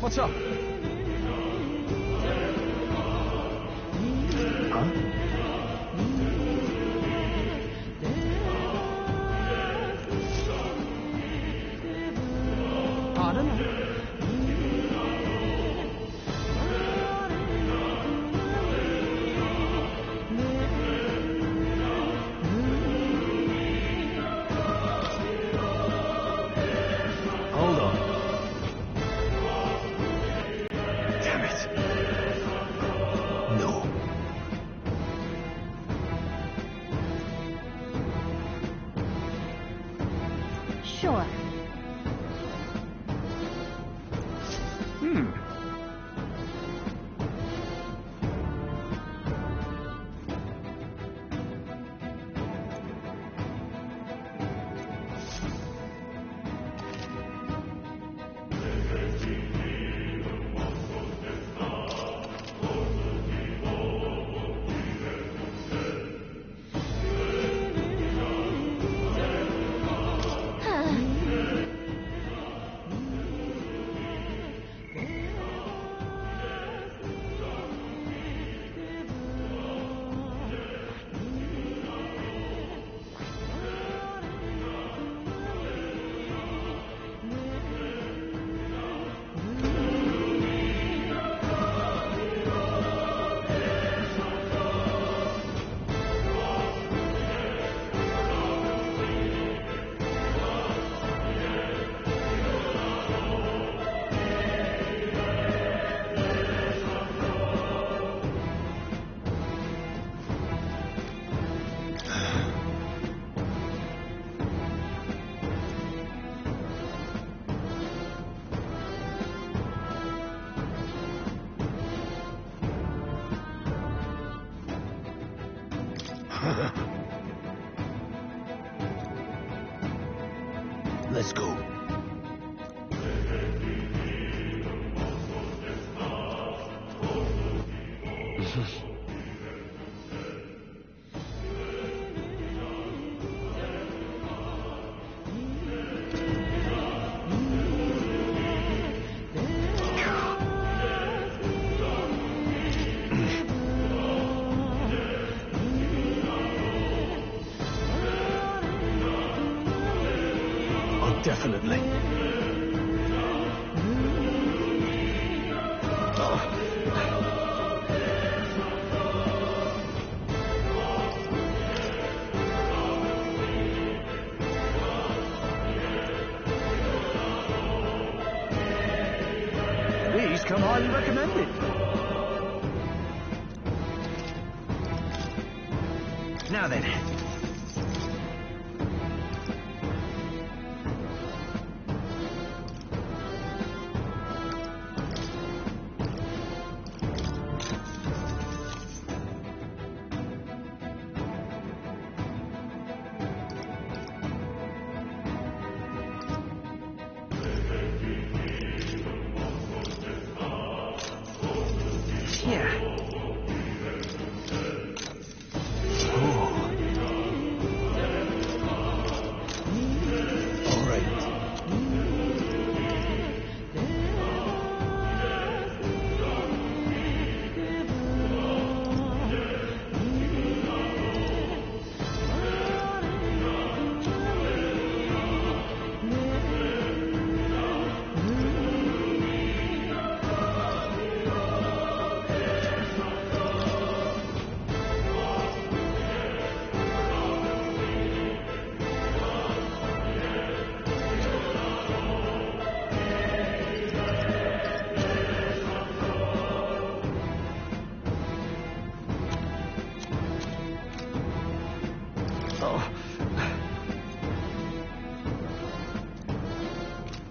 What's up? Huh? I don't know. Hold on. Damn it. No. Sure. Let's go. Definitely. These come highly recommended. Now then.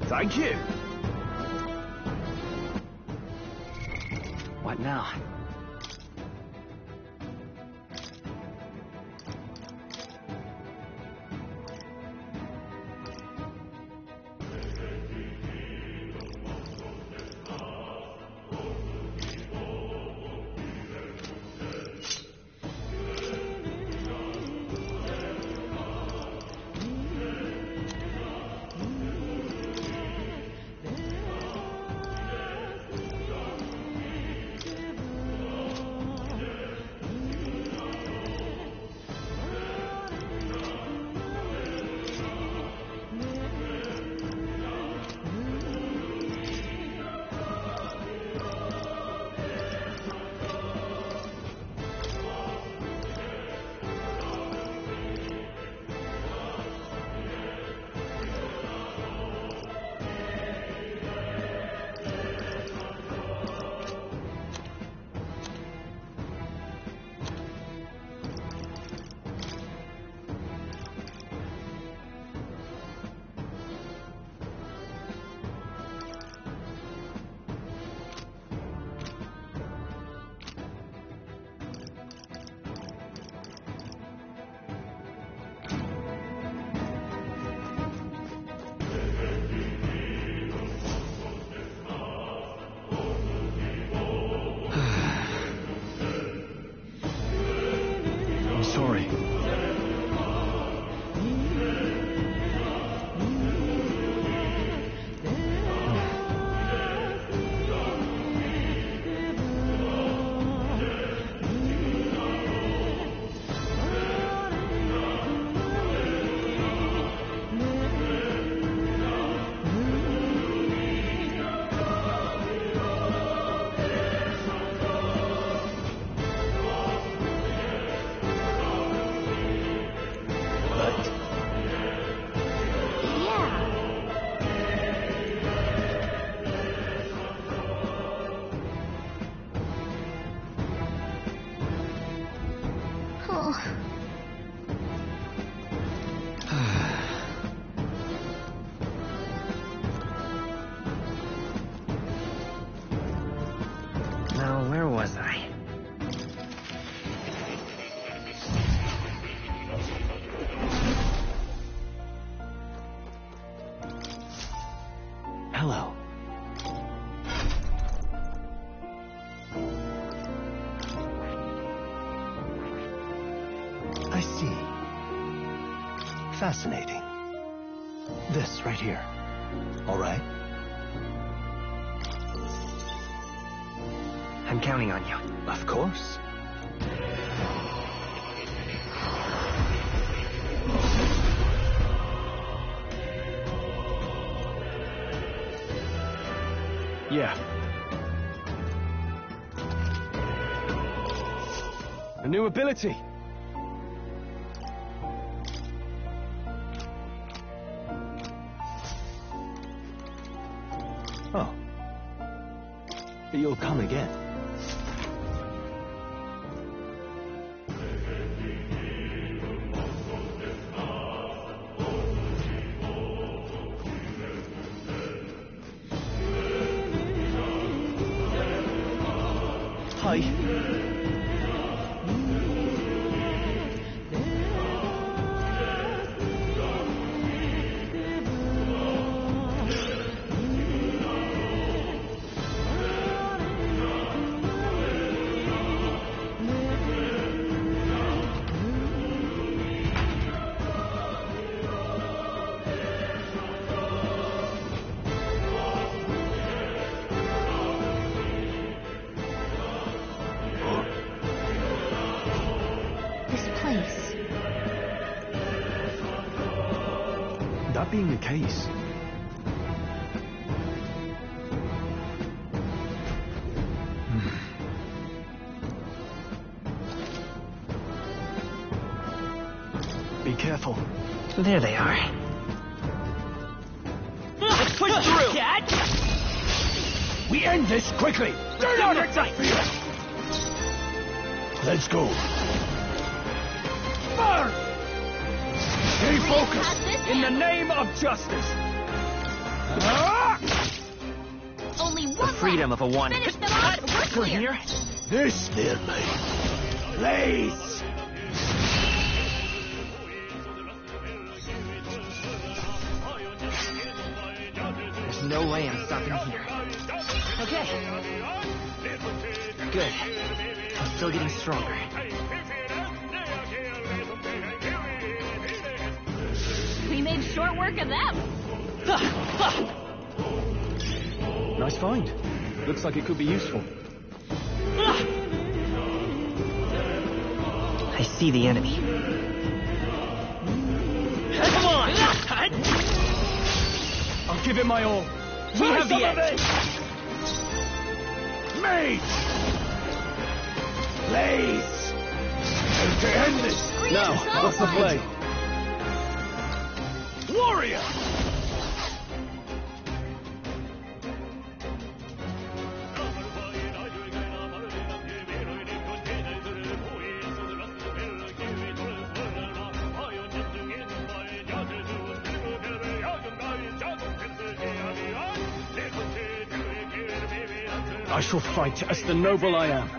Thank you. What now? Hello. I see. Fascinating. This right here. All right? I'm counting on you. Of course. Yeah. A new ability. Oh. You'll come again. Hi. That being the case, be careful. There they are. Let's push through! Cat! We end this quickly! Do not interfere! Let's go. Burn! Stay focused! In the name of justice! Only one The freedom of a one. Finish them off. We're Through clear. here? This, dear lady. Blaze! There's no way I'm stopping here. Okay. Good. I'm still getting stronger. We made short work of them. Nice find. Looks like it could be useful. I see the enemy. Come on! I'll give it my all. We have the edge. Mage! Blaze! And to end this! Now, what's the play? Warrior! I shall fight as the noble I am.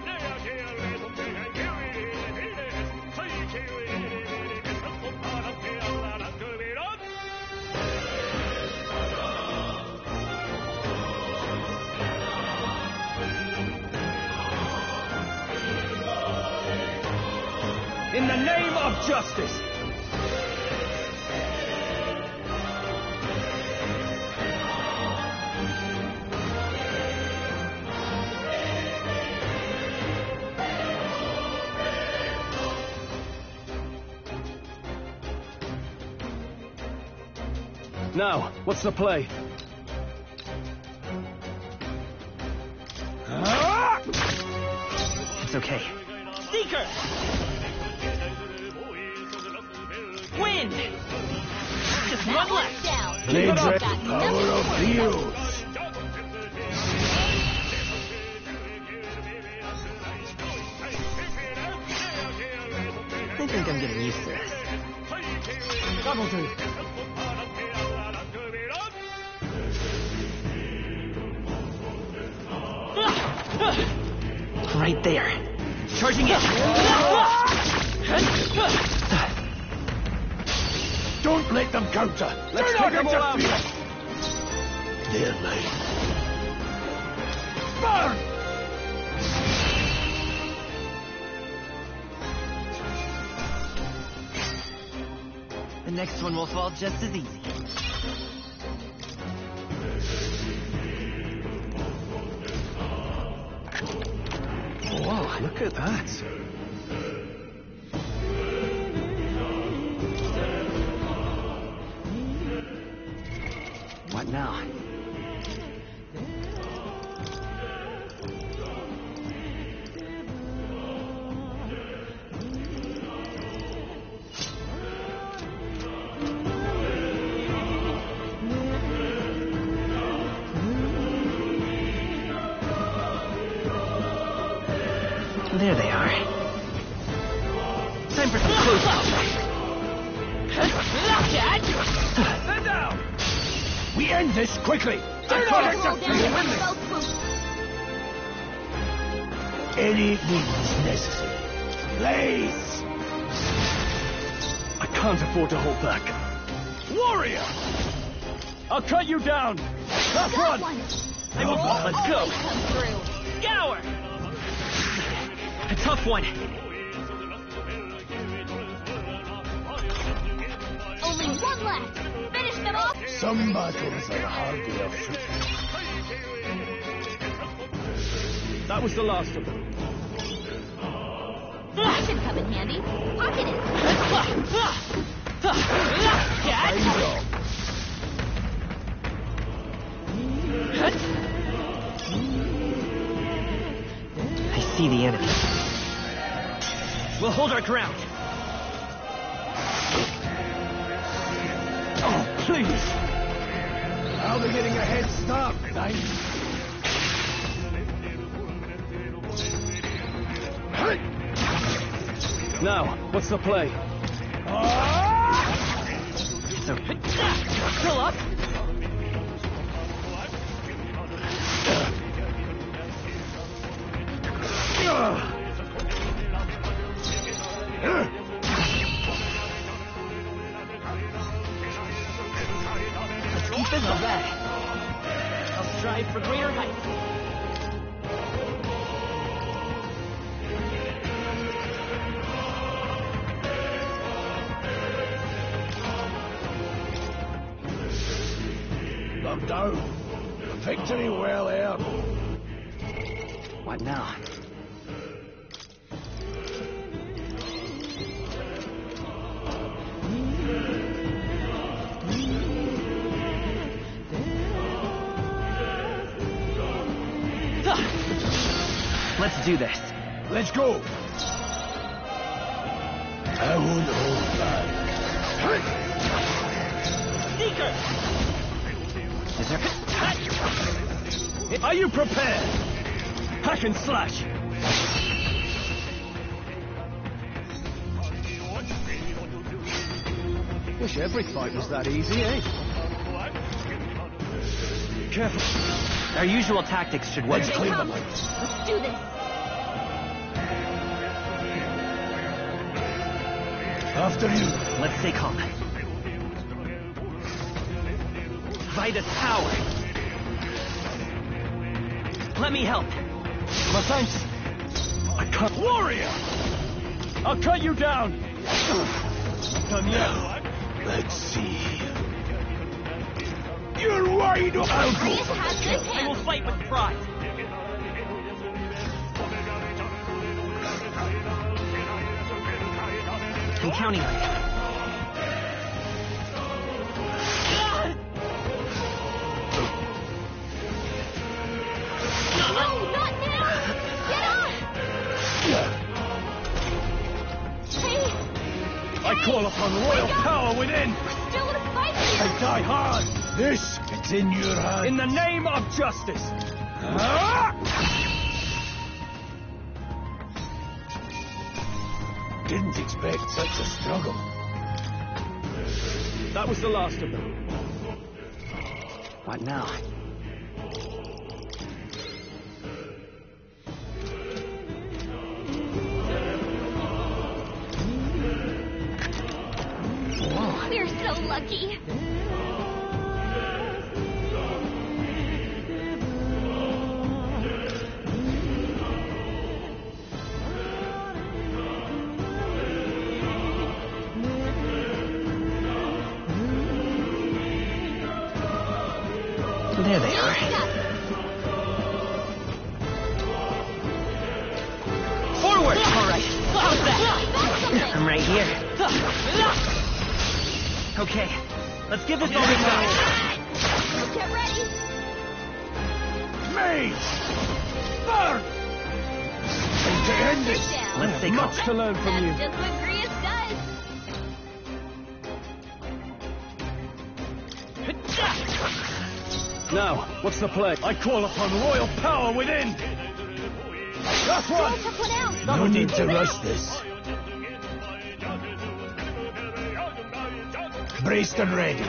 In the name of justice! Now, what's the play? It's okay. Seeker! Wind! Just one left. Down. Blades Got red, nothing power to of worry about. fuse! I think I'm getting used to this. Double do. Right there. Charging it. Don't let them counter. Let's Do take not them all out. interfere. Dear lady. Burn! The next one will fall just as easy. Whoa, look at that. What now? There they are. Time for some close-up. Stand down! We end this quickly! Any means necessary. Blaze! I can't afford to hold back. Warrior! I'll cut you down! Up front! Let's go! Scour! A tough one. Only one left. Finish them off. Some battles are hardly a fit. That was the last of them. That should come in handy. Pocket it. I see the enemy. We'll hold our ground. Oh, please! I'll be getting a head start, tonight. Now, what's the play? Still up? Let's keep it up. I'll strive for greater heights. I'm down. Victory well earned. What now? Let's do this. Let's go. I won't hold back. Seeker! Is there... Are you prepared? Hack and slash. Wish every fight was that easy, eh? Careful. Our usual tactics should work. Let's do this. After you. Let's stay calm. Vitus power. Let me help. My thanks. I can't. Warrior! I'll cut you down. Done yet. Let's see. You're wide open. I'll go for the kill. I will fight with pride. I'm counting on you. No, not now! Get up! Hey! I call upon royal power within. Still in a fight I here! die hard. This, it's in your hands. In the name of justice. Didn't expect such a struggle. That was the last of them. What now? We're so lucky. There they are. Forward! All right. How's that? I'm right here. Okay, let's give this all we got. Get ready. Mage! Burn! To end this. Let's stay Much to learn from you. That's just what Grius does. Now, what's the play? I call upon royal power within. That's one. Took one out. No need to rush this. Braced and ready.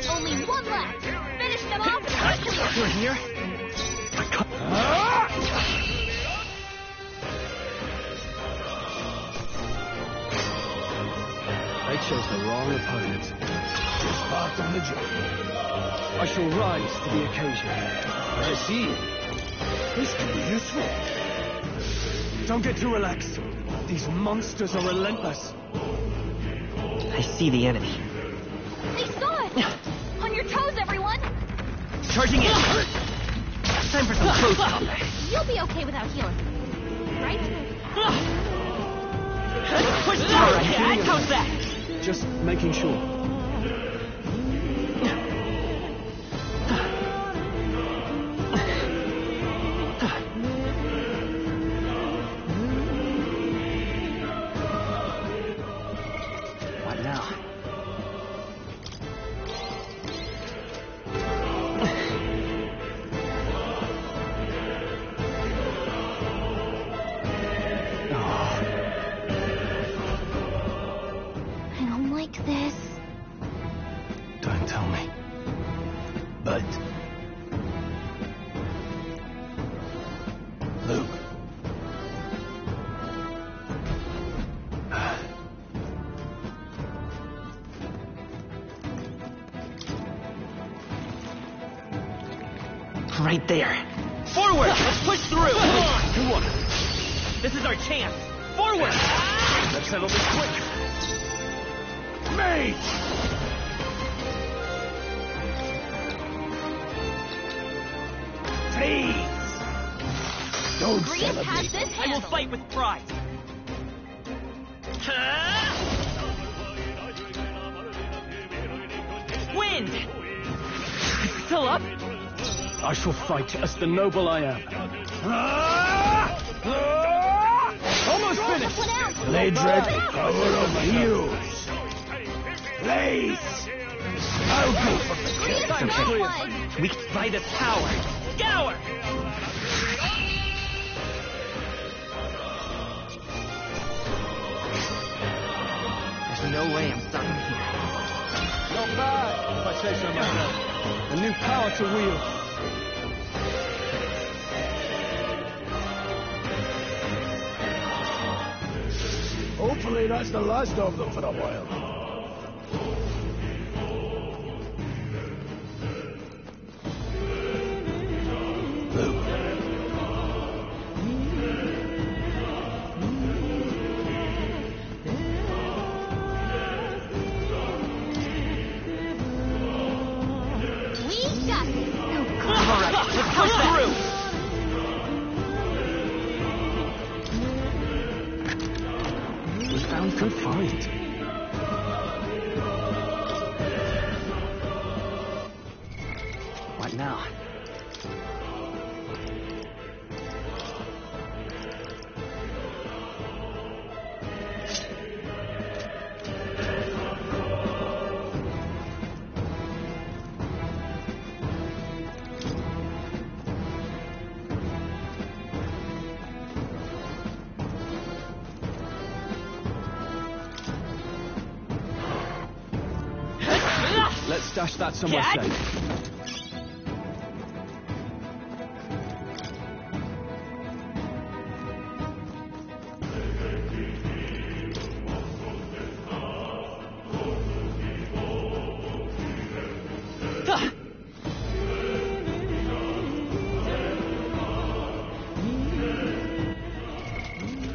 Only one left. Finish them off. We're here. I chose the wrong opponent. Just part of the job. I shall rise to the occasion. I see. This can be useful. Don't get too relaxed. These monsters are relentless. I see the enemy. They saw it. On your toes, everyone. Charging in. Time for some close combat. You'll be okay without healing, right? Push through. All right, I count that. Just making sure. What now? I don't like this. Don't tell me. But... Luke. Right there. Forward! Let's push through! Come on! This is our chance! Forward! Let's settle this quick. Mage! Please! Don't Grius celebrate. has this I will fight with pride. Wind! Still up? I shall fight as the noble I am. Almost finished! Blade ready. Power of heals. Blaze! I'll go for the kill. It's okay. We can buy this power. Scour! There's no way I'm stopping here. Not bad, if I say so myself. A new power to wield. Hopefully that's the last of them for a while. Luke. We got it. All right, let's push through. We found good fight. What now? Let's stash that somewhere safe.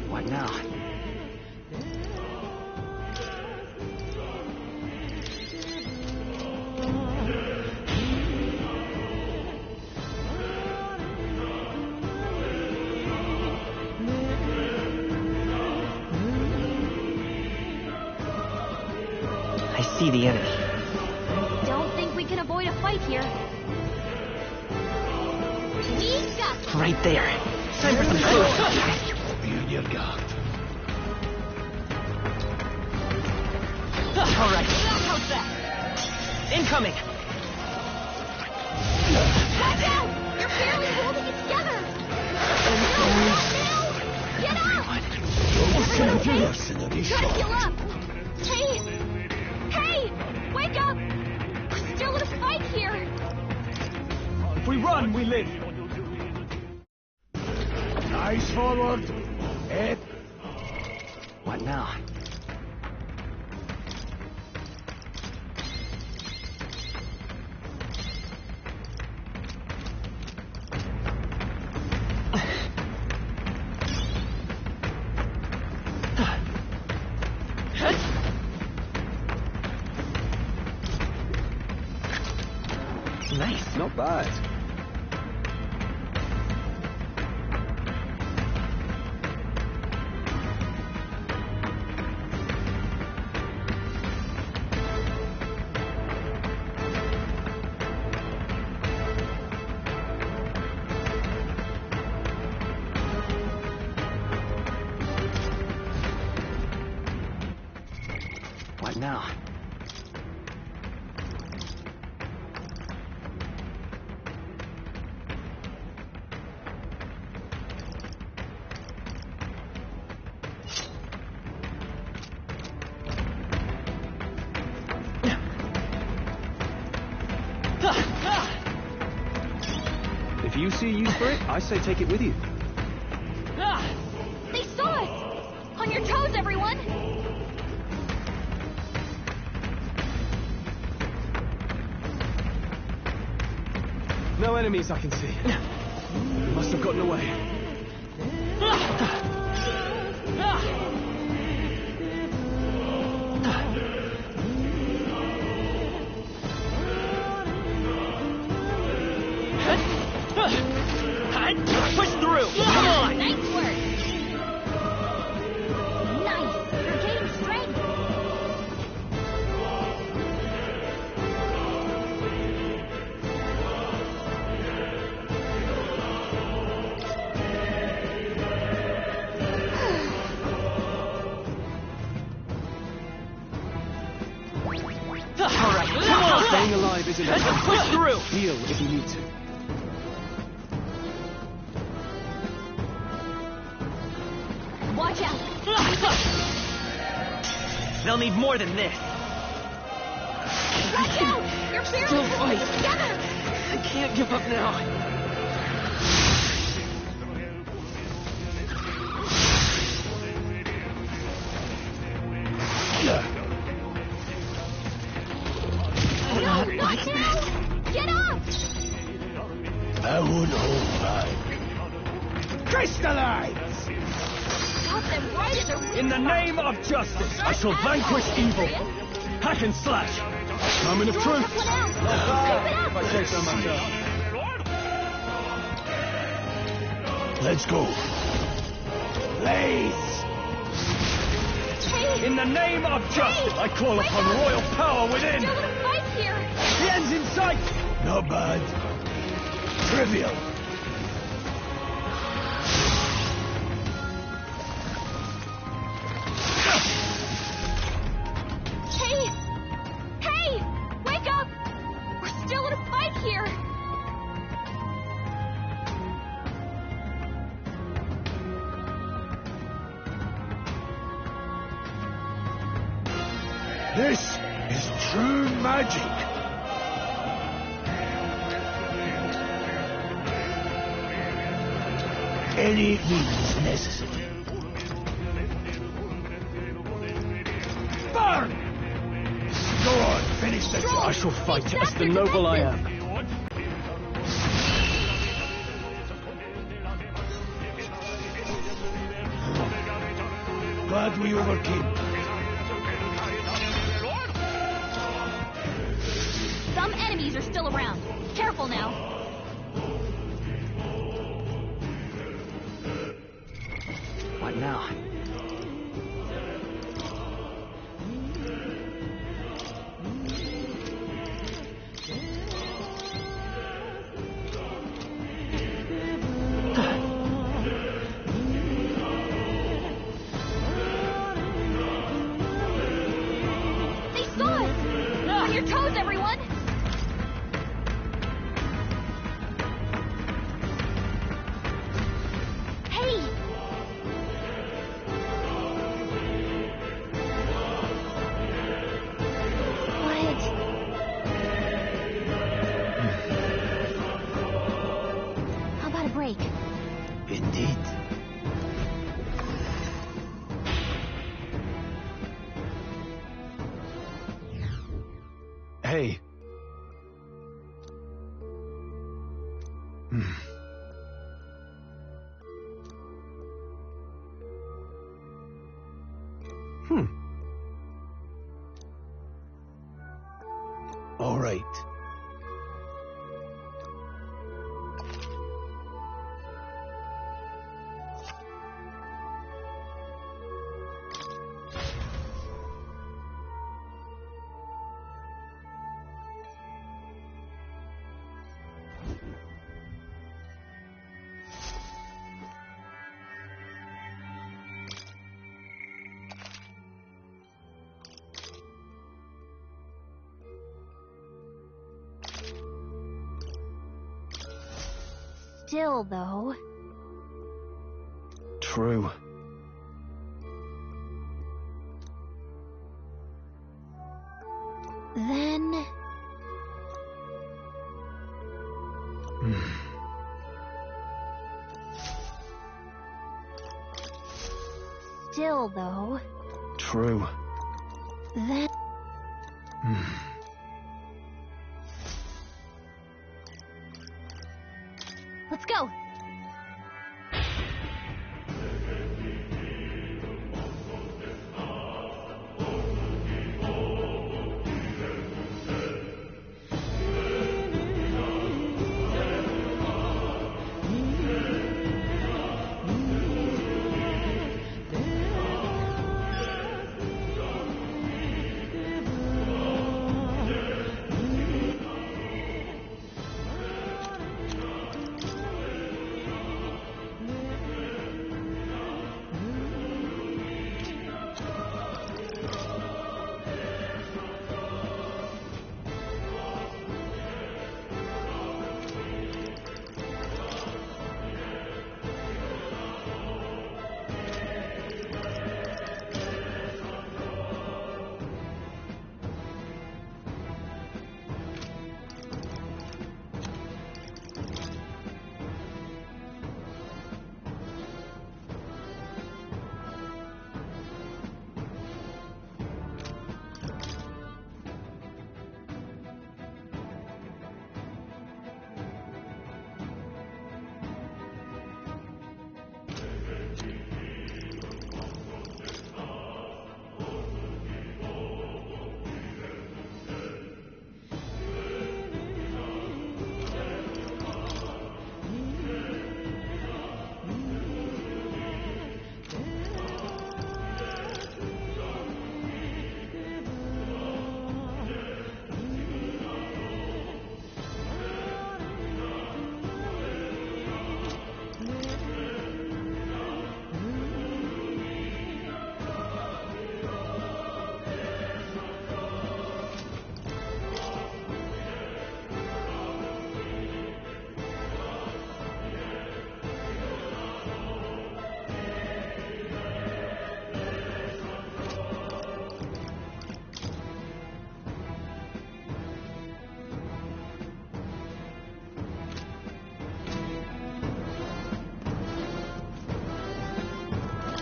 What now? see the enemy. Don't think we can avoid a fight here. We got this. Right there. Time for some close. Be on your guard. All right. How's that? Incoming. Watch out! You're barely holding it together. Get up! Try to heal up. Hey! Hey! Wake up! We're still in a fight here. If we run, we live. Eyes forward. Head. What now? Nice. Not bad. What now? If you see a use for it, I say take it with you. They saw us! On your toes, everyone! No enemies I can see. We must have gotten away. Push through! Come on! Nice work! Nice! You're gaining strength! All right, come on! Staying alive isn't enough. Push through! Heal if you need to. Watch out! They'll need more than this. Watch out! You're barely Still holding fight. it together! I can't give up now. No, not now! Get up! I won't hold back. Crystallize! Got them right in the In the name of justice, I shall vanquish evil. Hack and slash. Moment of truth. Keep it up! If I say so myself. Let's go. Blaze! Hey! In the name of justice, I call upon royal power within. Still in a fight here! The end's in sight. Not bad. Trivial. Hey! Hey! Wake up! We're still in a fight here! This is true magic. Any means necessary. Burn! Go on, finish the job. I shall fight as the noble I am. Glad we overcame. Some enemies are still around. Careful now. What now? toes, everyone! Hey! What? How about a break? Indeed. Hey. All right. Still, though. True. Then... Still, though. True. Then... Let's go!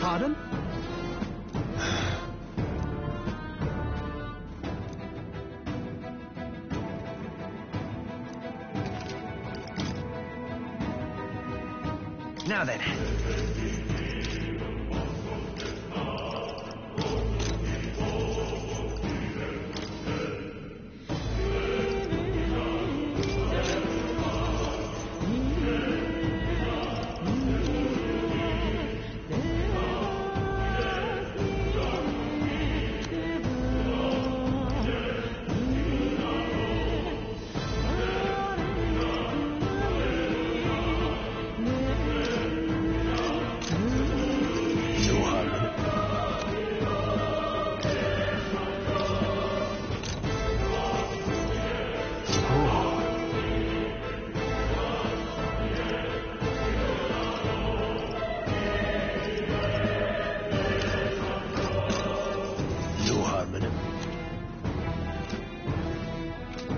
Pardon? Now then.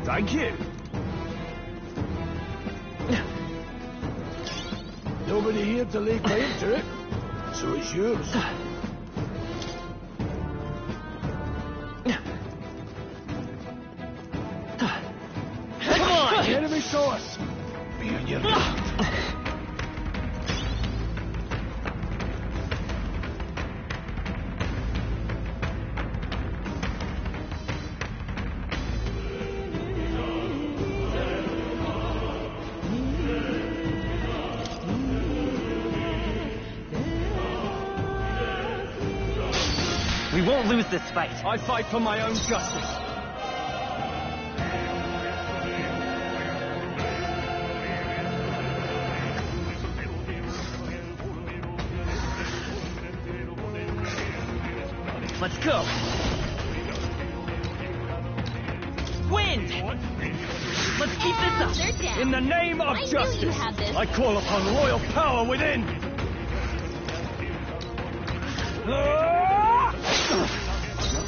Thank you. Nobody here to lay claim to it, so it's yours. Come on! The enemy saw us! Be on your guard. We won't lose this fight. I fight for my own justice. Let's go. Wind! Let's keep this up. They're down. In the name of I knew justice, you had this. I call upon royal power within.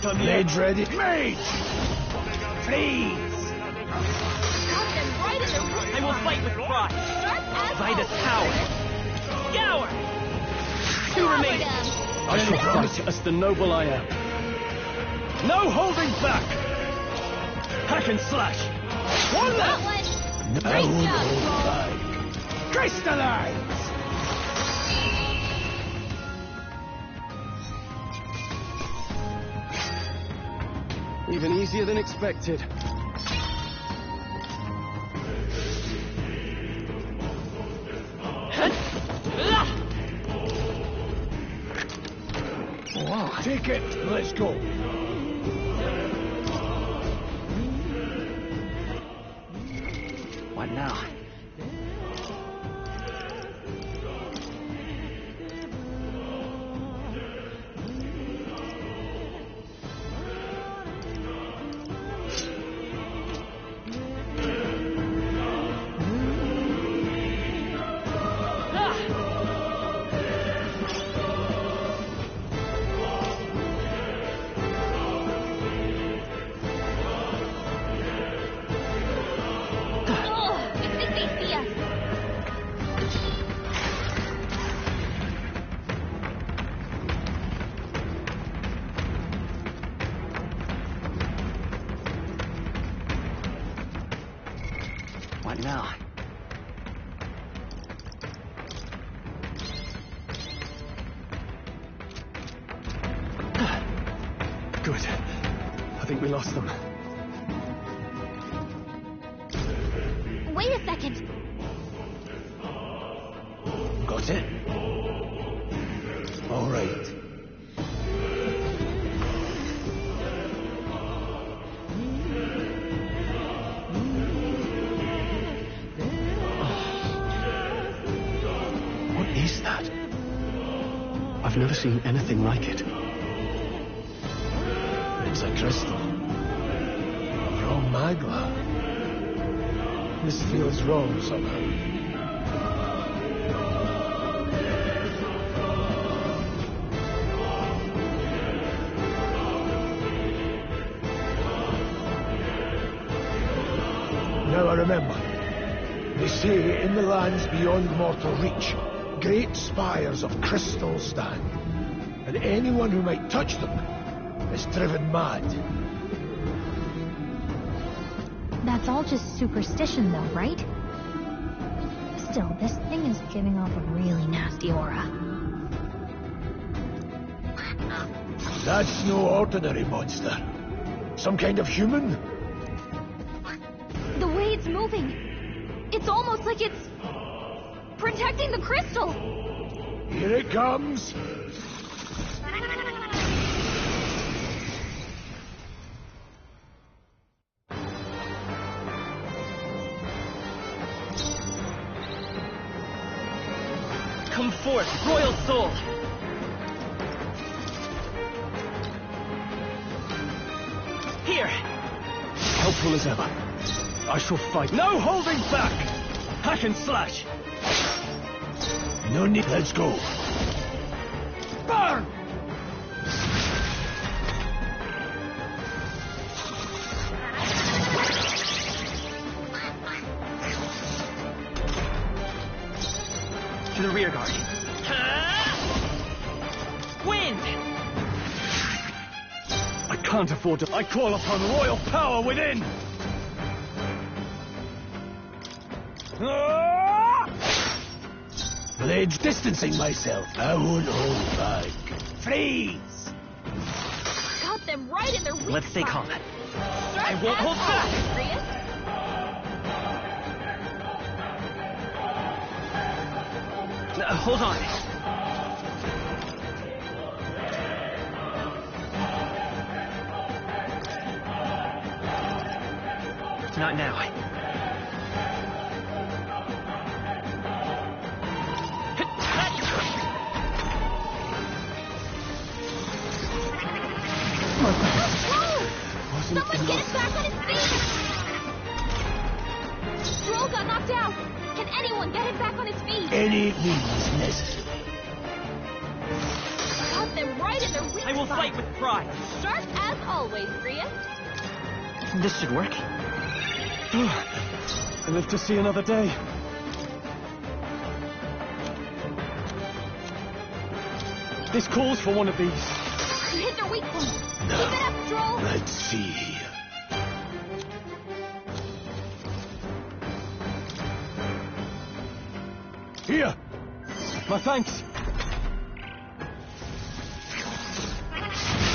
Blades ready. Mage! Please! I will fight with pride. Vitus Power. Scour! Two remain. I shall fight as the noble I am. No holding back! Hack and slash! One left! No holding back! Crystallize! Even easier than expected. Wow. Take it, let's go. What now? What now? Good. I think we lost them. Wait a second. Got it? All right. What is that? I've never seen anything like it. It's a crystal. From Magla. This feels wrong somehow. Now I remember. They say in the lands beyond mortal reach, great spires of crystal stand, and anyone who might touch them is driven mad. That's all just superstition though, right? Still, this thing is giving off a really nasty aura. That's no ordinary monster. Some kind of human? The way it's moving. It's almost like it's protecting the crystal. Here it comes. Come forth, royal soul! Here! Helpful as ever. I shall fight. No holding back! Hack and slash! No need. Let's go. Burn! rear guard. Wind! I can't afford to... I call upon royal power within! Blades distancing myself. I won't hold back. Freeze! Got them right in their weak Let's stay spot. calm. I won't hold back! Hold on. Not now. Someone get him back on his feet! Stroll got knocked out. Can anyone get him back on his feet? Any means necessary. Got them right in their weak I will spot. fight with pride. Sharp as always, Prius. This should work. I live to see another day. This calls for one of these. You hit their weak point. Keep it up, Stroll. Let's see. Here! My thanks!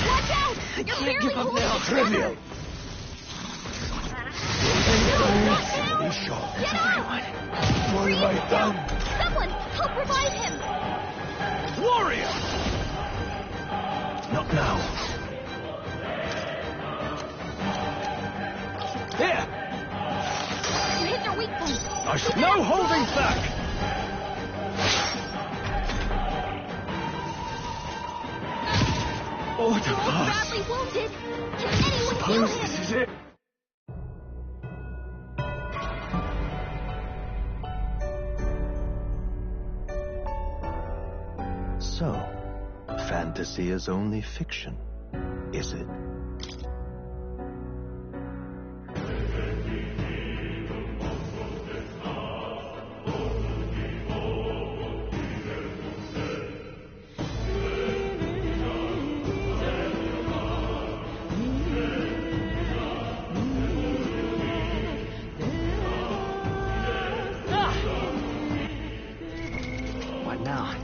Watch out! You're barely holding it Trivial. together. Get up! What have I done? Someone, help revive him! Warrior! Not now. Here! You hit their weak point. No holding back! Order Stroll's pass. badly wounded. Can anyone heal Suppose him? this is it. So, fantasy is only fiction, is it? What now?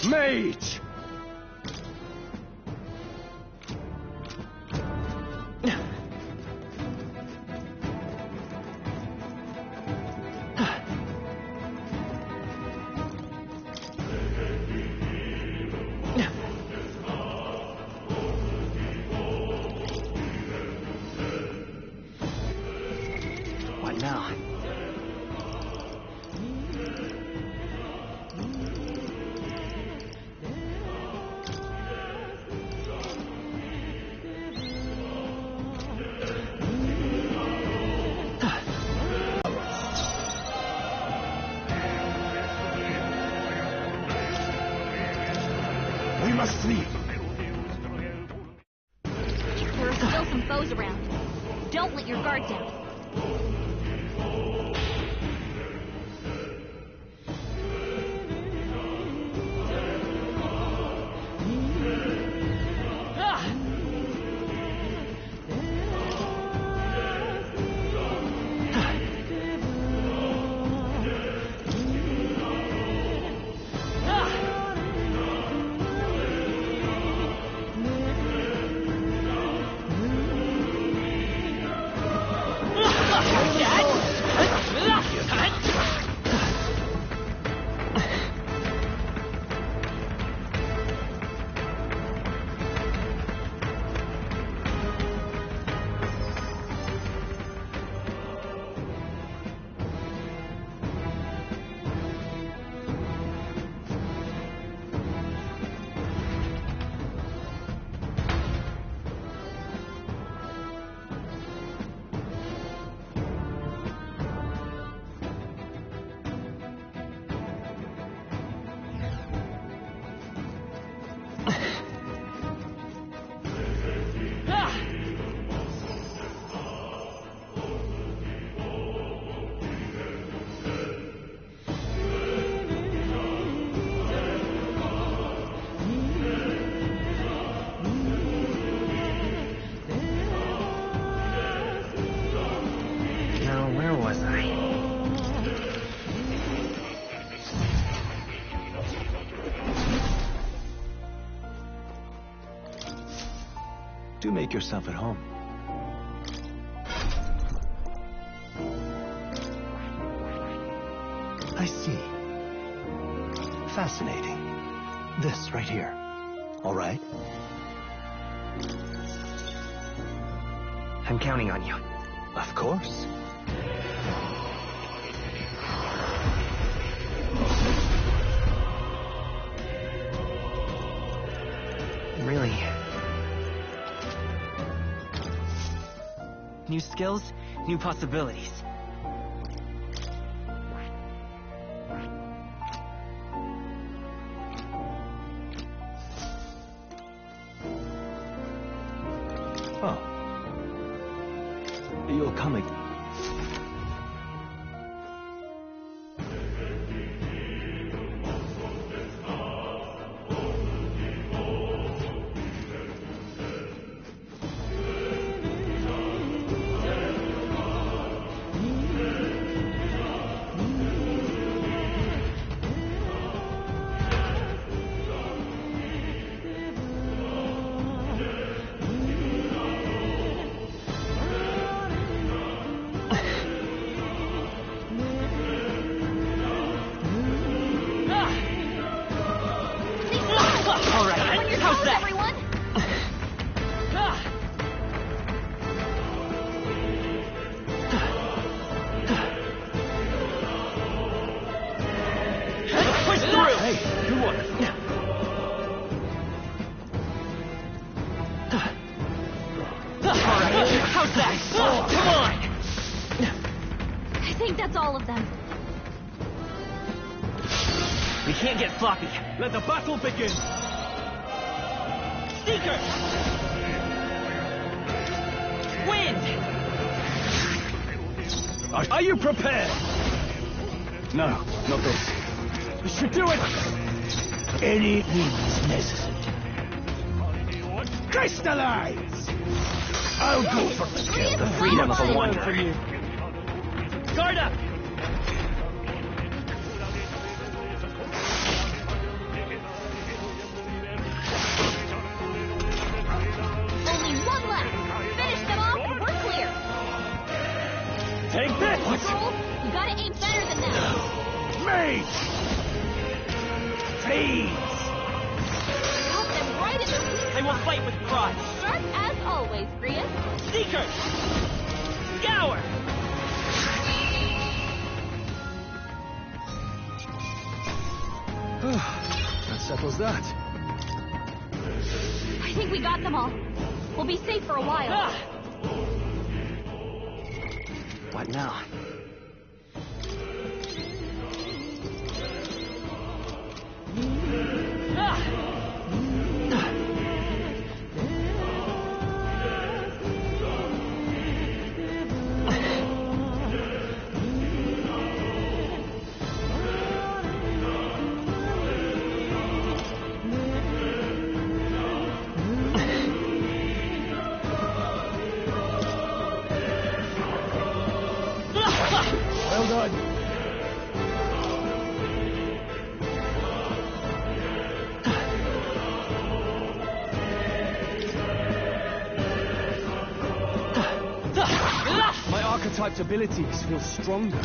Mage! What now? We must leave. There are still some foes around. Don't let your guard down. Do make yourself at home. I see. Fascinating. This right here. All right? I'm counting on you. Of course. Really? New skills, new possibilities. Oh. You're coming. Let the battle begin! Seeker! Wind! Are you prepared? No, not this. You should do it! Any means necessary. Crystallize! I'll go for the kill. The freedom of a wanderer. Guard up! Take this! What? You gotta aim better than that. Mage! Please! Got them right in the weak. They will fight with pride. Sharp as always, Grius. Seeker! Scour! That settles that. I think we got them all. We'll be safe for a while. What now? Well done. My archetype's abilities feel stronger.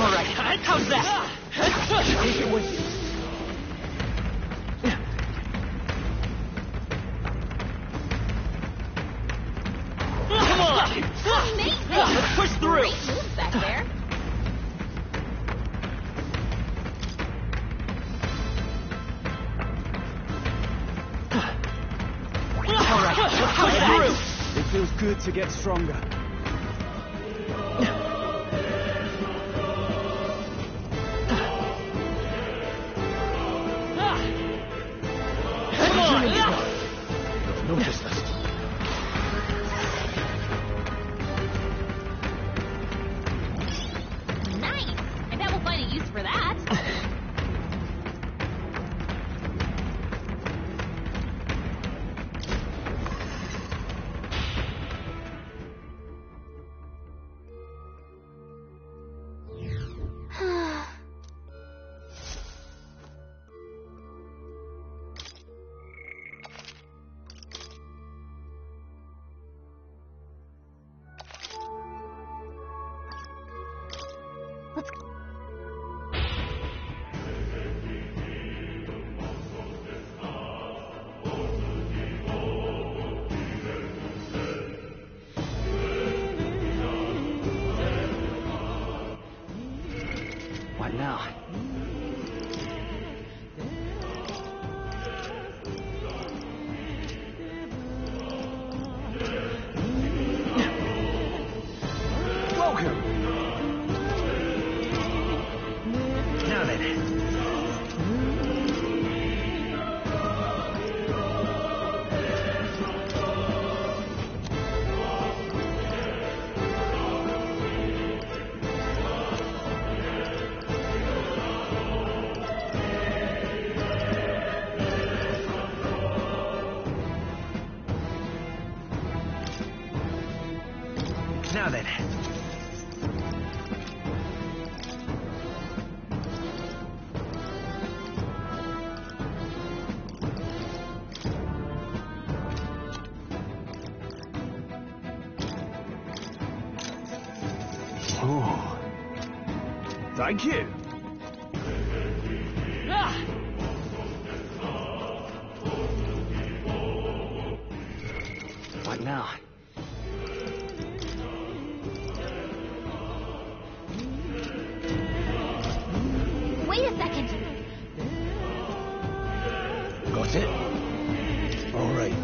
All right, how's that? Take it with you. Come on! Amazing! Let's push through! Great moves back there. All right, let's push through! It feels good to get stronger. Notice this. Now then. Oh. Thank you. What now? Wait a second. Got it? All right.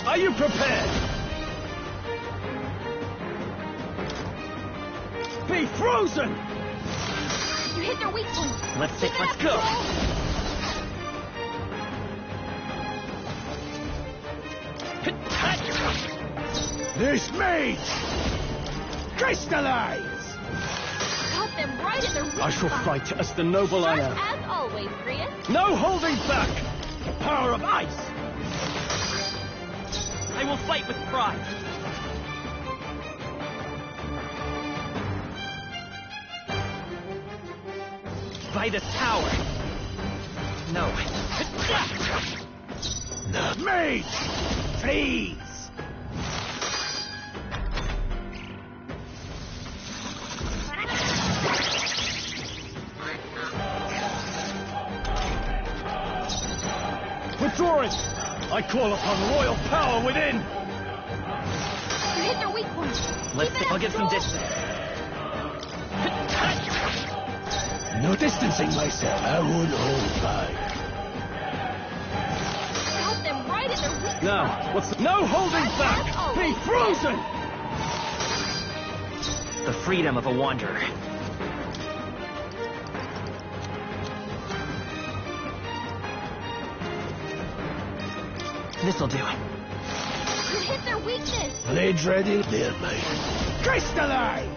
Are you prepared? Be frozen! You hit their weak point. Let's go. This mage! Crystallize! Got them right in their weak I shall spot. fight as the noble I am. As always, Grius. No holding back! The power of ice! I will fight with pride. By the tower. No. The mage! Please! Withdraw it! I call upon royal power within! You hit their weak point. Let's see. I'll get some distance. No distancing myself. I would hold back. Got them right in their weak spot. Now, what's the... No holding back! Be frozen! The freedom of a wanderer. This'll do. You hit their weakness. Blades ready? There, mate. Crystallize!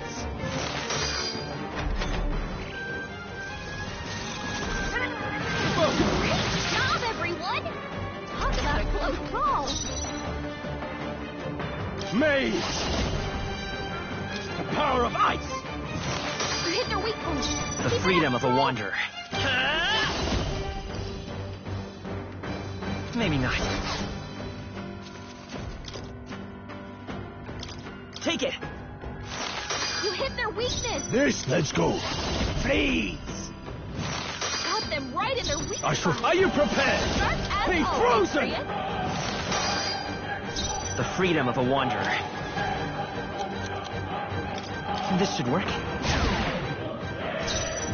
Great job, everyone! Talk about a close call. Mage! The power of ice! You hit their weak point. The freedom of a wanderer. Maybe not. Take it! You hit their weakness. This, let's go. Please! Got them right in their weak spot. I shall... Are you prepared? Sharp as Be always, frozen! Grius. The freedom of a wanderer. This should work.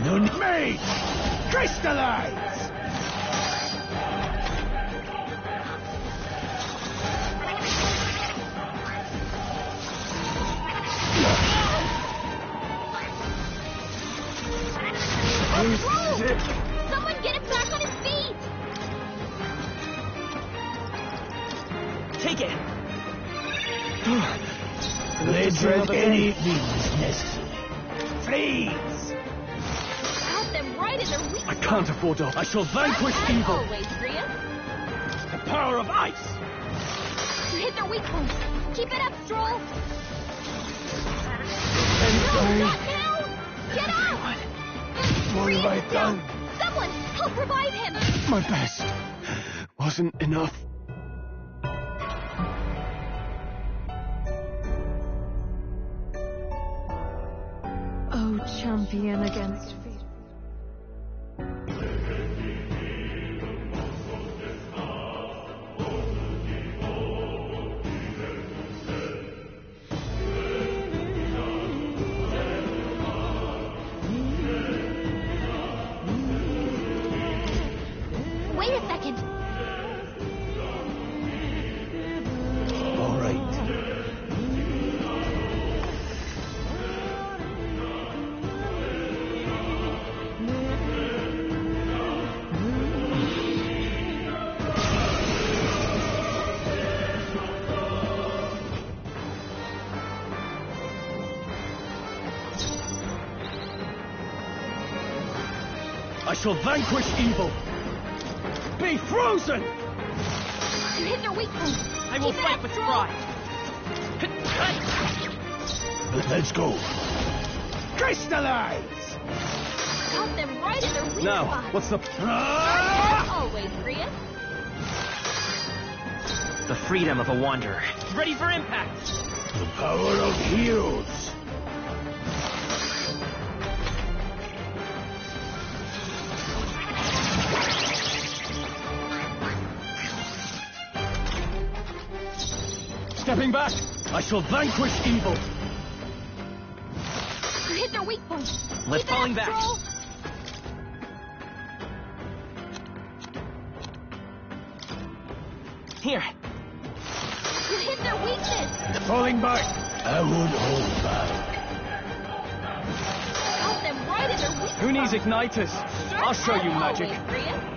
No mage! Crystallize! Someone get him back on his feet! Take it! Blades ready any means necessary. Please! Got them right in their weak I can't afford to... I shall vanquish As evil! always, Grius. The power of ice! You hit their weak point. Keep it up, Stroll. I'm sorry. Not now! Get out! What have I done? Someone, help revive him! My best wasn't enough. Oh, champion against fear. Wait a second. All right. I shall vanquish evil. Be frozen! You hit their weak point. I will fight with pride. Let's go. Crystallize! Got them right in their weak Now, spot. what's the... As always, Grius. The freedom of a wanderer. Ready for impact. The power of heroes. Stepping back, I shall vanquish evil. You hit their weak point. Let's Keep it falling up, back. Stroll. Here. You hit their weakness. Falling back. I won't hold back. Got them right in their weak Who needs igniters? I'll show you As magic. always, Grius.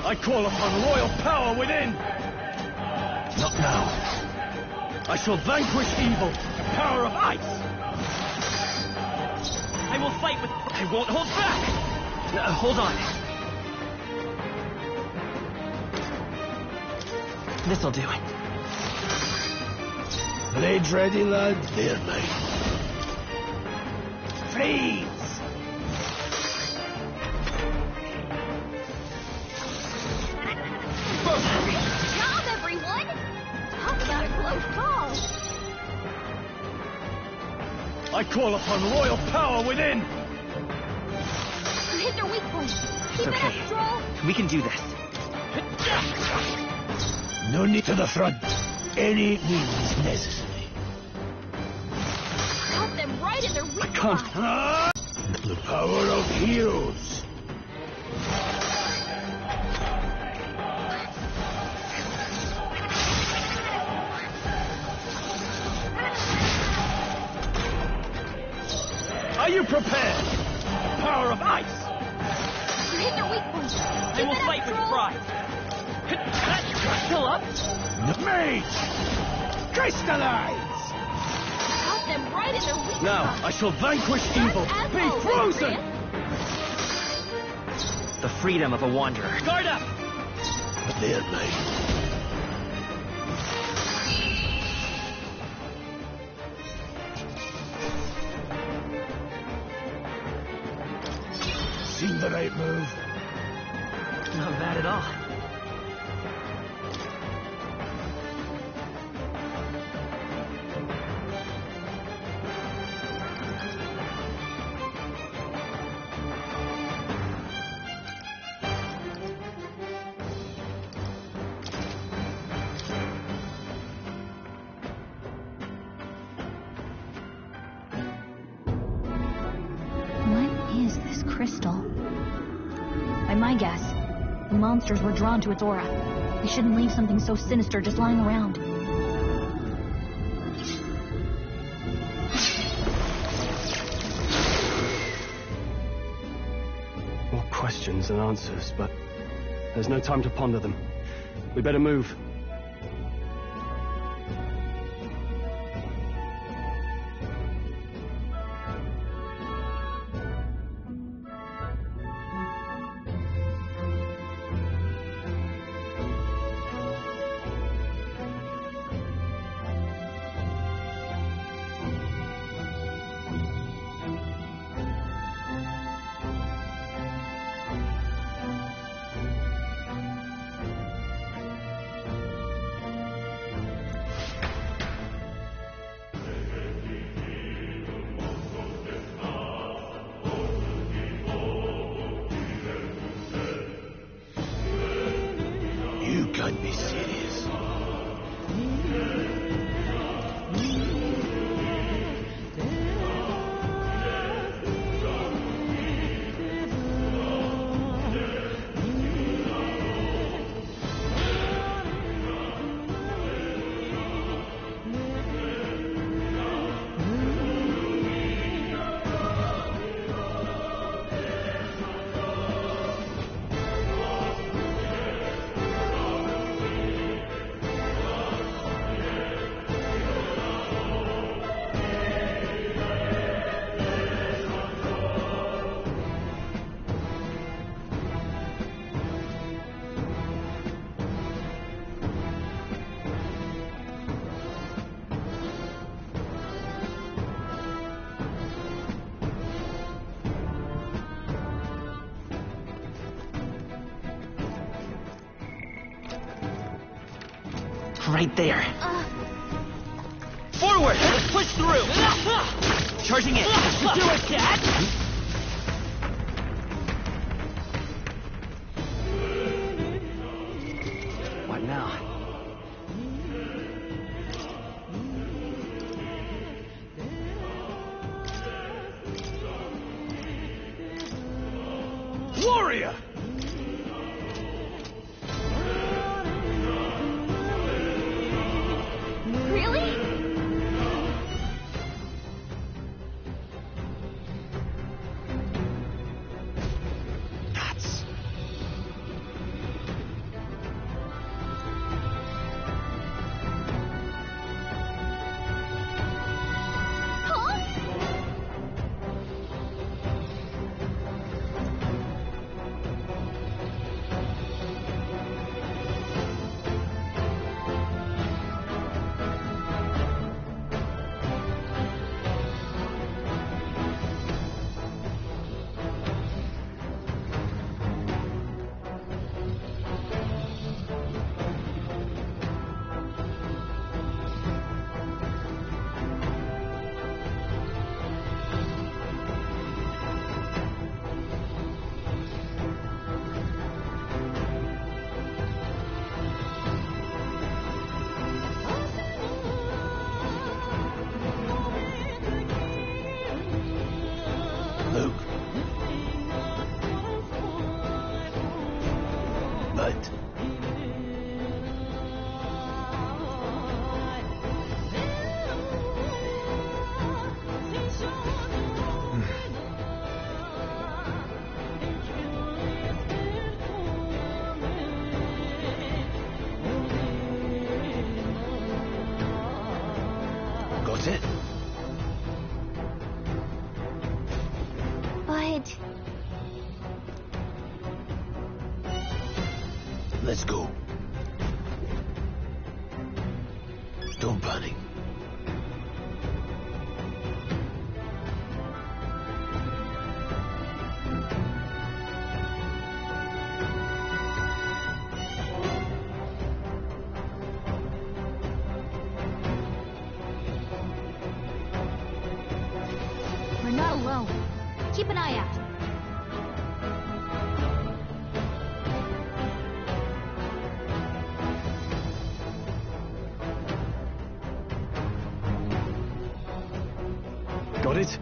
I call upon royal power within. Not now. I shall vanquish evil. The power of ice. I will fight with... I won't hold back! Hold on. This'll do it. Blades ready, lad. They're mine. Freeze! Good job, everyone. Talk about a close call. I call upon royal power within. You hit their weak point. Keep It's it okay. up, Stroll. We can do this. No need to the front. Any means necessary. Got them right in their weak I can't. spot. The power of heroes. Are you prepared? Power of ice. You hit their weak point. I Keep will it up, fight with Stroll. pride. Still up? Mage! Crystallize! Got them right in their weak Now, spot. I shall vanquish evil. As Be always, frozen! Grius. The freedom of a wanderer. Guard up! They're mine. Seen the right move. Not bad at all. What is this crystal? By my guess, the monsters were drawn to its aura. They shouldn't leave something so sinister just lying around. More questions than answers, but there's no time to ponder them. We better move. Right there. Forward! Let's push through! Charging in! Do it, Dad! What now? Warrior! Really? Nuts. Luke. But... Got it? But... Let's go. Don't panic. We're not alone. Keep an eye out. Got it?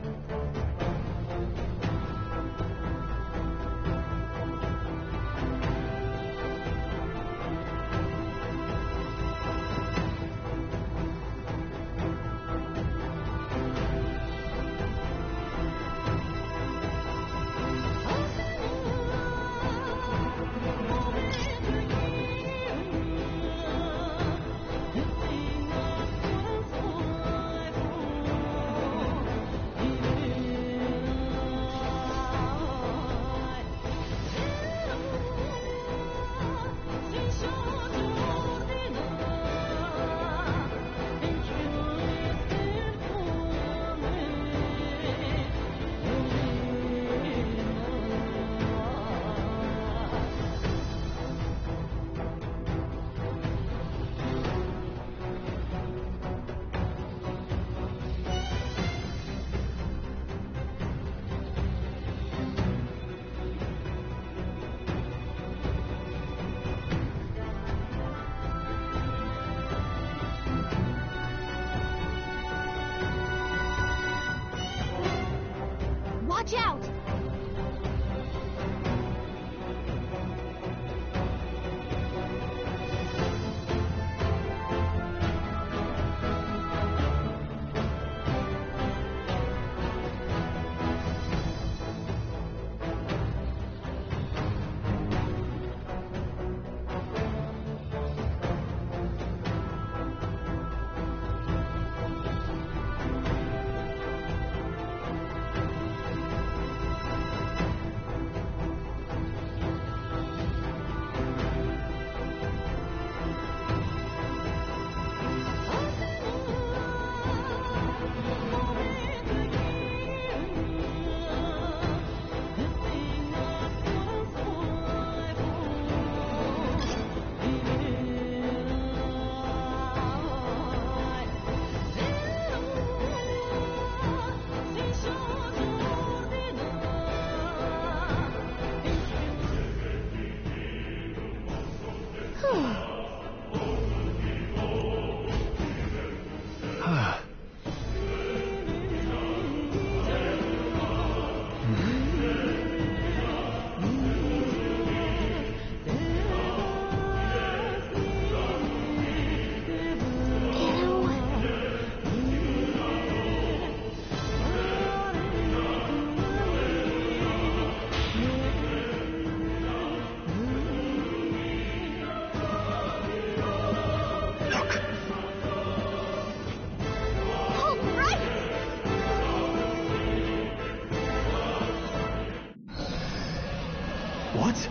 What?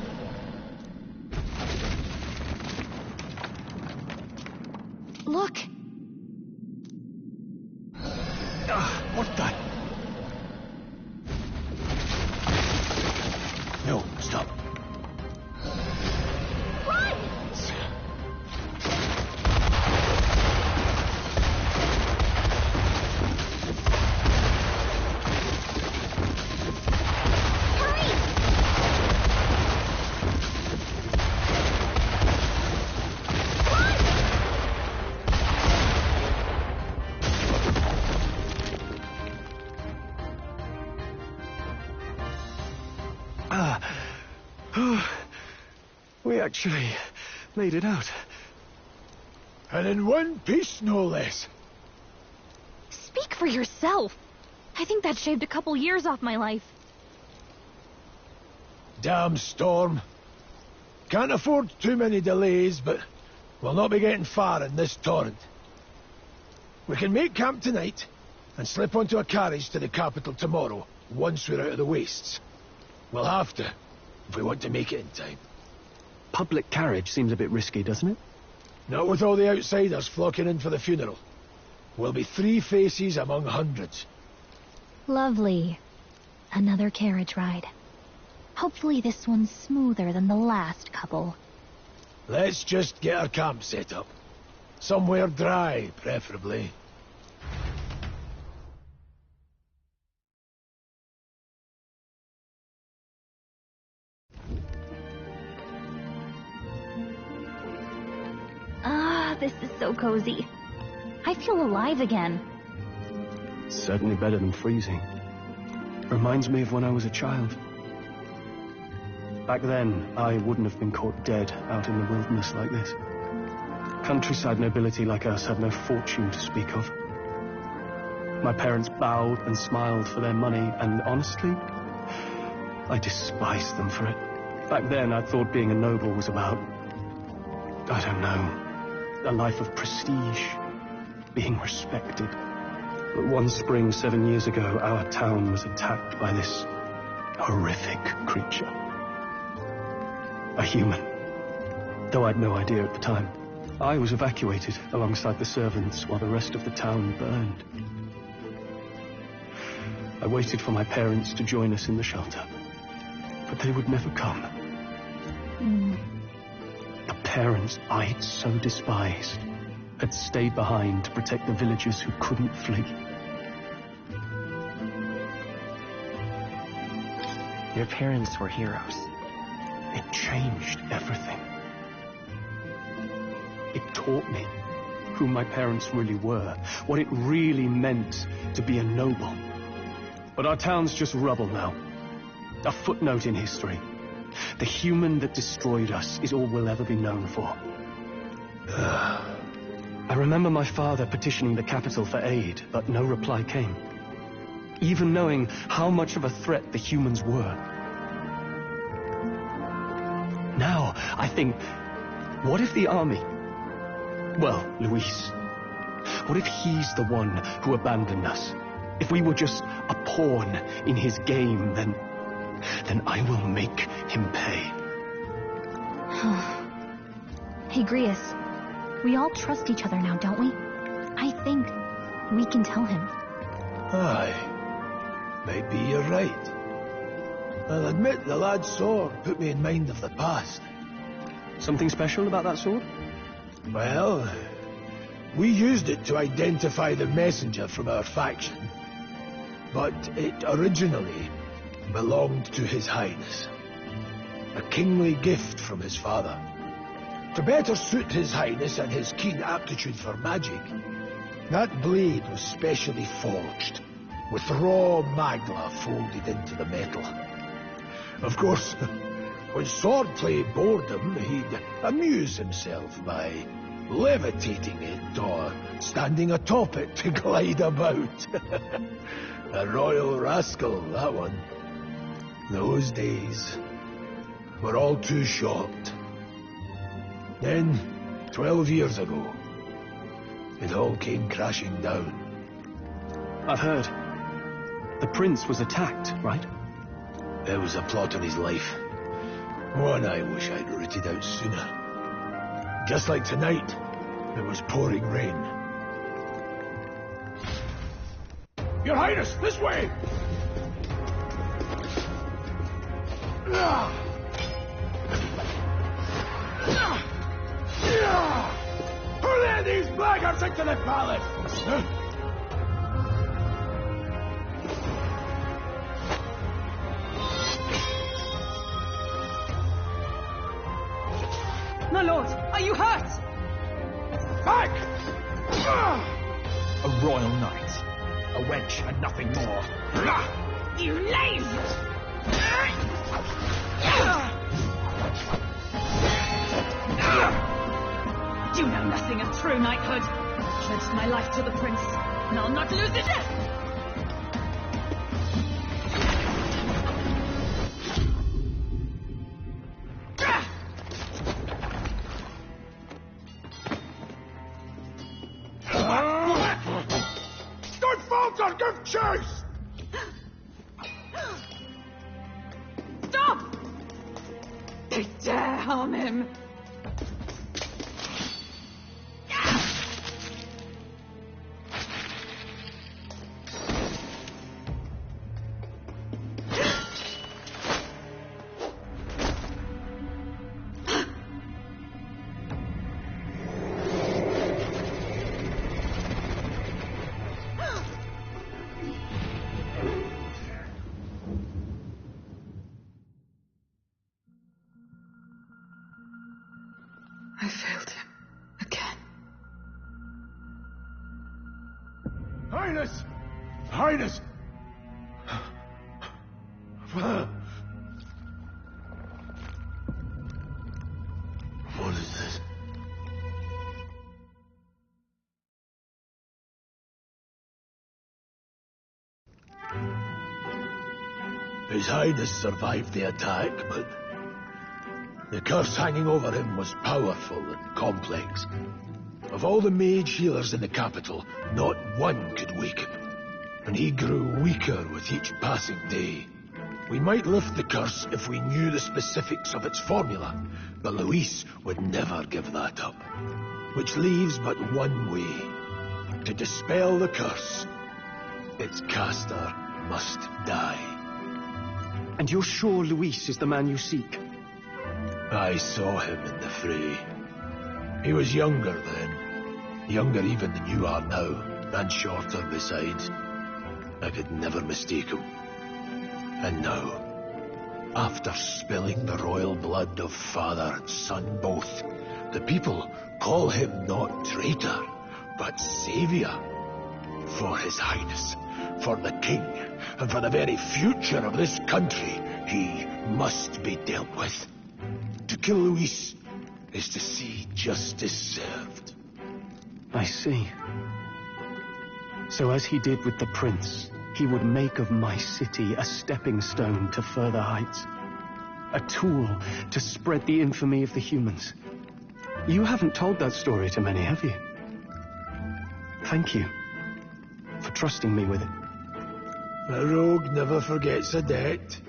Look! What the? No, stop. Run! We actually made it out. And in one piece, no less. Speak for yourself. I think that shaved a couple years off my life. Damn storm. Can't afford too many delays, but we'll not be getting far in this torrent. We can make camp tonight and slip onto a carriage to the capital tomorrow, once we're out of the wastes. We'll have to, if we want to make it in time. Public carriage seems a bit risky, doesn't it? Not with all the outsiders flocking in for the funeral. We'll be 3 faces among hundreds. Lovely. Another carriage ride. Hopefully this one's smoother than the last couple. Let's just get our camp set up. Somewhere dry, preferably. This is so cozy. I feel alive again. Certainly better than freezing. Reminds me of when I was a child. Back then, I wouldn't have been caught dead out in the wilderness like this. Countryside nobility like us had no fortune to speak of. My parents bowed and smiled for their money, and honestly, I despised them for it. Back then, I thought being a noble was about, I don't know, a life of prestige, being respected. But one spring 7 years ago, our town was attacked by this horrific creature. A human. Though I'd no idea at the time. I was evacuated alongside the servants while the rest of the town burned. I waited for my parents to join us in the shelter, but they would never come. The parents I'd so despised had stayed behind to protect the villagers who couldn't flee. Your parents were heroes. It changed everything. It taught me who my parents really were, what it really meant to be a noble. But our town's just rubble now. A footnote in history. The human that destroyed us is all we'll ever be known for. I remember my father petitioning the capital for aid, but no reply came. Even knowing how much of a threat the humans were. Now, I think, what if the army... Well, Luis. What if he's the one who abandoned us? If we were just a pawn in his game, then I will make him pay. Hey, Grius. We all trust each other now, don't we? I think we can tell him. Aye. Maybe you're right. I'll admit the lad's sword put me in mind of the past. Something special about that sword? Well, we used it to identify the messenger from our faction. But it originally belonged to His Highness. A kingly gift from his father. To better suit His Highness and his keen aptitude for magic, that blade was specially forged, with raw magla folded into the metal. Of course, when swordplay bored him, he'd amuse himself by levitating it or standing atop it to glide about. A royal rascal, that one. Those days were all too short. Then, 12 years ago, it all came crashing down. I've heard. The prince was attacked, right? There was a plot on his life. One I wish I'd rooted out sooner. Just like tonight, it was pouring rain. Your Highness, this way! Who let these blackguards into the palace? My lord, are you hurt? Back! A royal knight. A wench and nothing more. You knave! You know nothing of true knighthood. I pledged my life to the prince, and I'll not lose it! Don't falter! Give chase! Stop! They dare harm him! I failed him. Again. Highness! Highness! What is this? His Highness survived the attack, but the curse hanging over him was powerful and complex. Of all the mage healers in the capital, not one could wake him. And he grew weaker with each passing day. We might lift the curse if we knew the specifics of its formula, but Luis would never give that up. Which leaves but one way. To dispel the curse, its caster must die. And you're sure Luis is the man you seek? I saw him in the fray. He was younger then. Younger even than you are now, and shorter besides. I could never mistake him. And now, after spilling the royal blood of father and son both, the people call him not traitor, but savior. For His Highness, for the king, and for the very future of this country, he must be dealt with. To kill Luis is to see justice served. I see. So as he did with the prince, he would make of my city a stepping stone to further heights. A tool to spread the infamy of the humans. You haven't told that story to many, have you? Thank you for trusting me with it. A rogue never forgets a debt.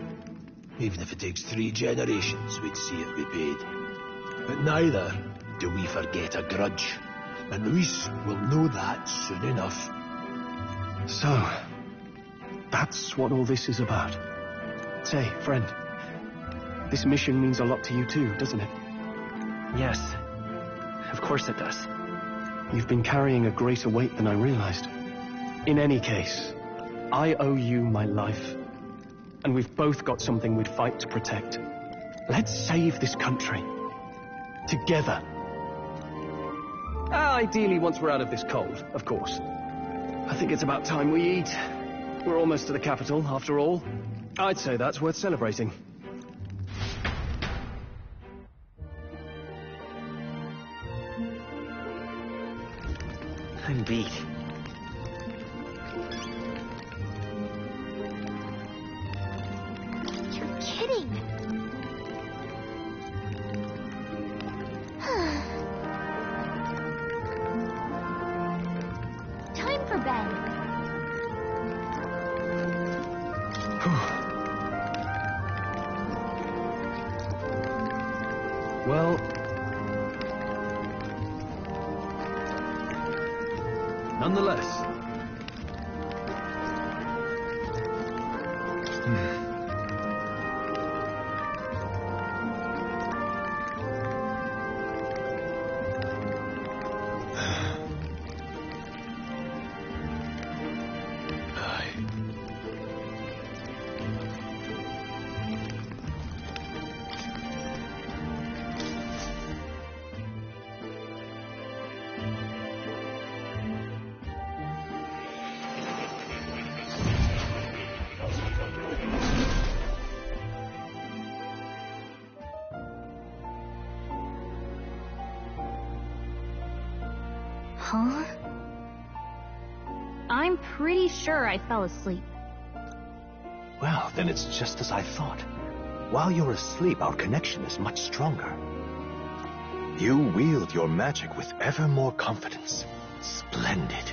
Even if it takes 3 generations, we'd see it repaid. But neither do we forget a grudge. And Luis will know that soon enough. So, that's what all this is about. Say, friend, this mission means a lot to you too, doesn't it? Yes, of course it does. You've been carrying a greater weight than I realized. In any case, I owe you my life. And we've both got something we'd fight to protect. Let's save this country. Together. Ideally, once we're out of this cold, of course. I think it's about time we eat. We're almost to the capital, after all. I'd say that's worth celebrating. I'm beat. You're kidding. Time for bed. Well... nonetheless... Huh? I'm pretty sure I fell asleep. Well, then it's just as I thought. While you're asleep, our connection is much stronger. You wield your magic with ever more confidence. Splendid.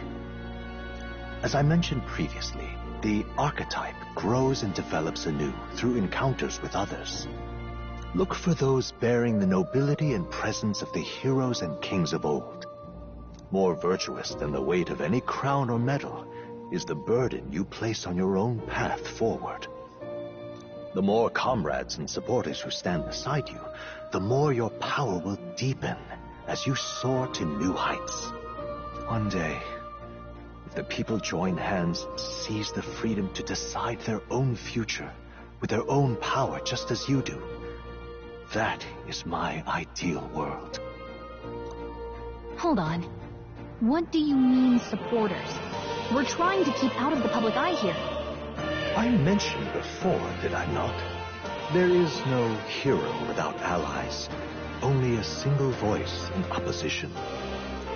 As I mentioned previously, the archetype grows and develops anew through encounters with others. Look for those bearing the nobility and presence of the heroes and kings of old. More virtuous than the weight of any crown or medal is the burden you place on your own path forward. The more comrades and supporters who stand beside you, the more your power will deepen as you soar to new heights. One day, if the people join hands and seize the freedom to decide their own future with their own power just as you do, that is my ideal world. Hold on. What do you mean, supporters? We're trying to keep out of the public eye here. I mentioned before, did I not? There is no hero without allies, only a single voice in opposition.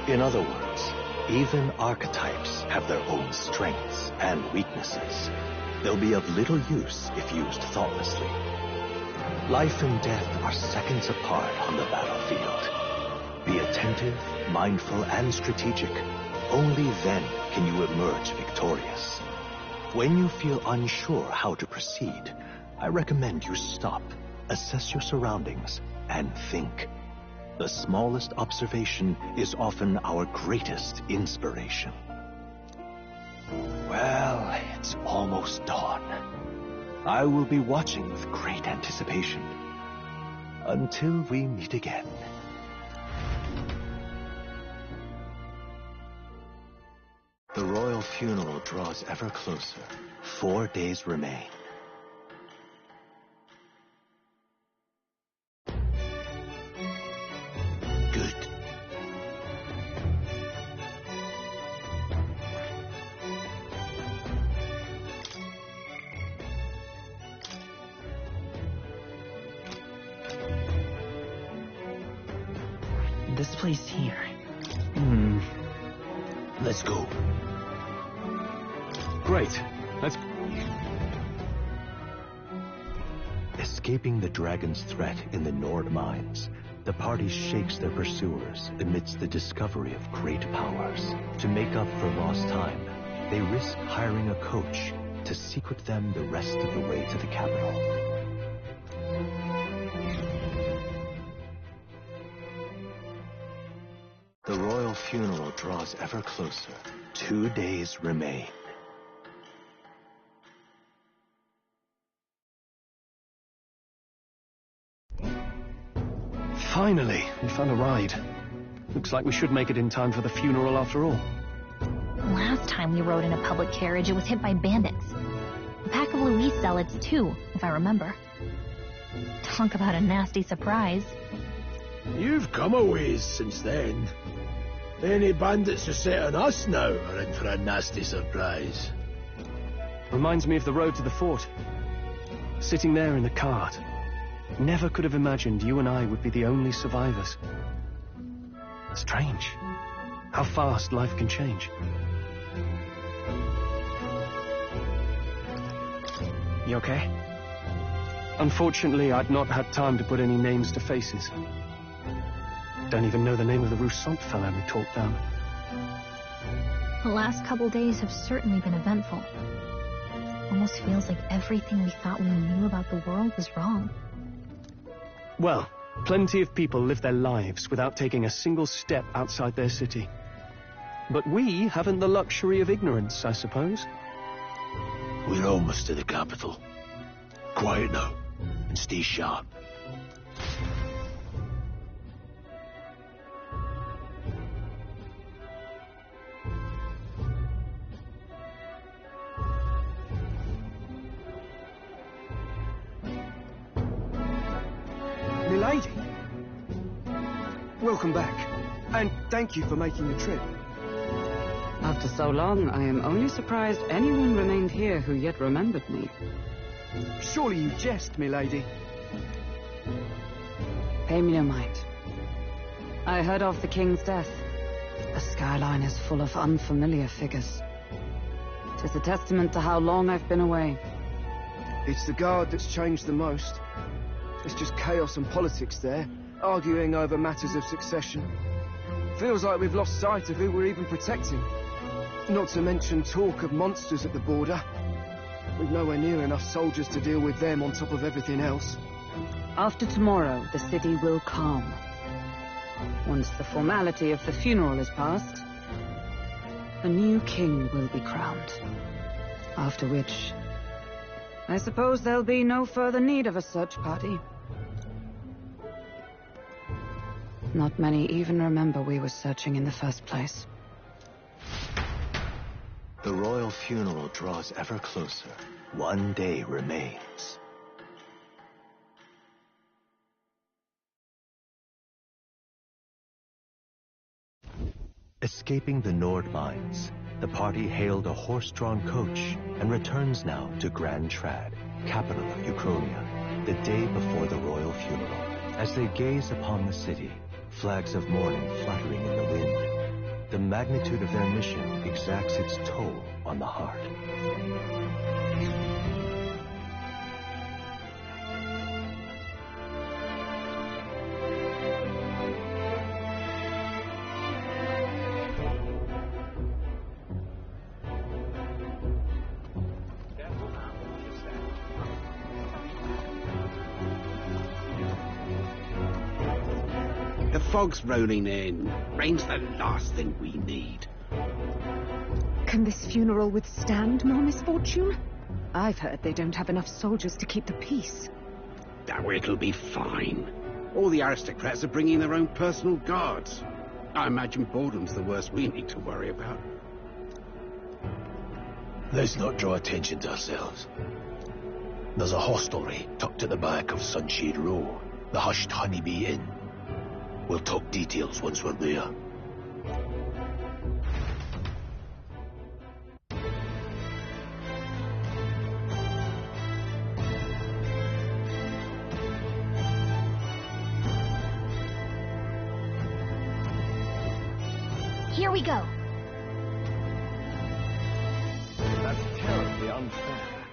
In other words, even archetypes have their own strengths and weaknesses. They'll be of little use if used thoughtlessly. Life and death are seconds apart on the battlefield. Be attentive, mindful, and strategic. Only then can you emerge victorious. When you feel unsure how to proceed, I recommend you stop, assess your surroundings, and think. The smallest observation is often our greatest inspiration. Well, it's almost dawn. I will be watching with great anticipation. Until we meet again. The royal funeral draws ever closer. 4 days remain. Good. This place here. Let's go. Great. Let's... Escaping the dragon's threat in the Nord mines, the party shakes their pursuers amidst the discovery of great powers. To make up for lost time, they risk hiring a coach to secret them the rest of the way to the capital. The royal funeral draws ever closer. 2 days remain. Finally, we found a ride. Looks like we should make it in time for the funeral after all. Last time we rode in a public carriage, it was hit by bandits. A pack of Luis zealots, too, if I remember. Talk about a nasty surprise. You've come a ways since then. Any bandits who set on us now are in for a nasty surprise. Reminds me of the road to the fort. Sitting there in the cart. Never could have imagined you and I would be the only survivors. Strange. How fast life can change. You okay? Unfortunately, I'd not had time to put any names to faces. Don't even know the name of the Roussault fellow we talked down. The last couple days have certainly been eventful. Almost feels like everything we thought we knew about the world was wrong. Well, Plenty of people live their lives without taking a single step outside their city. But we haven't the luxury of ignorance, I suppose. We're almost to the capital. Quiet now, and stay sharp. Milady! Welcome back, and thank you for making the trip. After so long, I am only surprised anyone remained here who yet remembered me. Surely you jest, milady. Pay me no mind. I heard of the king's death. The skyline is full of unfamiliar figures. 'Tis a testament to how long I've been away. It's the guard that's changed the most. It's just chaos and politics there, arguing over matters of succession. Feels like we've lost sight of who we're even protecting. Not to mention talk of monsters at the border. We've nowhere near enough soldiers to deal with them on top of everything else. After tomorrow, the city will calm. Once the formality of the funeral is past, a new king will be crowned. After which, I suppose there'll be no further need of a search party. Not many even remember we were searching in the first place. The royal funeral draws ever closer. One day remains. Escaping the Nord mines, the party hailed a horse-drawn coach and returns now to Grand Trad, capital of Ukrainia, the day before the royal funeral. As they gaze upon the city, flags of mourning fluttering in the wind, the magnitude of their mission exacts its toll on the heart. The fog's rolling in. Rain's the last thing we need. Can this funeral withstand more misfortune? I've heard they don't have enough soldiers to keep the peace. Oh, it'll be fine. All the aristocrats are bringing their own personal guards. I imagine boredom's the worst we need to worry about. Let's not draw attention to ourselves. There's a hostelry tucked at the back of Sunshade Row, the Hushed Honeybee Inn. We'll talk details once we're there. Here we go. That's terribly unfair.